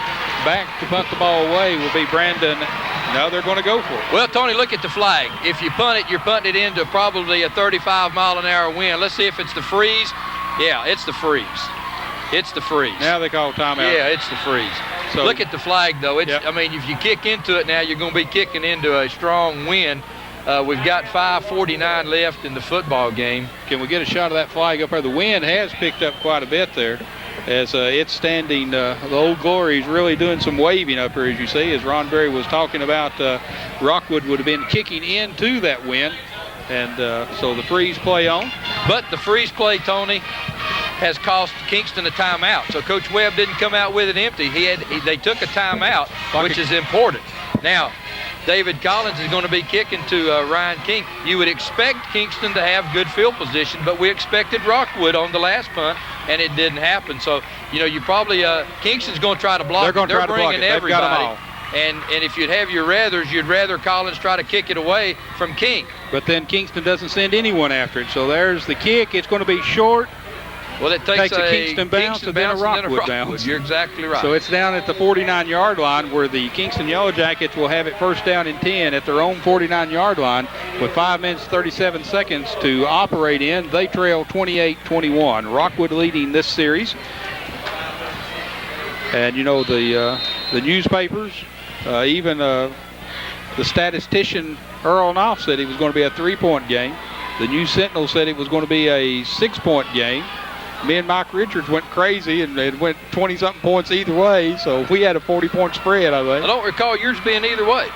back to punt the ball away will be Brandon. Now they're going to go for it. Well, Tony, look at the flag. If you punt it, you're punting it into probably a 35-mile-an-hour wind. Let's see if it's the freeze. Yeah, it's the freeze. It's the freeze. Now they call timeout. Yeah, it's the freeze. So look at the flag, though. I mean, if you kick into it now, you're going to be kicking into a strong wind. We've got 5:49 left in the football game. Can we get a shot of that flag up there? The wind has picked up quite a bit there as it's standing. The Old Glory is really doing some waving up here, as you see, as Ron Berry was talking about. Rockwood would have been kicking into that wind. And so the freeze play on. But the freeze play, Tony, has cost Kingston a timeout. So Coach Webb didn't come out with it empty. They took a timeout, which is important. Now, David Collins is going to be kicking to Ryan King. You would expect Kingston to have good field position, but we expected Rockwood on the last punt, and it didn't happen. So, you probably Kingston's going to try to block it. They're They're bringing block it. They've got them all. And if you'd have your rathers, you'd rather Collins try to kick it away from King. But then Kingston doesn't send anyone after it. So there's the kick. It's going to be short. Well, it takes a Kingston bounce and then a Rockwood bounce. You're exactly right. So it's down at the 49-yard line where the Kingston Yellow Jackets will have it 1st down and 10 at their own 49-yard line with 5 minutes 37 seconds to operate in. They trail 28-21. Rockwood leading this series. And the newspapers, even the statistician Earl Knopf said it was going to be a 3-point game. The News Sentinel said it was going to be a 6-point game. Me and Mike Richards went crazy, and it went 20-something points either way, so we had a 40-point spread, I think. I don't recall yours being either way.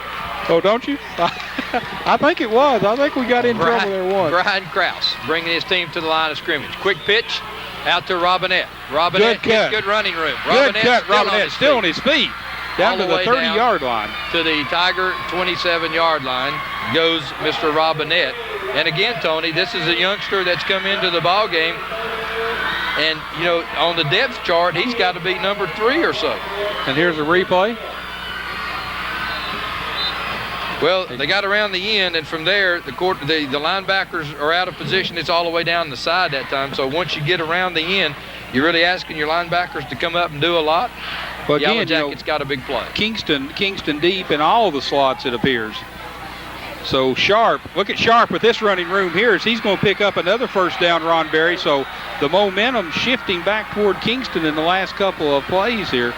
Oh, don't you? I think it was. I think we got in trouble there once. Brian Krause bringing his team to the line of scrimmage. Quick pitch out to Robinette. Robinette gets good running room. Good cut. Robinette still on his feet. Down to the 30-yard line. To the Tiger 27-yard line goes Mr. Robinette. And again, Tony, this is a youngster that's come into the ball game. And, on the depth chart, he's got to be number 3 or so. And here's a replay. Well, they got around the end, and from there, the linebackers are out of position. It's all the way down the side that time. So once you get around the end, you're really asking your linebackers to come up and do a lot. Well, again, Yellow Jackets got a big play. Kingston deep in all the slots, it appears. So Sharp, look at Sharp with this running room here as he's going to pick up another 1st down, Ron Berry. So the momentum shifting back toward Kingston in the last couple of plays here.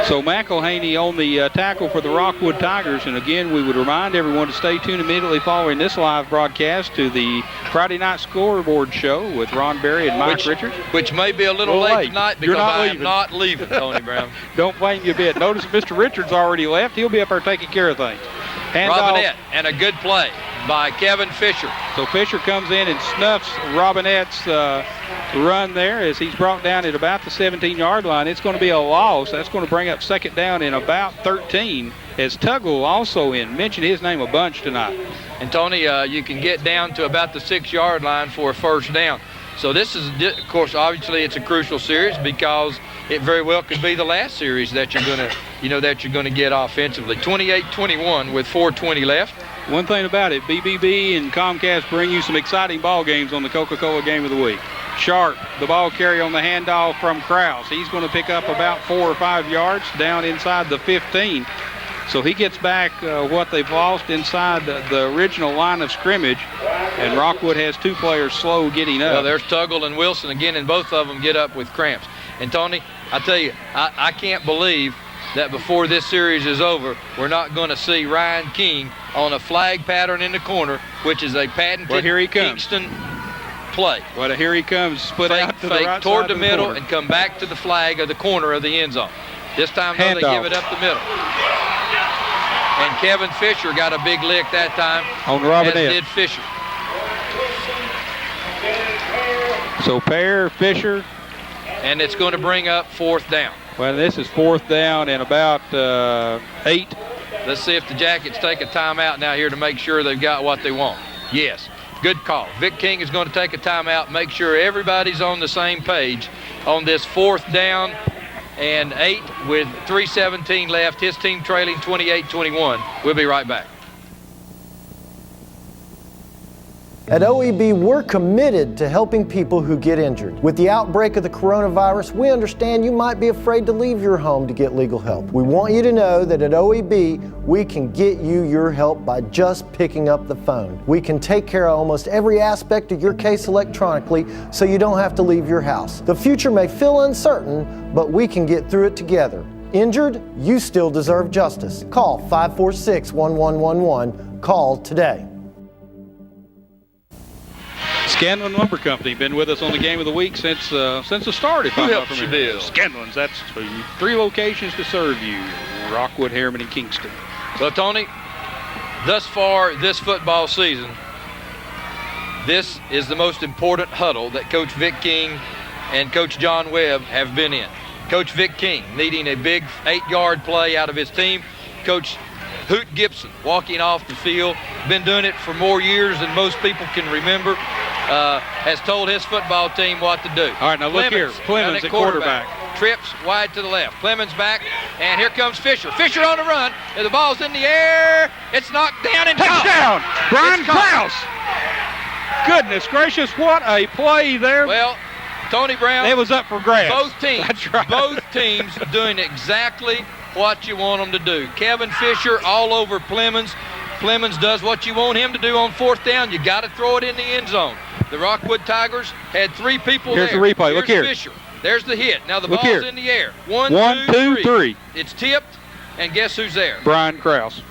So McElhaney on the tackle for the Rockwood Tigers. And again, we would remind everyone to stay tuned immediately following this live broadcast to the Friday Night Scoreboard Show with Ron Berry and Mike Richards. Which may be a little late tonight because I am not leaving, Tony Brown. Don't blame you a bit. Notice Mr. Richards already left. He'll be up there taking care of things. Robinette, and a good play by Kevin Fisher. So Fisher comes in and snuffs Robinette's run there as he's brought down at about the 17-yard line. It's going to be a loss. That's going to bring up 2nd down in about 13 as Tuggle also in. Mentioned his name a bunch tonight. And Tony, you can get down to about the 6-yard line for a 1st down. So this is, of course, obviously it's a crucial series because it very well could be the last series that you're going to get offensively. 28-21 with 4:20 left. One thing about it, BBB and Comcast bring you some exciting ball games on the Coca-Cola Game of the Week. Sharp, the ball carry on the handoff from Krause. He's going to pick up about 4 or 5 yards down inside the 15. So he gets back what they've lost inside the original line of scrimmage. And Rockwood has 2 players slow getting up. Well, there's Tuggle and Wilson again, and both of them get up with cramps. And Tony, I tell you, I can't believe that before this series is over, we're not going to see Ryan King on a flag pattern in the corner, which is a patented Kingston play. Well, here he comes, split out to the right toward side the middle corner. And come back to the flag of the corner of the end zone. This time, though, they give it up the middle. And Kevin Fisher got a big lick that time. On Robinette. As did Fisher. So Pear, Fisher. And it's going to bring up 4th down. Well, this is 4th down and about 8. Let's see if the Jackets take a timeout now here to make sure they've got what they want. Yes. Good call. Vic King is going to take a timeout, make sure everybody's on the same page on this 4th down and 8 with 3:17 left. His team trailing 28-21. We'll be right back. At OEB, we're committed to helping people who get injured. With the outbreak of the coronavirus, we understand you might be afraid to leave your home to get legal help. We want you to know that at OEB, we can get you your help by just picking up the phone. We can take care of almost every aspect of your case electronically, so you don't have to leave your house. The future may feel uncertain, but we can get through it together. Injured? You still deserve justice. Call 546-1111. Call today. Scanlon Lumber Company, been with us on the Game of the Week since the start. If Who I'm not helps you familiar. deal? Scanlon's, that's 3 locations to serve you: Rockwood, Harriman, and Kingston. Well, Tony, thus far this football season, this is the most important huddle that Coach Vic King and Coach John Webb have been in. Coach Vic King needing a big 8-yard play out of his team. Coach Hoot Gibson walking off the field, been doing it for more years than most people can remember, has told his football team what to do. All right, now look here. Clemens at quarterback. Trips wide to the left. Clemens back, and here comes Fisher. Fisher on the run, and the ball's in the air. It's knocked down and touchdown! Brian Krause! Goodness gracious, what a play there. Well, Tony Brown. It was up for grabs. Both teams. That's right. Both teams doing exactly what you want them to do. Kevin Fisher all over Clemens. Clemens does what you want him to do on 4th down. You got to throw it in the end zone. The Rockwood Tigers had 3 people Here's there. The replay. Here's Look here. Fisher. There's the hit. Now the Look ball's here. in the air. 1, 2, 3. It's tipped, and guess who's there? Brian Krause.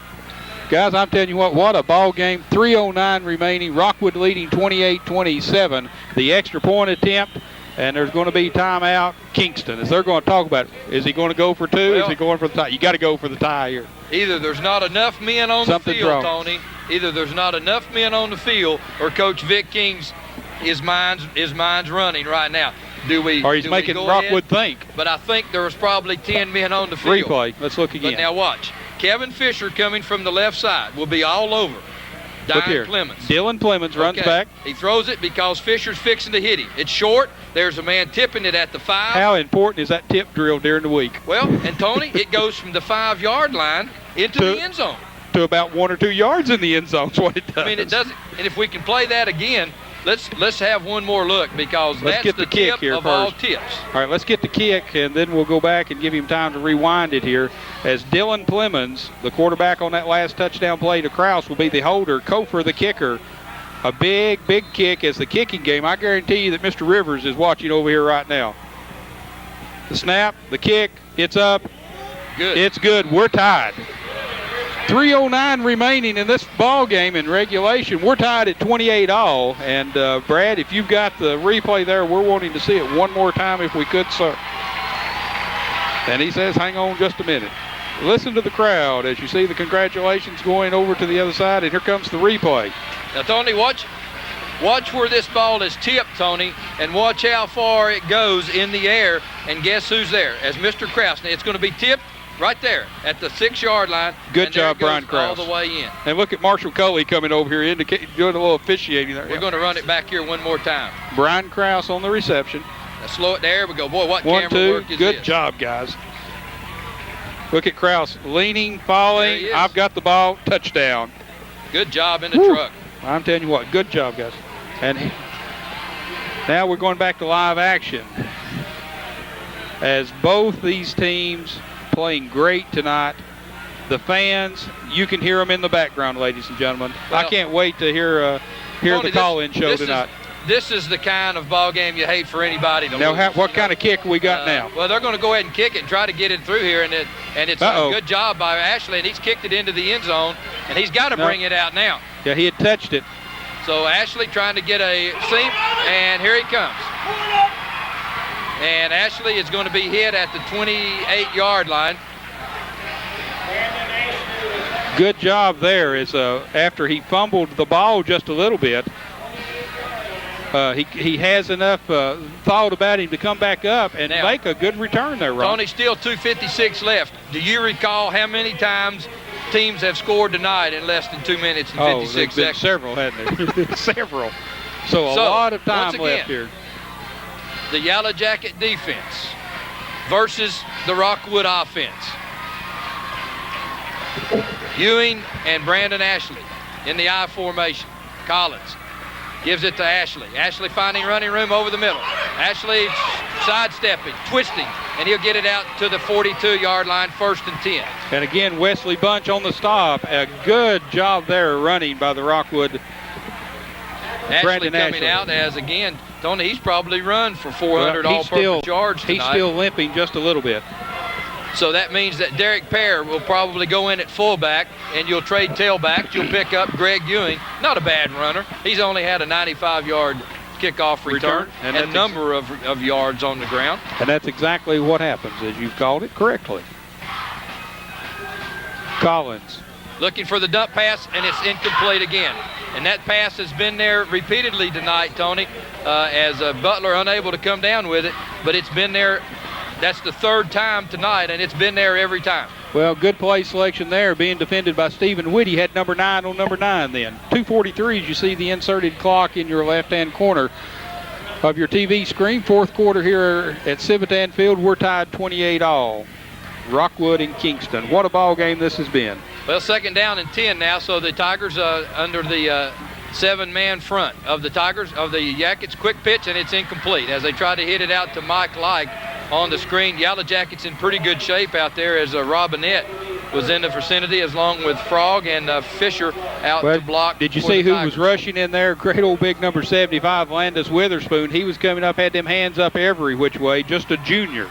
Guys, I'm telling you what a ball game. 3:09 remaining. Rockwood leading 28-27. The extra point attempt, and there's going to be timeout. Kingston, as they're going to talk about it. Is he going to go for 2? Well, is he going for the tie? You got to go for the tie here. Either there's not enough men on Something's the field, wrong. Tony. Either there's not enough men on the field, or Coach Vic King's his mind's running right now. Or he's making Rockwood think. But I think there was probably 10 men on the field. Replay. Let's look again. But now watch. Kevin Fisher coming from the left side will be all over Look here. Clemens. Dylan Clemens runs back. He throws it because Fisher's fixing to hit him. It's short. There's a man tipping it at the 5. How important is that tip drill during the week? Well, and Tony, it goes from the 5-yard line into the end zone. To about 1 or 2 yards in the end zone is what it does. I mean, it doesn't. And if we can play that again, let's have one more look, because let's that's get the kick tip here of first. all tips. All right, let's get the kick, and then we'll go back and give him time to rewind it here. As Dylan Clemens, the quarterback on that last touchdown play to Krause, will be the holder. Kofer, the kicker. A big, big kick as the kicking game. I guarantee you that Mr. Rivers is watching over here right now. The snap, the kick, it's up. Good. It's good. We're tied. 3:09 remaining in this ball game in regulation. We're tied at 28-all. And Brad, if you've got the replay there, we're wanting to see it one more time if we could, sir. And he says, hang on just a minute. Listen to the crowd as you see the congratulations going over to the other side, and here comes the replay. Now, Tony, watch where this ball is tipped, Tony, and watch how far it goes in the air. And guess who's there? As Mr. Krause. Now, it's going to be tipped right there at the 6-yard line. Good job, Brian Krause. All the way in. And look at Marshall Coley coming over here, doing a little officiating there. We're going to run it back here one more time. Brian Krause on the reception. Now slow it there. We go. Boy, what 1, camera 2. work is Good this? job, guys. Look at Krause leaning, falling. I've got the ball. Touchdown. Good job in the truck. I'm telling you what. Good job, guys. And now we're going back to live action as both these teams playing great tonight. The fans, you can hear them in the background, ladies and gentlemen. Well, I can't wait to hear the call-in show tonight. This is the kind of ball game you hate for anybody to now, lose. what kind of kick we got now? Well, they're going to go ahead and kick it and try to get it through here, and it's a good job by Ashley, and he's kicked it into the end zone, and he's got to bring it out now. Yeah, he had touched it. So Ashley trying to get a seam, and here he comes. And Ashley is going to be hit at the 28-yard line. Good job there. After he fumbled the ball just a little bit, he has enough thought about him to come back up and make a good return there, Ron. Tony, still 2:56 left. Do you recall how many times teams have scored tonight in less than 2 minutes and 56 seconds? Several, hadn't there? Several. So a lot of time left here. The Yellow Jacket defense versus the Rockwood offense. Ewing and Brandon Ashley in the I formation. Collins gives it to Ashley. Ashley finding running room over the middle. Ashley sidestepping, twisting, and he'll get it out to the 42-yard line, 1st and 10. And again, Wesley Bunch on the stop. A good job there running by the Rockwood. Ashley coming out as, again, Tony, he's probably run for 400 all-purpose yards tonight. He's still limping just a little bit. So that means that Derek Pear will probably go in at fullback, and you'll trade tailback. You'll pick up Greg Ewing. Not a bad runner. He's only had a 95-yard kickoff return and a number of yards on the ground. And that's exactly what happens, as you've called it correctly. Collins. Looking for the dump pass, and it's incomplete again. And that pass has been there repeatedly tonight, Tony, as Butler unable to come down with it, but it's been there. That's the 3rd time tonight, and it's been there every time. Well, good play selection there, being defended by Stephen Whitty. Had number 9 on number 9 then. 2:43 as you see the inserted clock in your left-hand corner of your TV screen. 4th quarter here at Civitan Field. We're tied 28-all. Rockwood and Kingston. What a ball game this has been. Well, 2nd down and 10 now, so the Tigers under the 7-man front of the Tigers, of the Jackets. Quick pitch, and it's incomplete as they try to hit it out to Mike Like on the screen. Yellow Jackets in pretty good shape out there as Robinette was in the vicinity, as long with Frog and Fisher out to block. Did you see who was rushing in there? Great old big number 75, Landis Witherspoon. He was coming up, had them hands up every which way, just a junior.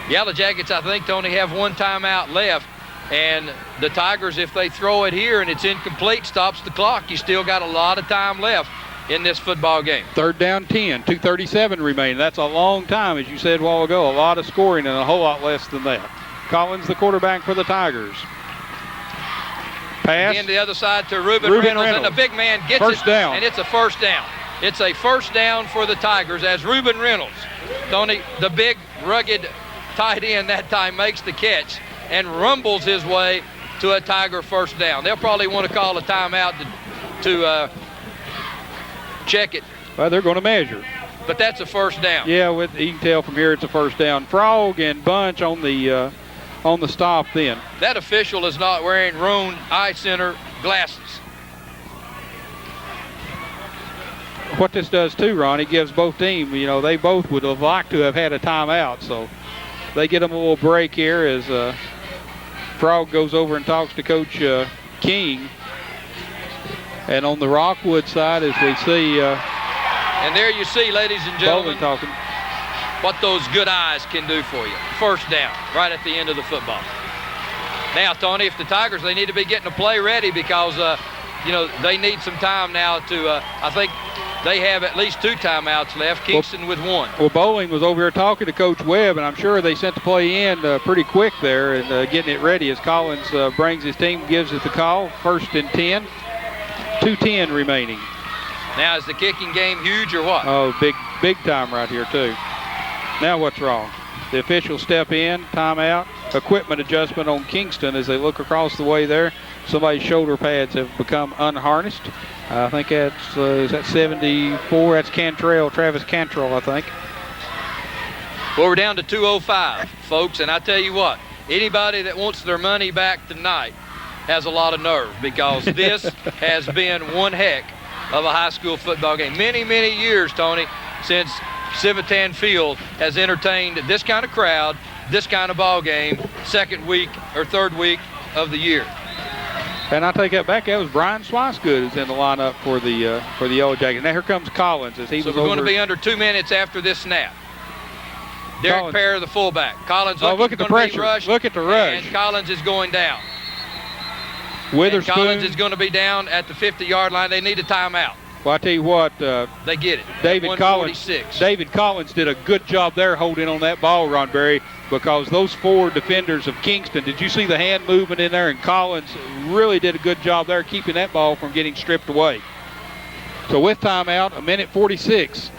Yellow Jackets, I think, Tony, have 1 timeout left. And the Tigers, if they throw it here and it's incomplete, stops the clock. You still got a lot of time left in this football game. 3rd down 10, 2:37 remaining. That's a long time, as you said a while ago. A lot of scoring and a whole lot less than that. Collins, the quarterback for the Tigers. Pass. Again, the other side to Reuben Reynolds, and the big man gets first down. And it's a 1st down. It's a 1st down for the Tigers as Reuben Reynolds, Tony, the big, rugged tight end that time, makes the catch and rumbles his way to a Tiger 1st down. They'll probably want to call a timeout to check it. Well, they're going to measure. But that's a 1st down. Yeah, you can tell from here it's a 1st down. Frog and Bunch on the stop then. That official is not wearing Roan Eye Center glasses. What this does too, Ron, it gives both teams, they both would have liked to have had a timeout, so they get them a little break here as Frog goes over and talks to Coach King. And on the Rockwood side, as we see... and there you see, ladies and gentlemen, talking. What those good eyes can do for you. 1st down, right at the end of the football. Now, Tony, if the Tigers, they need to be getting a play ready because, they need some time now to, I think they have at least 2 timeouts left, Kingston with 1. Well, Bowling was over here talking to Coach Webb, and I'm sure they sent the play in pretty quick there and getting it ready as Collins brings his team, gives it the call. 1st and 10, 2:10 remaining. Now, is the kicking game huge or what? Oh, big time right here, too. Now what's wrong? The officials step in, timeout, equipment adjustment on Kingston as they look across the way there. Somebody's shoulder pads have become unharnessed. I think that's, is that 74? That's Cantrell, Travis Cantrell, I think. Well, we're down to 2:05, folks, and I tell you what, anybody that wants their money back tonight has a lot of nerve because this has been one heck of a high school football game. Many, many years, Tony, since Civitan Field has entertained this kind of crowd, this kind of ball game, 2nd week or 3rd week of the year. And I take that back. That was Brian Swicegood who's in the lineup for the Yellow Jackets. Now here comes Collins as he was over. So we're going to be under 2 minutes after this snap. Derek Pear, the fullback. Collins look at the pressure. Look at the rush. And Collins is going down. Witherspoon. And Collins is going to be down at the 50-yard line. They need a timeout. Well, I tell you what. They get it. David Collins did a good job there holding on that ball, Ron Berry, because those 4 defenders of Kingston, did you see the hand movement in there? And Collins really did a good job there keeping that ball from getting stripped away. So with timeout, 1:46.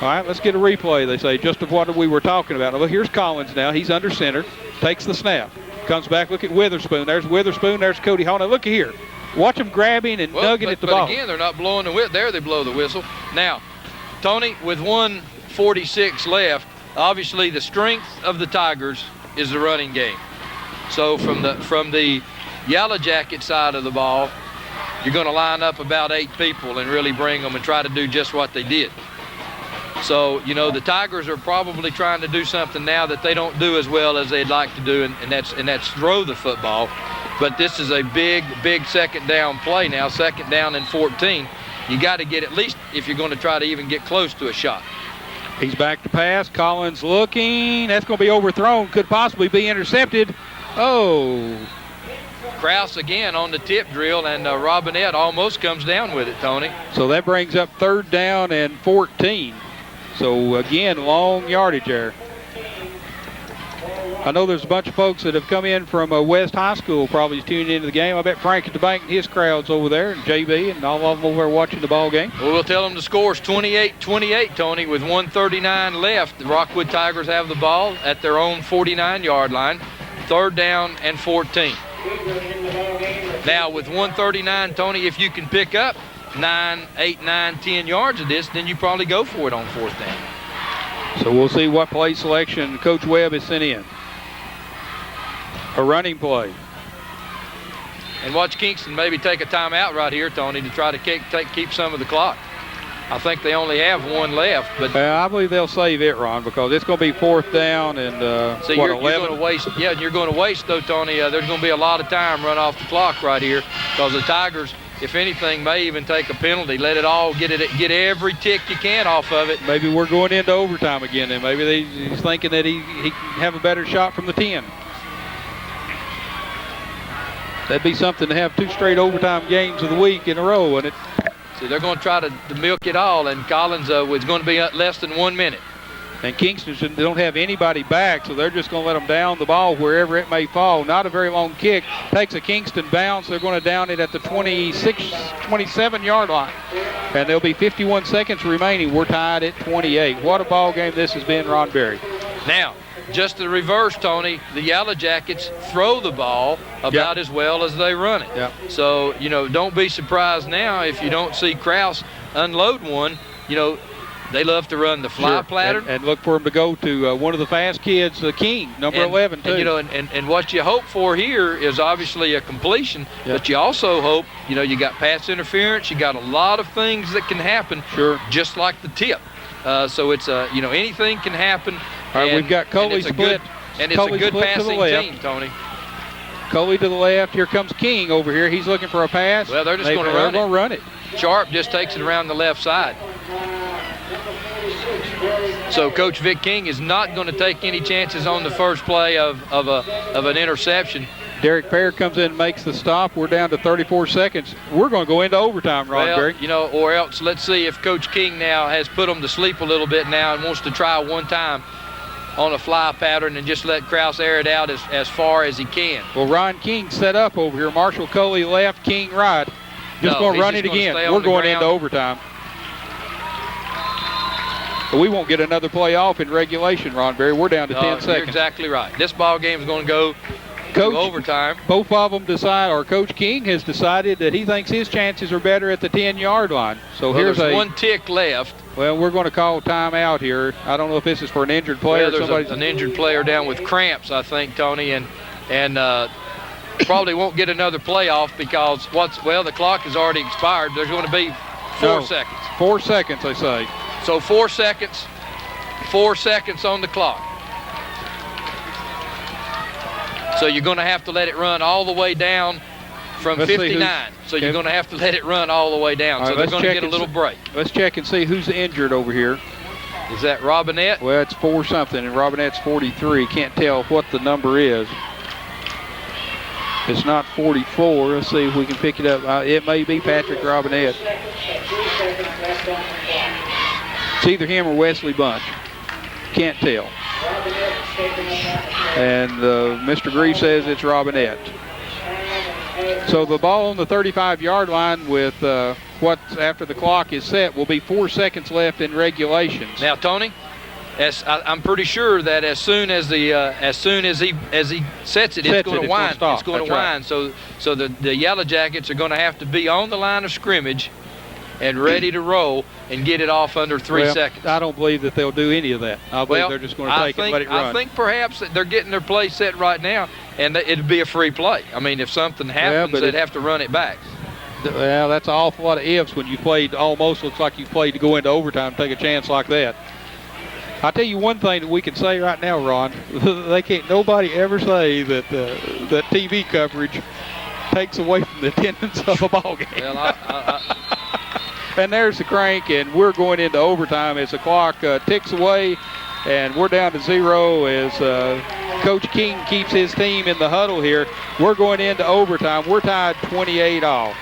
All right, let's get a replay, they say, just of what we were talking about. Well, here's Collins now. He's under center, takes the snap. Comes back. Look at Witherspoon. There's Witherspoon. There's Cody Hall. Now look here. Watch him grabbing and nugging at the ball. But again, they're not blowing the whistle. There they blow the whistle. Now, Tony, with 1:46 left, obviously the strength of the Tigers is the running game. So from the Yellow Jacket side of the ball, you're going to line up about 8 people and really bring them and try to do just what they did. So, you know, the Tigers are probably trying to do something now that they don't do as well as they'd like to do, and that's throw the football. But this is a big second down play now, second down and 14. You got to get at least, if you're going to try to even get close to a shot. He's back to pass. Collins looking. That's going to be overthrown. Could possibly be intercepted. Oh. Krause again on the tip drill, and Robinette almost comes down with it, Tony. So that brings up 3rd down and 14. So again, long yardage there. I know there's a bunch of folks that have come in from West High School probably tuning into the game. I bet Frank at the bank and his crowd's over there, and JB and all of them over there watching the ball game. Well, we'll tell them the score's 28-28, Tony, with 1:39 left. The Rockwood Tigers have the ball at their own 49-yard line. 3rd down and 14. Now, with 1:39, Tony, if you can pick up 8, 9, 10 yards of this, then you probably go for it on 4th down. So we'll see what play selection Coach Webb has sent in. A running play. And watch Kingston maybe take a timeout right here, Tony, to try to keep some of the clock. I think they only have 1 left, but I believe they'll save it, Ron, because it's going to be 4th down and so you're going to waste. Yeah, you're going to waste though, Tony. There's going to be a lot of time run off the clock right here, because the Tigers, if anything, may even take a penalty. Let it all get every tick you can off of it. Maybe we're going into overtime again, and maybe he's thinking that he can have a better shot from the 10. That'd be something to have 2 straight overtime games of the week in a row, wouldn't it? See, they're going to try to milk it all, and Collins is going to be less than 1 minute. And Kingston don't have anybody back, so they're just going to let them down the ball wherever it may fall. Not a very long kick. Takes a Kingston bounce. They're going to down it at the 27-yard line. And there'll be 51 seconds remaining. We're tied at 28. What a ball game this has been, Ron Berry. Now, just the reverse, Tony, the Yellow Jackets throw the ball about as well as they run it. Yep. So, you know, don't be surprised now if you don't see Krause unload one. You know, they love to run the fly pattern. And look for him to go to one of the fast kids, King, number 11, too. And, you know, and what you hope for here is obviously a completion, but you also hope, you know, you got pass interference, you got a lot of things that can happen, just like the tip. So it's, you know, anything can happen. All right, we've got Coley split. And it's a good passing team, Tony. Coley to the left. Here comes King over here. He's looking for a pass. Well, they're just going to run it. Sharp just takes it around the left side. So Coach Vic King is not going to take any chances on the first play of an interception. Derek Pear comes in and makes the stop. We're down to 34 seconds. We're going to go into overtime, Ron Berry. You know, or else let's see if Coach King now has put them to sleep a little bit now and wants to try one time on a fly pattern and just let Krause air it out as far as he can. Well, Ron King set up over here. Marshall Coley left, King right. Just going to run it again. We're going into overtime. But we won't get another play off in regulation, Ron Berry. We're down to 10 seconds. You're exactly right. This ball game is going to go to overtime. Both of them decide, or Coach King has decided that he thinks his chances are better at the 10-yard line. So here's there's 1 tick left. Well, we're going to call timeout here. I don't know if this is for an injured player. Well, there's an injured player down with cramps, I think, Tony, and probably won't get another playoff because the clock has already expired. There's going to be 4 seconds. 4 seconds, I say. So 4 seconds. 4 seconds on the clock. So you're going to have to let it run all the way down from 59. So you're going to have to let it run all the way down. So they're going to get a little break. Let's check and see who's injured over here. Is that Robinette? Well, it's 4 something, and Robinette's 43. Can't tell what the number is. It's not 44. Let's see if we can pick it up. It may be Patrick Robinette. It's either him or Wesley Bunch. Can't tell. And Mr. Grief says it's Robinette. So the ball on the 35-yard line with what's after the clock is set will be 4 seconds left in regulations. Now, Tony, I'm pretty sure that as soon as he sets it, it's going to wind. It's going to wind. So the Yellow Jackets are going to have to be on the line of scrimmage and ready to roll and get it off under 3 seconds. I don't believe that they'll do any of that. I believe they're just going to take it and let it run. I think perhaps that they're getting their play set right now, and it'd be a free play. I mean, if something happens, they'd have to run it back. Well, that's an awful lot of ifs when you played almost looks like you played to go into overtime, take a chance like that. I'll tell you one thing that we can say right now, Ron. They can't nobody ever say that that TV coverage takes away from the attendance of a ball game. Well, and there's the crank, and we're going into overtime as the clock ticks away, and we're down to 0 as Coach King keeps his team in the huddle here. We're going into overtime. We're tied 28-all.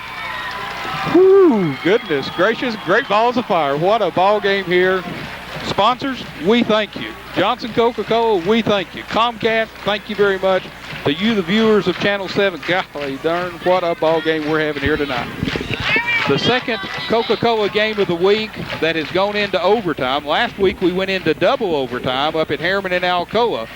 Whew, goodness gracious, great balls of fire. What a ball game here. Sponsors, we thank you. Johnson Coca-Cola, we thank you. Comcast, thank you very much. To you, the viewers of Channel 7, golly darn, what a ball game we're having here tonight. The second Coca-Cola game of the week that has gone into overtime. Last week we went into double overtime up at Harriman and Alcoa.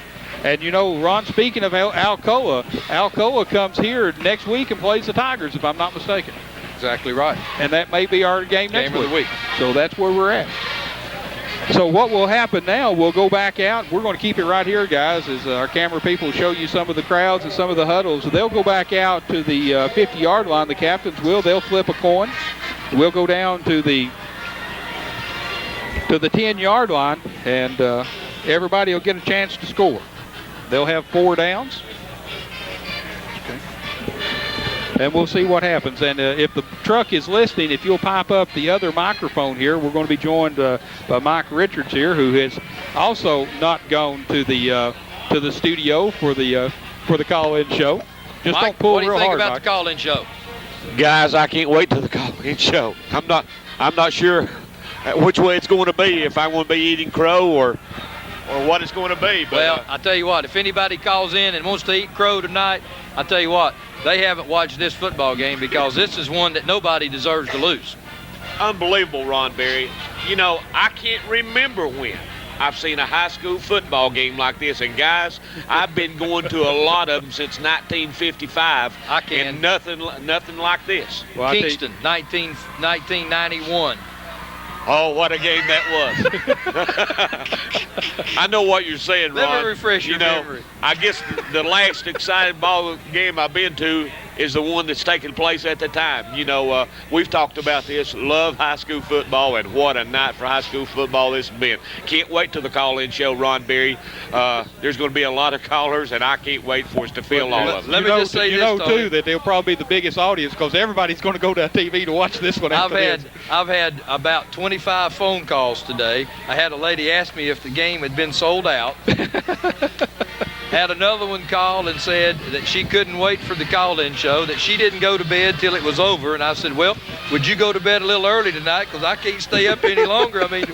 And, you know, Ron, speaking of Alcoa comes here next week and plays the Tigers, if I'm not mistaken. Exactly right. And that may be our game next week. So that's where we're at. So what will happen now, we'll go back out. We're going to keep it right here, guys, as our camera people show you some of the crowds and some of the huddles. They'll go back out to the 50-yard line. The captains will. They'll flip a coin. We'll go down to the 10-yard line, and everybody will get a chance to score. They'll have 4 downs. And we'll see what happens. And if the truck is listening, if you'll pipe up the other microphone here, we're going to be joined by Mike Richards here, who has also not gone to the studio for the call-in show. Just Mike, don't pull real hard. What do you think about Mike. the call-in show? Guys, I can't wait till the call-in show. I'm not sure which way it's going to be. If I'm going to be eating crow or what it's going to be. But, well, I tell you what, if anybody calls in and wants to eat crow tonight, I tell you what, they haven't watched this football game because this is one that nobody deserves to lose. Unbelievable, Ron Berry. You know, I can't remember when I've seen a high school football game like this. And, guys, I've been going to a lot of them since 1955. I can. And nothing like this. Well, Kingston, 1991. Oh, what a game that was. I know what you're saying, Ron. Let me refresh your memory. I guess the last exciting ball game I've been to is the one that's taking place at the time. You know, we've talked about this. Love high school football, and what a night for high school football this has been. Can't wait till the call-in show, Ron Berry. There's going to be a lot of callers, and I can't wait for us to fill all of them. Let me just say this, Tony. Too, that they'll probably be the biggest audience because everybody's going to go to TV to watch this one. I've had about 25 phone calls today. I had a lady ask me if the game had been sold out. Had another one call and said that she couldn't wait for the call-in show, that she didn't go to bed till it was over. And I said, well, would you go to bed a little early tonight? Because I can't stay up any longer. I mean,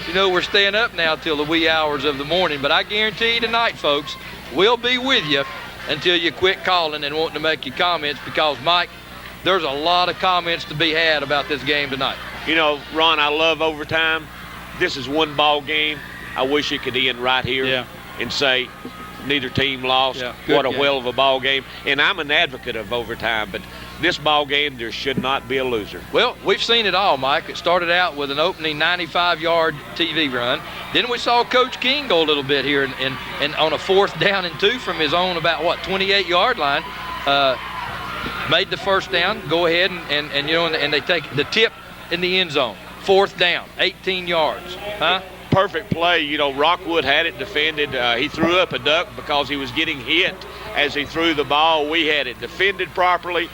you know, we're staying up now till the wee hours of the morning. But I guarantee you tonight, folks, we'll be with you until you quit calling and wanting to make your comments because, Mike, there's a lot of comments to be had about this game tonight. You know, Ron, I love overtime. This is one ball game. I wish it could end right here and say neither team lost. What a whale of a ball game. And I'm an advocate of overtime, but this ball game, there should not be a loser. Well, we've seen it all, Mike. It started out with an opening 95-yard TV run. Then we saw Coach King go a little bit here and on a 4th down and 2 from his own about, 28-yard line. Made the first down, go ahead and they take the tip in the end zone. 4th down, 18 yards. Perfect play. You know, Rockwood had it defended. He threw up a duck because he was getting hit as he threw the ball. We had it defended properly.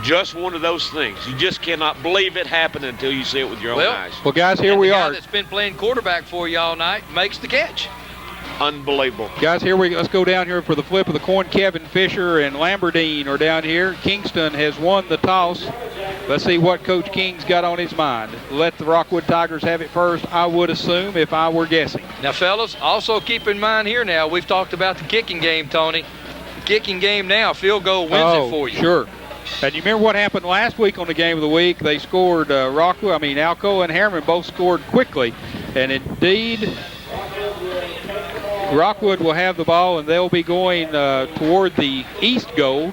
Just one of those things. You just cannot believe it happened until you see it with your own eyes. Well, guys, here we are. The guy that's been playing quarterback for you all night makes the catch. Unbelievable. Guys, let's go down here for the flip of the coin. Kevin Fisher and Lamberdine are down here. Kingston has won the toss. Let's see what Coach King's got on his mind. Let the Rockwood Tigers have it first, I would assume, if I were guessing. Now, fellas, also keep in mind here now, we've talked about the kicking game, Tony. The kicking game now, field goal wins it for you. Sure. And you remember what happened last week on the game of the week? They scored Alcoa and Harriman both scored quickly. And indeed, Rockwood will have the ball, and they'll be going toward the east goal,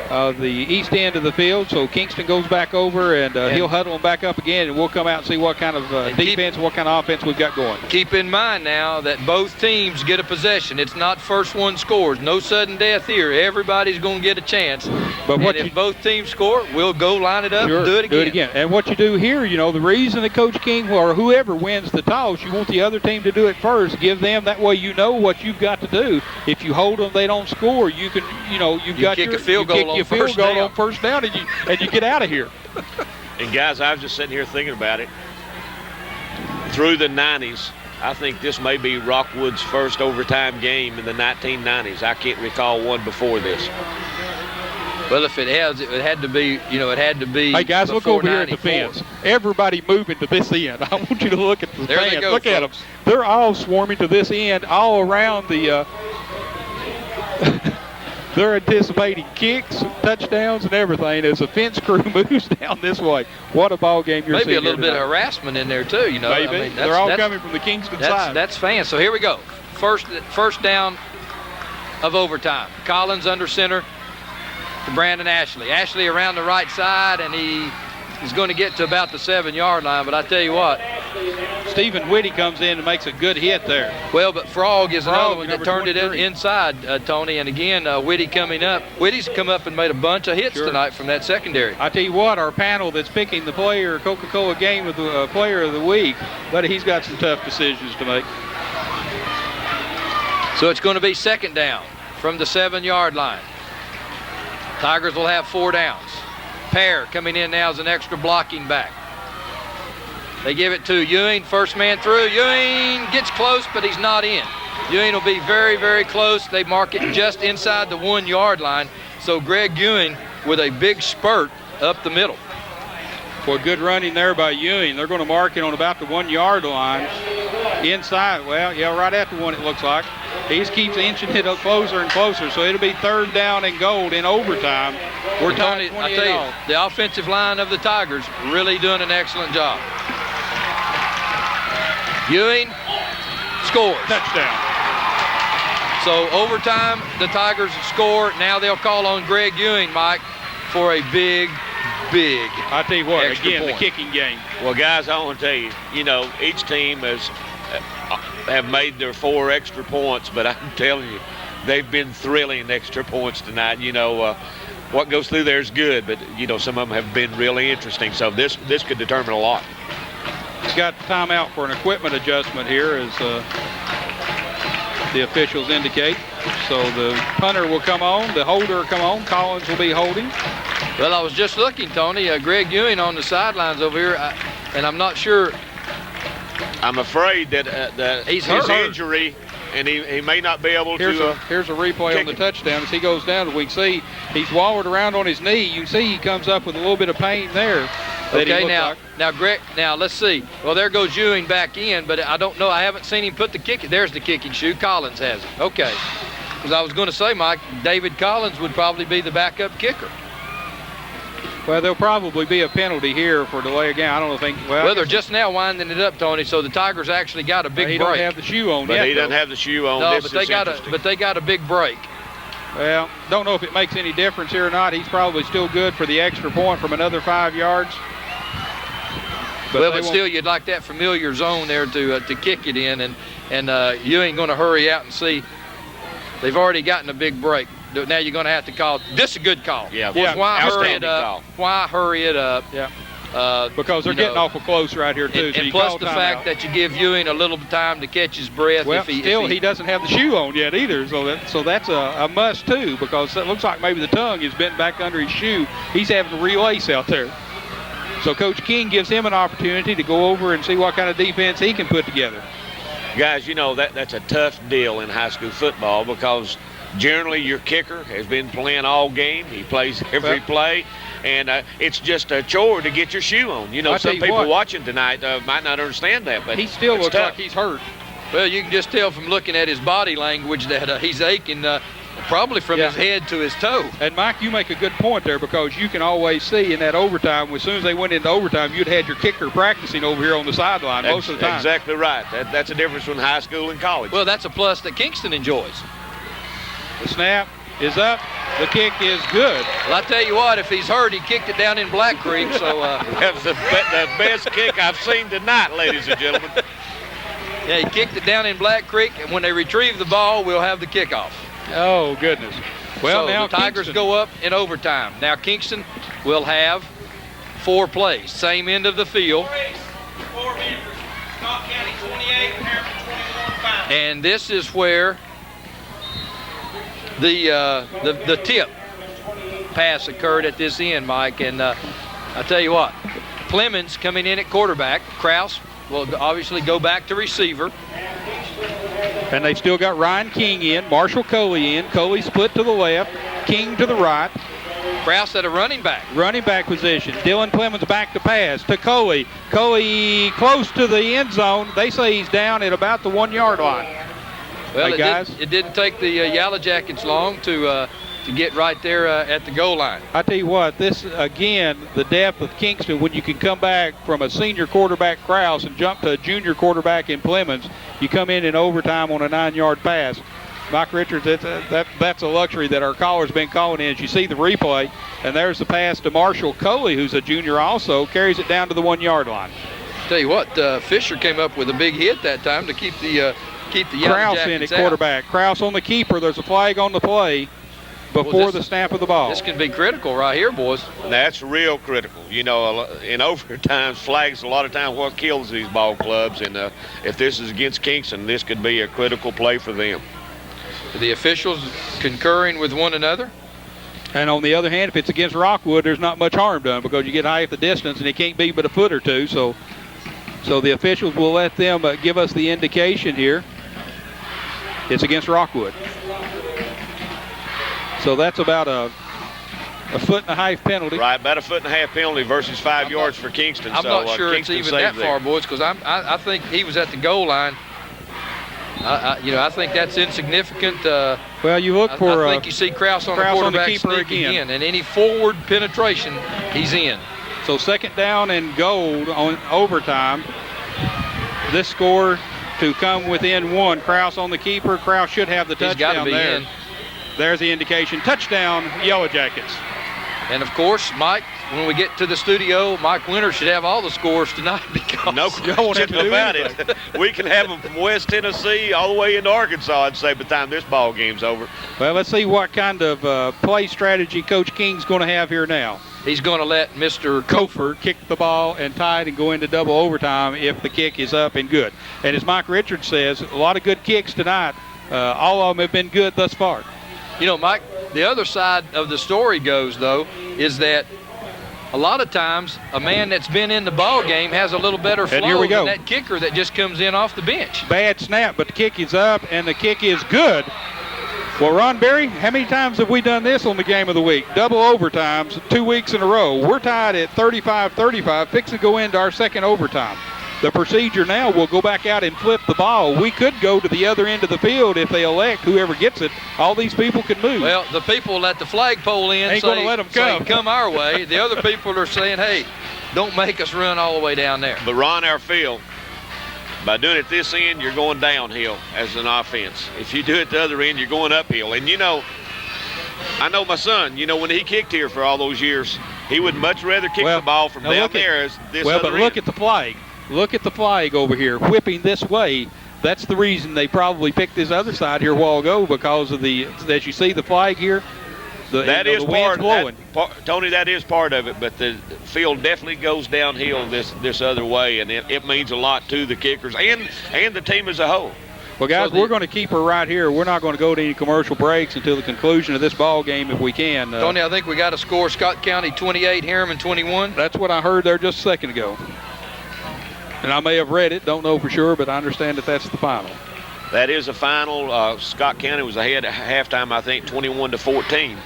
the east end of the field. So Kingston goes back over, and he'll huddle them back up again, and we'll come out and see what kind of defense, what kind of offense we've got going. Keep in mind now that both teams get a possession. It's not first one scores. No sudden death here. Everybody's going to get a chance. But and if both teams score, we'll go line it up and do it again. And what you do here, you know, the reason that Coach King or whoever wins the toss, you want the other team to do it first. Give them, that way you know what you've got to do. If you hold them, they don't score, you can, you've got kick a field goal on first down and you get out of here. And guys, I was just sitting here thinking about it. Through the 90s, I think this may be Rockwood's first overtime game in the 1990s. I can't recall one before this. Well, if it has, it had to be, it had to be. Hey, guys, look over here at the fence. Everybody moving to this end. I want you to look at the fans. They go, look at them. They're all swarming to this end, all around the they're anticipating kicks, touchdowns, and everything as the fence crew moves down this way. What a ball game you're seeing. Maybe a little bit of harassment in there, too, Maybe. I mean, they're all coming from the Kingston side. That's fans. So here we go. First down of overtime. Collins under center to Brandon Ashley. Ashley around the right side, and he is going to get to about the 7-yard line. But I tell you what, Stephen Whitty comes in and makes a good hit there. Well, but Frog is another one that turned it inside, Tony. And again, Whitty coming up. Whitty's come up and made a bunch of hits tonight from that secondary. I tell you what, our panel that's picking the player, Coca-Cola Game of the Player of the Week, but he's got some tough decisions to make. So it's going to be second down from the 7-yard line. Tigers will have 4 downs. Pear coming in now as an extra blocking back. They give it to Ewing, first man through. Ewing gets close, but he's not in. Ewing will be very, very close. They mark it just inside the 1-yard line. So Greg Ewing with a big spurt up the middle. For good running there by Ewing. They're going to mark it on about the 1-yard line. Inside, well, yeah, right at the 1 it looks like. He just keeps inching it up closer and closer, so it'll be third down and goal in overtime. We're Tony, I tell you, the offensive line of the Tigers really doing an excellent job. Ewing scores. Touchdown. So overtime, the Tigers score. Now they'll call on Greg Ewing, Mike, for a big I tell you what, again, point. The kicking game. Well, guys, I want to tell you, each team have made their 4 extra points, but I'm telling you, they've been thrilling extra points tonight. What goes through there is good, but, some of them have been really interesting. So this could determine a lot. Got timeout for an equipment adjustment here, as the officials indicate. So the punter will come on, the holder will come on, Collins will be holding. Well, I was just looking, Tony. Greg Ewing on the sidelines over here, and I'm not sure. I'm afraid that his injury, and he may not be able to. Here's a replay on the touchdown. As he goes down, as we can see, he's wallowed around on his knee. You can see he comes up with a little bit of pain there. Okay, now Greg, let's see. Well, there goes Ewing back in, but I don't know. I haven't seen him put the kick. There's the kicking shoe. Collins has it. Okay. Because I was going to say, Mike, David Collins would probably be the backup kicker. Well, there'll probably be a penalty here for delay again. I don't think. Well, they're just now winding it up, Tony. So the Tigers actually got a big break. He doesn't have the shoe on. But he doesn't have the shoe on. No, but they got a big break. Well, don't know if it makes any difference here or not. He's probably still good for the extra point from another 5 yards. But still, you'd like that familiar zone there to kick it in, and you ain't going to hurry out and see. They've already gotten a big break. Now you're going to have to call. This is a good call. Yeah. Why hurry it up? Why hurry it up? Yeah. Because they're getting awful close right here too. And plus the fact that you give Ewing a little time to catch his breath. Well, he doesn't have the shoe on yet either, so that's a must too, because it looks like maybe the tongue is bent back under his shoe. He's having to relace out there. So Coach King gives him an opportunity to go over and see what kind of defense he can put together. Guys, that's a tough deal in high school football, because generally your kicker has been playing all game. He plays every play, and it's just a chore to get your shoe on. Some people watching tonight might not understand that, but he still looks tough. like he's hurt. Well, you can just tell from looking at his body language that he's aching. Probably from his head to his toe. And Mike, you make a good point there, because you can always see in that overtime, as soon as they went into overtime, you'd had your kicker practicing over here on the sideline most of the time. Exactly right. That's the difference between high school and college. Well, that's a plus that Kingston enjoys. The snap is up. The kick is good. Well, I tell you what, if he's hurt, he kicked it down in Black Creek. So that was the best kick I've seen tonight, ladies and gentlemen. Yeah, he kicked it down in Black Creek, and when they retrieve the ball, we'll have the kickoff. Oh, goodness. Well, so now the Tigers Kingston go up in overtime. Now Kingston will have 4 plays. Same end of the field. 4 meters. Scott County 28, Harriman 21 final. And this is where the tip pass occurred at this end, Mike. And I tell you what, Clemens coming in at quarterback. Kraus will obviously go back to receiver. And they still got Ryan King in, Marshall Coley in. Coley split to the left, King to the right. Kraus at a running back. Running back position. Dylan Clemens back to pass to Coley. Coley close to the end zone. They say he's down at about the 1 yard line. Well, hey, it didn't take the Yellow Jackets long to get right there at the goal line. I tell you what, this, again, the depth of Kingston, when you can come back from a senior quarterback, Kraus, and jump to a junior quarterback in Clemens, you come in overtime on a 9-yard pass. Mike Richards, that's a luxury that our caller's been calling in. As you see the replay, and there's the pass to Marshall Coley, who's a junior also, carries it down to the 1 yard line. Tell you what, Fisher came up with a big hit that time to keep the Yellow Kraus Jackets in at out. Quarterback. Kraus on the keeper. There's a flag on the play before the snap of the ball. This can be critical right here, boys. That's real critical. You know, in overtime, flags a lot of times what kills these ball clubs. And if this is against Kingston, this could be a critical play for them. The officials concurring with one another. And on the other hand, if it's against Rockwood, there's not much harm done, because you get half the distance and it can't be but a foot or two. So the officials will let them give us the indication here. It's against Rockwood. So that's about a 1.5-foot penalty. Right, about a 1.5-foot penalty versus 5 yards for Kingston. I'm not sure Kingston it's even that far, boys, because I think he was at the goal line. I think that's insignificant. Well, you look for. I think you see Kraus on the quarterback sneak again, and any forward penetration, he's in. So 2nd down and goal on overtime. This score to come within 1. Kraus on the keeper. Kraus should have the touchdown there. In. There's the indication. Touchdown, Yellow Jackets. And of course, Mike, when we get to the studio, Mike Winter should have all the scores tonight, because no question about it. We can have them from West Tennessee all the way into Arkansas, I'd say, by the time this ball game's over. Well, let's see what kind of play strategy Coach King's going to have here now. He's going to let Mr. Cofer kick the ball and tie it and go into double overtime if the kick is up and good. And as Mike Richards says, a lot of good kicks tonight. All of them have been good thus far. You know, Mike, the other side of the story goes, though, is that a lot of times a man that's been in the ball game has a little better flow than that kicker that just comes in off the bench. Bad snap, but the kick is up, and the kick is good. Well, Ron Berry, how many times have we done this on the game of the week? Double overtimes, 2 weeks in a row. We're tied at 35-35, fixing to go into our 2nd overtime. The procedure now will go back out and flip the ball. We could go to the other end of the field if they elect, whoever gets it. All these people can move. Well, the people at the flagpole end ain't going to let them come our way. The other people are saying, hey, don't make us run all the way down there. But Ron, our field, by doing it this end, you're going downhill as an offense. If you do it the other end, you're going uphill. And, I know my son, when he kicked here for all those years, he would much rather kick the ball from down there as this other end. But look at the flag. Look at the flag over here, whipping this way. That's the reason they probably picked this other side here a while ago, because of as you see the flag here, the wind's blowing. Tony, that is part of it, but the field definitely goes downhill this other way, and it means a lot to the kickers and the team as a whole. Well, guys, we're going to keep her right here. We're not going to go to any commercial breaks until the conclusion of this ball game if we can. Tony, I think we got a score: Scott County 28, Harriman 21. That's what I heard there just a second ago. And I may have read it, don't know for sure, but I understand that that's the final. That is the final. Scott County was ahead at halftime, I think, 21-14.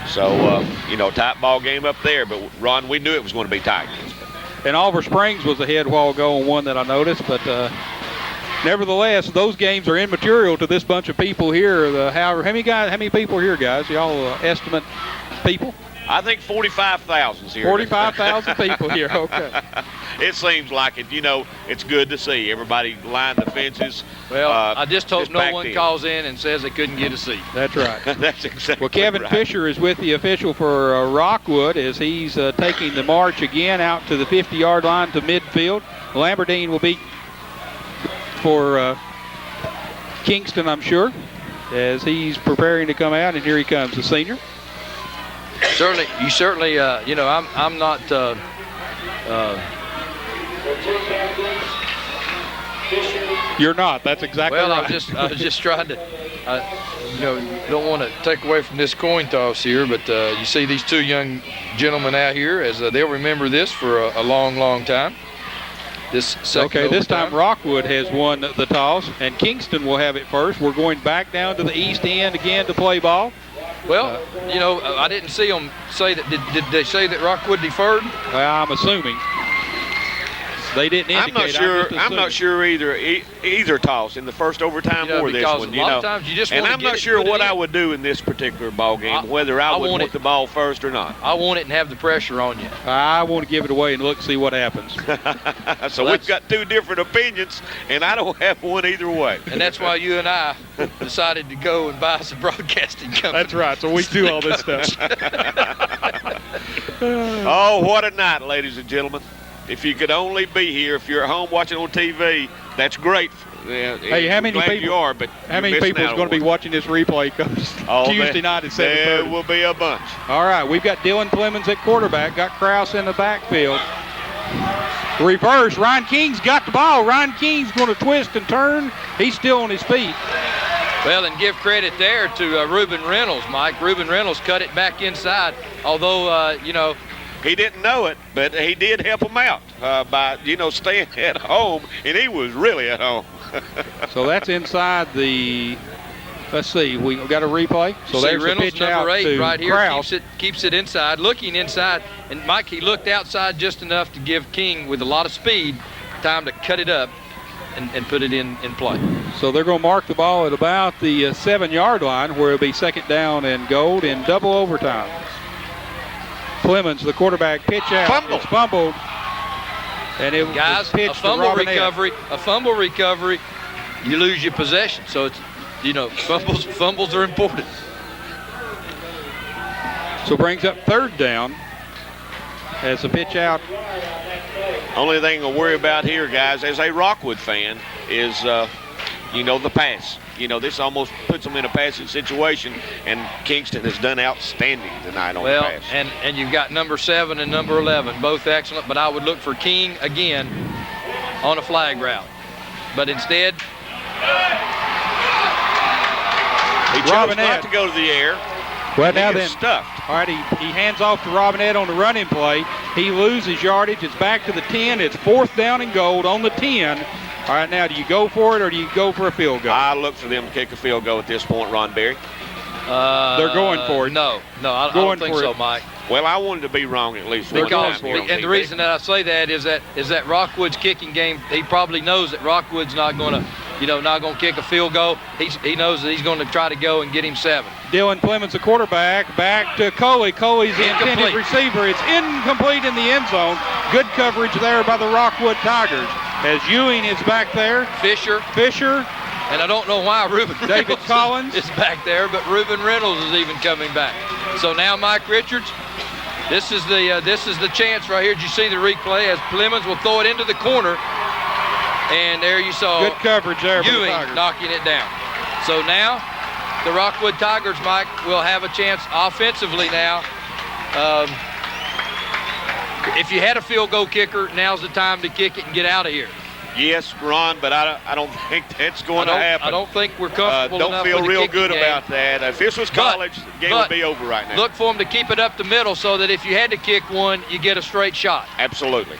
So, tight ball game up there. But, Ron, we knew it was going to be tight. And Oliver Springs was ahead a while ago on one that I noticed, but nevertheless, those games are immaterial to this bunch of people here. How many people are here, guys? Y'all estimate people? I think 45,000's here. 45,000 people here, okay. It seems like it. You know, it's good to see everybody line the fences. Well, I just hope no one calls in and says they couldn't get a seat. That's right. That's exactly Well, Kevin right. Fisher is with the official for Rockwood as he's taking the march again out to the 50-yard line to midfield. Lamberdine will be for Kingston, I'm sure, as he's preparing to come out, and here he comes, the senior. You certainly, you know, I'm not. You're not. That's exactly well, right. I was just trying to, you know, don't want to take away from this coin toss here, but you see these two young gentlemen out here, as they'll remember this for a long, long time. This time Rockwood has won the toss, and Kingston will have it first. We're going back down to the east end again to play ball. Well, you know, I didn't see them say that. Did they say that Rockwood deferred? I'm assuming. They didn't indicate. I'm not sure either toss in the first overtime or this one. A lot of times you just want to I'm not sure what I would do in this particular ball game, whether I would want the ball first or not. I want it and have the pressure on you. I want to give it away and see what happens. So we've got two different opinions, and I don't have one either way. And that's why you and I decided to go and buy some broadcasting company. That's right. So we do all this stuff. Oh, what a night, ladies and gentlemen. If you could only be here, if you're at home watching on TV, that's great. Hey, how many people you are, but how many people is going to be watching this replay? Tuesday night at 7:30. There will be a bunch. All right, we've got Dylan Clemens at quarterback, got Krause in the backfield. Reverse, Ryan King's got the ball. Ryan King's going to twist and turn. He's still on his feet. Well, and give credit there to Reuben Reynolds, Mike. Reuben Reynolds cut it back inside, although, you know, he didn't know it, but he did help him out by, you know, staying at home, and he was really at home. So that's inside the, let's see, we got a replay. So there's Reynolds, a pitch out number 8, to right here, Krause. keeps it inside, looking inside. And, Mike, he looked outside just enough to give King, with a lot of speed, time to cut it up and put it in play. So they're going to mark the ball at about the 7-yard line, where it'll be second down and goal in double overtime. Clemens, the quarterback, pitch out. It's fumbled. And it was pitched a fumble recovery, you lose your possession. So it's, you know, fumbles are important. So brings up third down as the pitch out. Only thing to worry about here, guys, as a Rockwood fan, is, you know, the pass. You know, this almost puts them in a passing situation, and Kingston has done outstanding tonight on the pass. And you've got number 7 and number 11, both excellent, but I would look for King again on a flag route. But instead, he chose not to go to the air. Well, now then, stuffed. All right, he hands off to Robinette on the running play. He loses yardage. It's back to the 10. It's fourth down and goal on the 10. All right, now, do you go for it or do you go for a field goal? I look for them to kick a field goal at this point, Ron Berry. They're going for it. No, I don't think so, Mike. Well, I wanted to be wrong at least one because, time. And the reason that I say that is that Rockwood's kicking game, he probably knows that Rockwood's not going to, you know, not going to kick a field goal. He knows that he's going to try to go and get him 7. Dylan Clemens, the quarterback, back to Coley. Coley's the intended receiver. It's incomplete in the end zone. Good coverage there by the Rockwood Tigers. As Ewing is back there. Fisher. And I don't know why David Collins is back there, but Reuben Reynolds is even coming back. So now Mike Richards, this is the chance right here. Did you see the replay as Clemens will throw it into the corner, and there you saw good coverage there. Ewing knocking it down. So now the Rockwood Tigers, Mike, will have a chance offensively now. If you had a field goal kicker, now's the time to kick it and get out of here. Yes, Ron, but I don't think that's going to happen. I don't think we're comfortable don't enough feel with real the good game. about that. If this was college, the game would be over right now. Look for them to keep it up the middle so that if you had to kick one, you get a straight shot. Absolutely.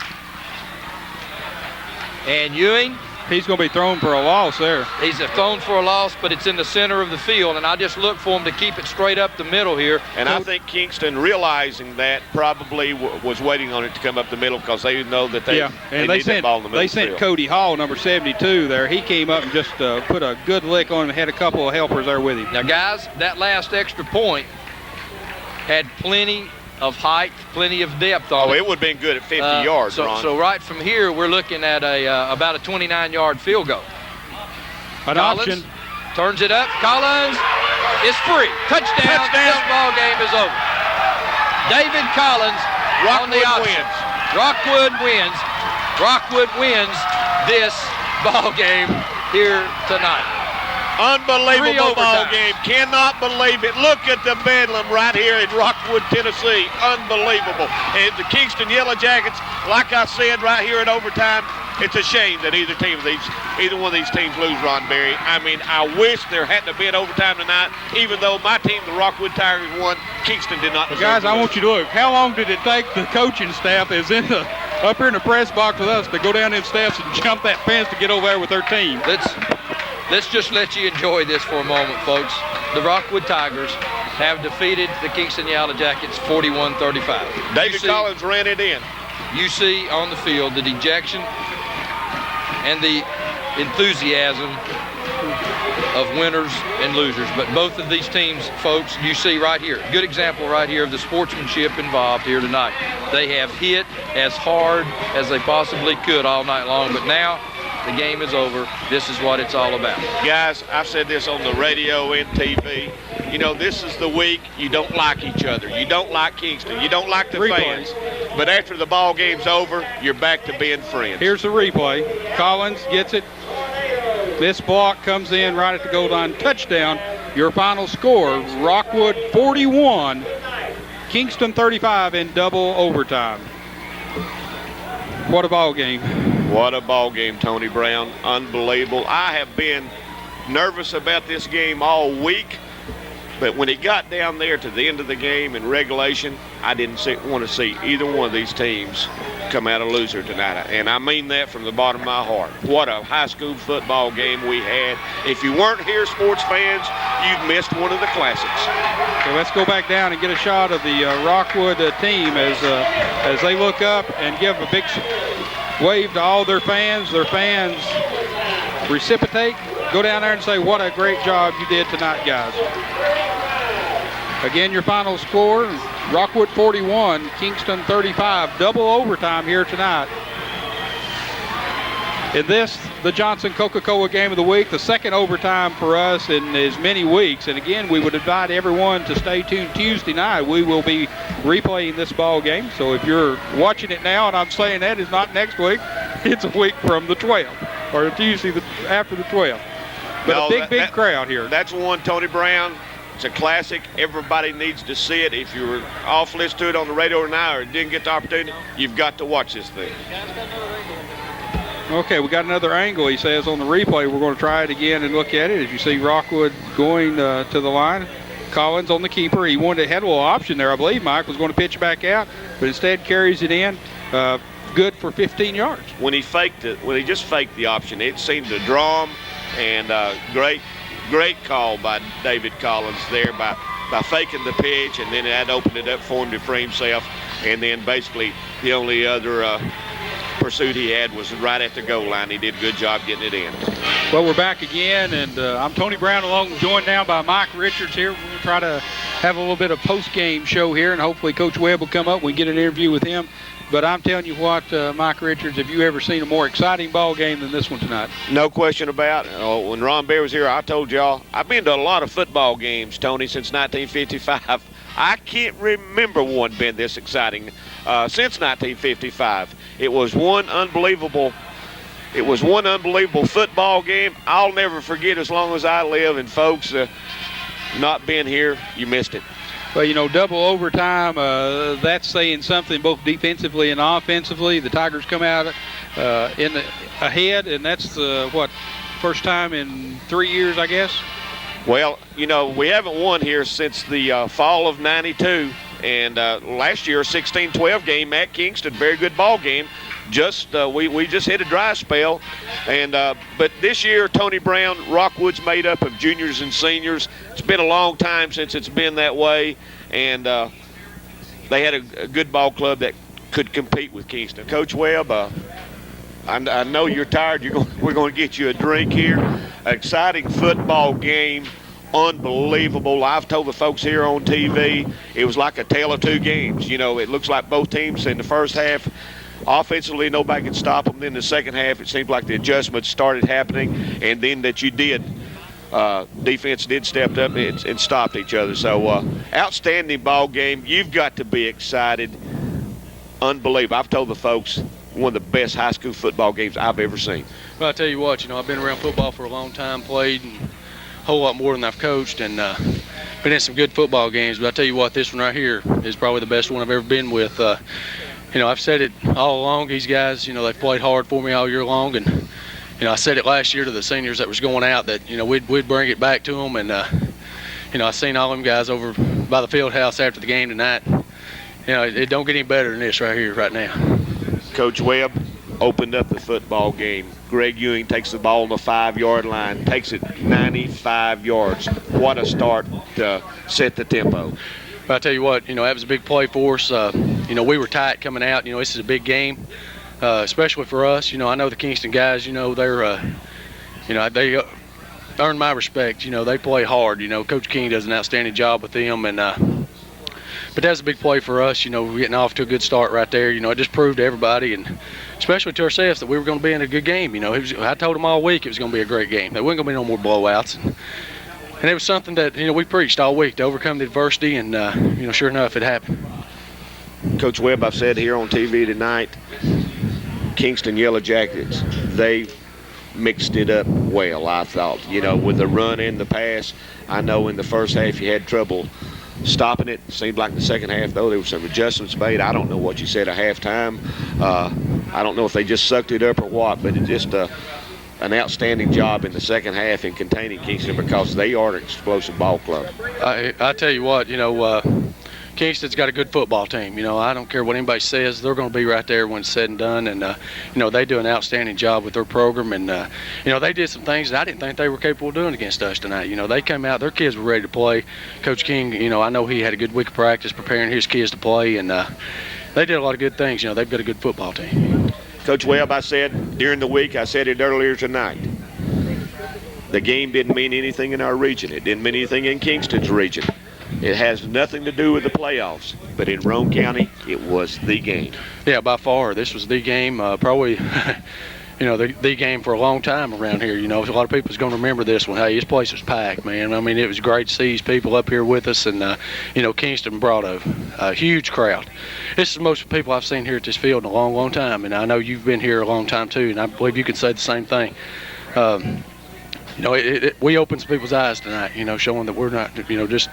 And Ewing He's going to be thrown for a loss there. He's thrown for a loss, but it's in the center of the field, and I just look for him to keep it straight up the middle here. And I think Kingston, realizing that, probably was waiting on it to come up the middle because they know that they need that ball in the middle. They sent Cody Hall, number 72 there. He came up and just put a good lick on him and had a couple of helpers there with him. Now, guys, that last extra point had plenty of height, plenty of depth on it. Oh, it would have been good at 50 yards, Ron. So right from here, we're looking at about a 29-yard field goal. Collins turns it up. Collins is free. Touchdown. This ball game is over. David Collins on the option. Rockwood wins. Rockwood wins this ball game here tonight. Unbelievable ball game. Cannot believe it. Look at the bedlam right here in Rockwood, Tennessee. Unbelievable. And the Kingston Yellow Jackets, like I said right here in overtime, it's a shame that either one of these teams lose, Ron Berry. I mean, I wish there hadn't have been overtime tonight, even though my team, the Rockwood Tigers, won. Kingston did not. Guys, I want you to look. How long did it take the coaching staff up here in the press box with us to go down them steps and jump that fence to get over there with their team? Let's just let you enjoy this for a moment, folks. The Rockwood Tigers have defeated the Kingston Yellow Jackets 41-35. David Collins ran it in. You see on the field the dejection and the enthusiasm of winners and losers. But both of these teams, folks, you see right here. Good example right here of the sportsmanship involved here tonight. They have hit as hard as they possibly could all night long, but now the game is over. This is what it's all about. Guys, I've said this on the radio and TV. You know, this is the week you don't like each other. You don't like Kingston. You don't like the fans. But after the ball game's over, you're back to being friends. Here's the replay. Collins gets it. This block comes in right at the goal line. Touchdown. Your final score, Rockwood 41, Kingston 35 in double overtime. What a ball game. What a ball game, Tony Brown. Unbelievable. I have been nervous about this game all week, but when it got down there to the end of the game in regulation, I didn't want to see either one of these teams come out a loser tonight. And I mean that from the bottom of my heart. What a high school football game we had. If you weren't here, sports fans, you've missed one of the classics. So let's go back down and get a shot of the Rockwood team as they look up and give a big wave to all their fans. Their fans reciprocate. Go down there and say, what a great job you did tonight, guys. Again, your final score, Rockwood 41, Kingston 35. Double overtime here tonight. In this, the Johnson Coca-Cola Game of the Week, the second overtime for us in as many weeks. And again, we would invite everyone to stay tuned Tuesday night. We will be replaying this ball game. So if you're watching it now, and I'm saying that is not next week, it's a week from the 12th, or Tuesday after the 12th. But no, a big crowd here. That's one, Tony Brown. It's a classic. Everybody needs to see it. If you were off listening to it on the radio tonight or didn't get the opportunity, you've got to watch this thing. Okay, we got another angle, he says, on the replay. We're going to try it again and look at it. As you see Rockwood going to the line. Collins on the keeper. He had a little option there, I believe. Mike was going to pitch back out, but instead carries it in. Good for 15 yards. When he just faked the option, it seemed to draw him. And great call by David Collins there by faking the pitch, and then that opened it up for him to free himself. And then basically the only other pursuit he had was right at the goal line. He did a good job getting it in. Well, we're back again, and I'm Tony Brown, joined now by Mike Richards here. We're going to try to have a little bit of post-game show here, and hopefully Coach Webb will come up. We can get an interview with him. But I'm telling you what, Mike Richards, have you ever seen a more exciting ball game than this one tonight? No question about it. When Ron Bear was here, I told y'all, I've been to a lot of football games, Tony, since 1955. I can't remember one being this exciting since 1955. It was one unbelievable football game. I'll never forget as long as I live. And folks, not being here, you missed it. Well, double overtime, that's saying something both defensively and offensively. The Tigers come out ahead, and that's first time in 3 years, I guess? Well, we haven't won here since the fall of '92, and last year, a 16-12 game at Kingston, very good ball game. we just hit a dry spell, and but this year Tony Brown, Rockwood's made up of juniors and seniors. It's been a long time since it's been that way, and they had a good ball club that could compete with Kingston. Coach Webb, I know you're tired. We're going to get you a drink here. Exciting football game. Unbelievable. I've told the folks here on TV, it was like a tale of two games. You know, it looks like both teams in the first half, offensively, nobody could stop them. Then the second half, it seemed like the adjustments started happening, and then that you did. Defense did step up and stopped each other. So, outstanding ball game. You've got to be excited. Unbelievable. I've told the folks, one of the best high school football games I've ever seen. Well, I tell you what, I've been around football for a long time, played and a whole lot more than I've coached, and been in some good football games. But I tell you what, this one right here is probably the best one I've ever been with. I've said it all along. These guys, they've played hard for me all year long, and I said it last year to the seniors that was going out that we'd bring it back to them, and I seen all them guys over by the field house after the game tonight. It don't get any better than this right here, right now. Coach Webb opened up the football game. Greg Ewing takes the ball on the 5-yard line, takes it 95 yards. What a start to set the tempo. But I tell you what, that was a big play for us. We were tight coming out. This is a big game, especially for us. I know the Kingston guys, they're, they earn my respect. They play hard. Coach King does an outstanding job with them, and but that's a big play for us. We're getting off to a good start right there. It just proved to everybody, and especially to ourselves, that we were going to be in a good game. I told them all week it was going to be a great game. There wasn't going to be no more blowouts. And it was something that, we preached all week, to overcome the adversity, and, sure enough, it happened. Coach Webb, I've said here on TV tonight, Kingston Yellow Jackets, they mixed it up well, I thought. With the run and the pass, I know in the first half you had trouble stopping it. Seemed like in the second half, though, there were some adjustments made. I don't know what you said at halftime. I don't know if they just sucked it up or what, but it just an outstanding job in the second half in containing Kingston, because they are an explosive ball club. I tell you what, Kingston's got a good football team. I don't care what anybody says. They're going to be right there when it's said and done. And, they do an outstanding job with their program. And, they did some things that I didn't think they were capable of doing against us tonight. They came out, their kids were ready to play. Coach King, I know he had a good week of practice preparing his kids to play. And they did a lot of good things. They've got a good football team. Coach Webb, I said during the week, I said it earlier tonight, the game didn't mean anything in our region. It didn't mean anything in Kingston's region. It has nothing to do with the playoffs, but in Roane County, it was the game. Yeah, by far, this was the game, probably, the game for a long time around here. A lot of people's going to remember this one. Hey, this place was packed, man. I mean, it was great to see these people up here with us, and, Kingston brought a huge crowd. This is the most people I've seen here at this field in a long, long time, and I know you've been here a long time, too, and I believe you can say the same thing. We opened some people's eyes tonight, showing that we're not, just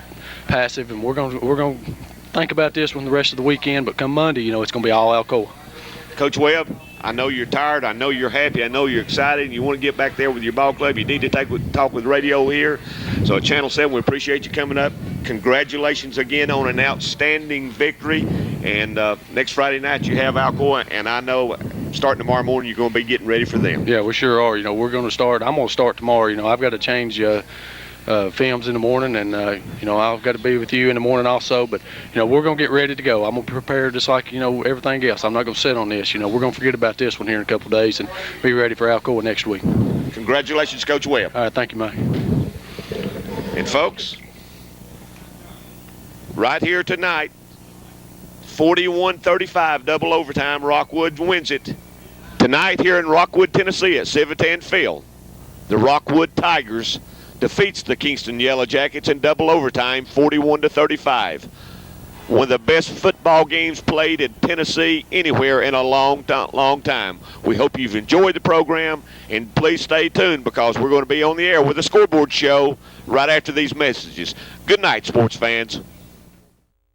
passive, and we're going to think about this one the rest of the weekend, but come Monday, it's going to be all Alcoa. Coach Webb, I know you're tired. I know you're happy. I know you're excited. And you want to get back there with your ball club. You need to talk with radio here. So at Channel 7, we appreciate you coming up. Congratulations again on an outstanding victory. And next Friday night you have Alcoa, and I know starting tomorrow morning you're going to be getting ready for them. Yeah, we sure are. We're going to start. I'm going to start tomorrow. I've got to change films in the morning, and I've got to be with you in the morning also, but we're going to get ready to go. I'm going to prepare just like everything else. I'm not going to sit on this. We're going to forget about this one here in a couple of days and be ready for Alcoa next week. Congratulations, Coach Webb. All right, thank you, Mike. And folks, right here tonight, 41-35 double overtime, Rockwood wins it. Tonight here in Rockwood, Tennessee at Civitan Field, the Rockwood Tigers defeats the Kingston Yellow Jackets in double overtime, 41-35. One of the best football games played in Tennessee anywhere in a long time. We hope you've enjoyed the program, and please stay tuned because we're going to be on the air with the Scoreboard Show right after these messages. Good night, sports fans.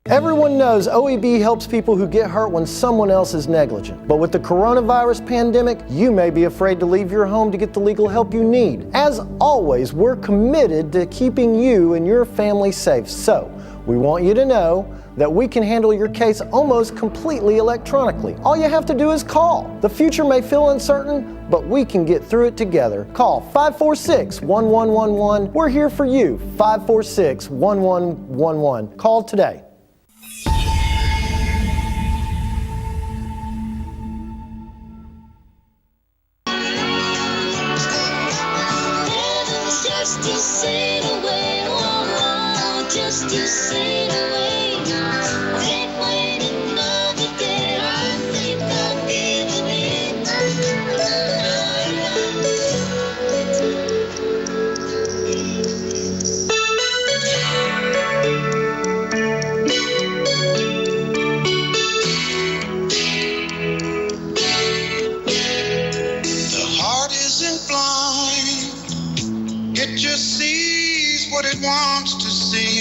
Everyone knows OEB helps people who get hurt when someone else is negligent. But with the coronavirus pandemic, you may be afraid to leave your home to get the legal help you need. As always, we're committed to keeping you and your family safe. So, We want you to know that we can handle your case almost completely electronically. All you have to do is call. The future may feel uncertain, but we can get through it together. Call 546-1111. We're here for you. 546-1111. Call today. Just a sail away, oh, oh, just a sail away.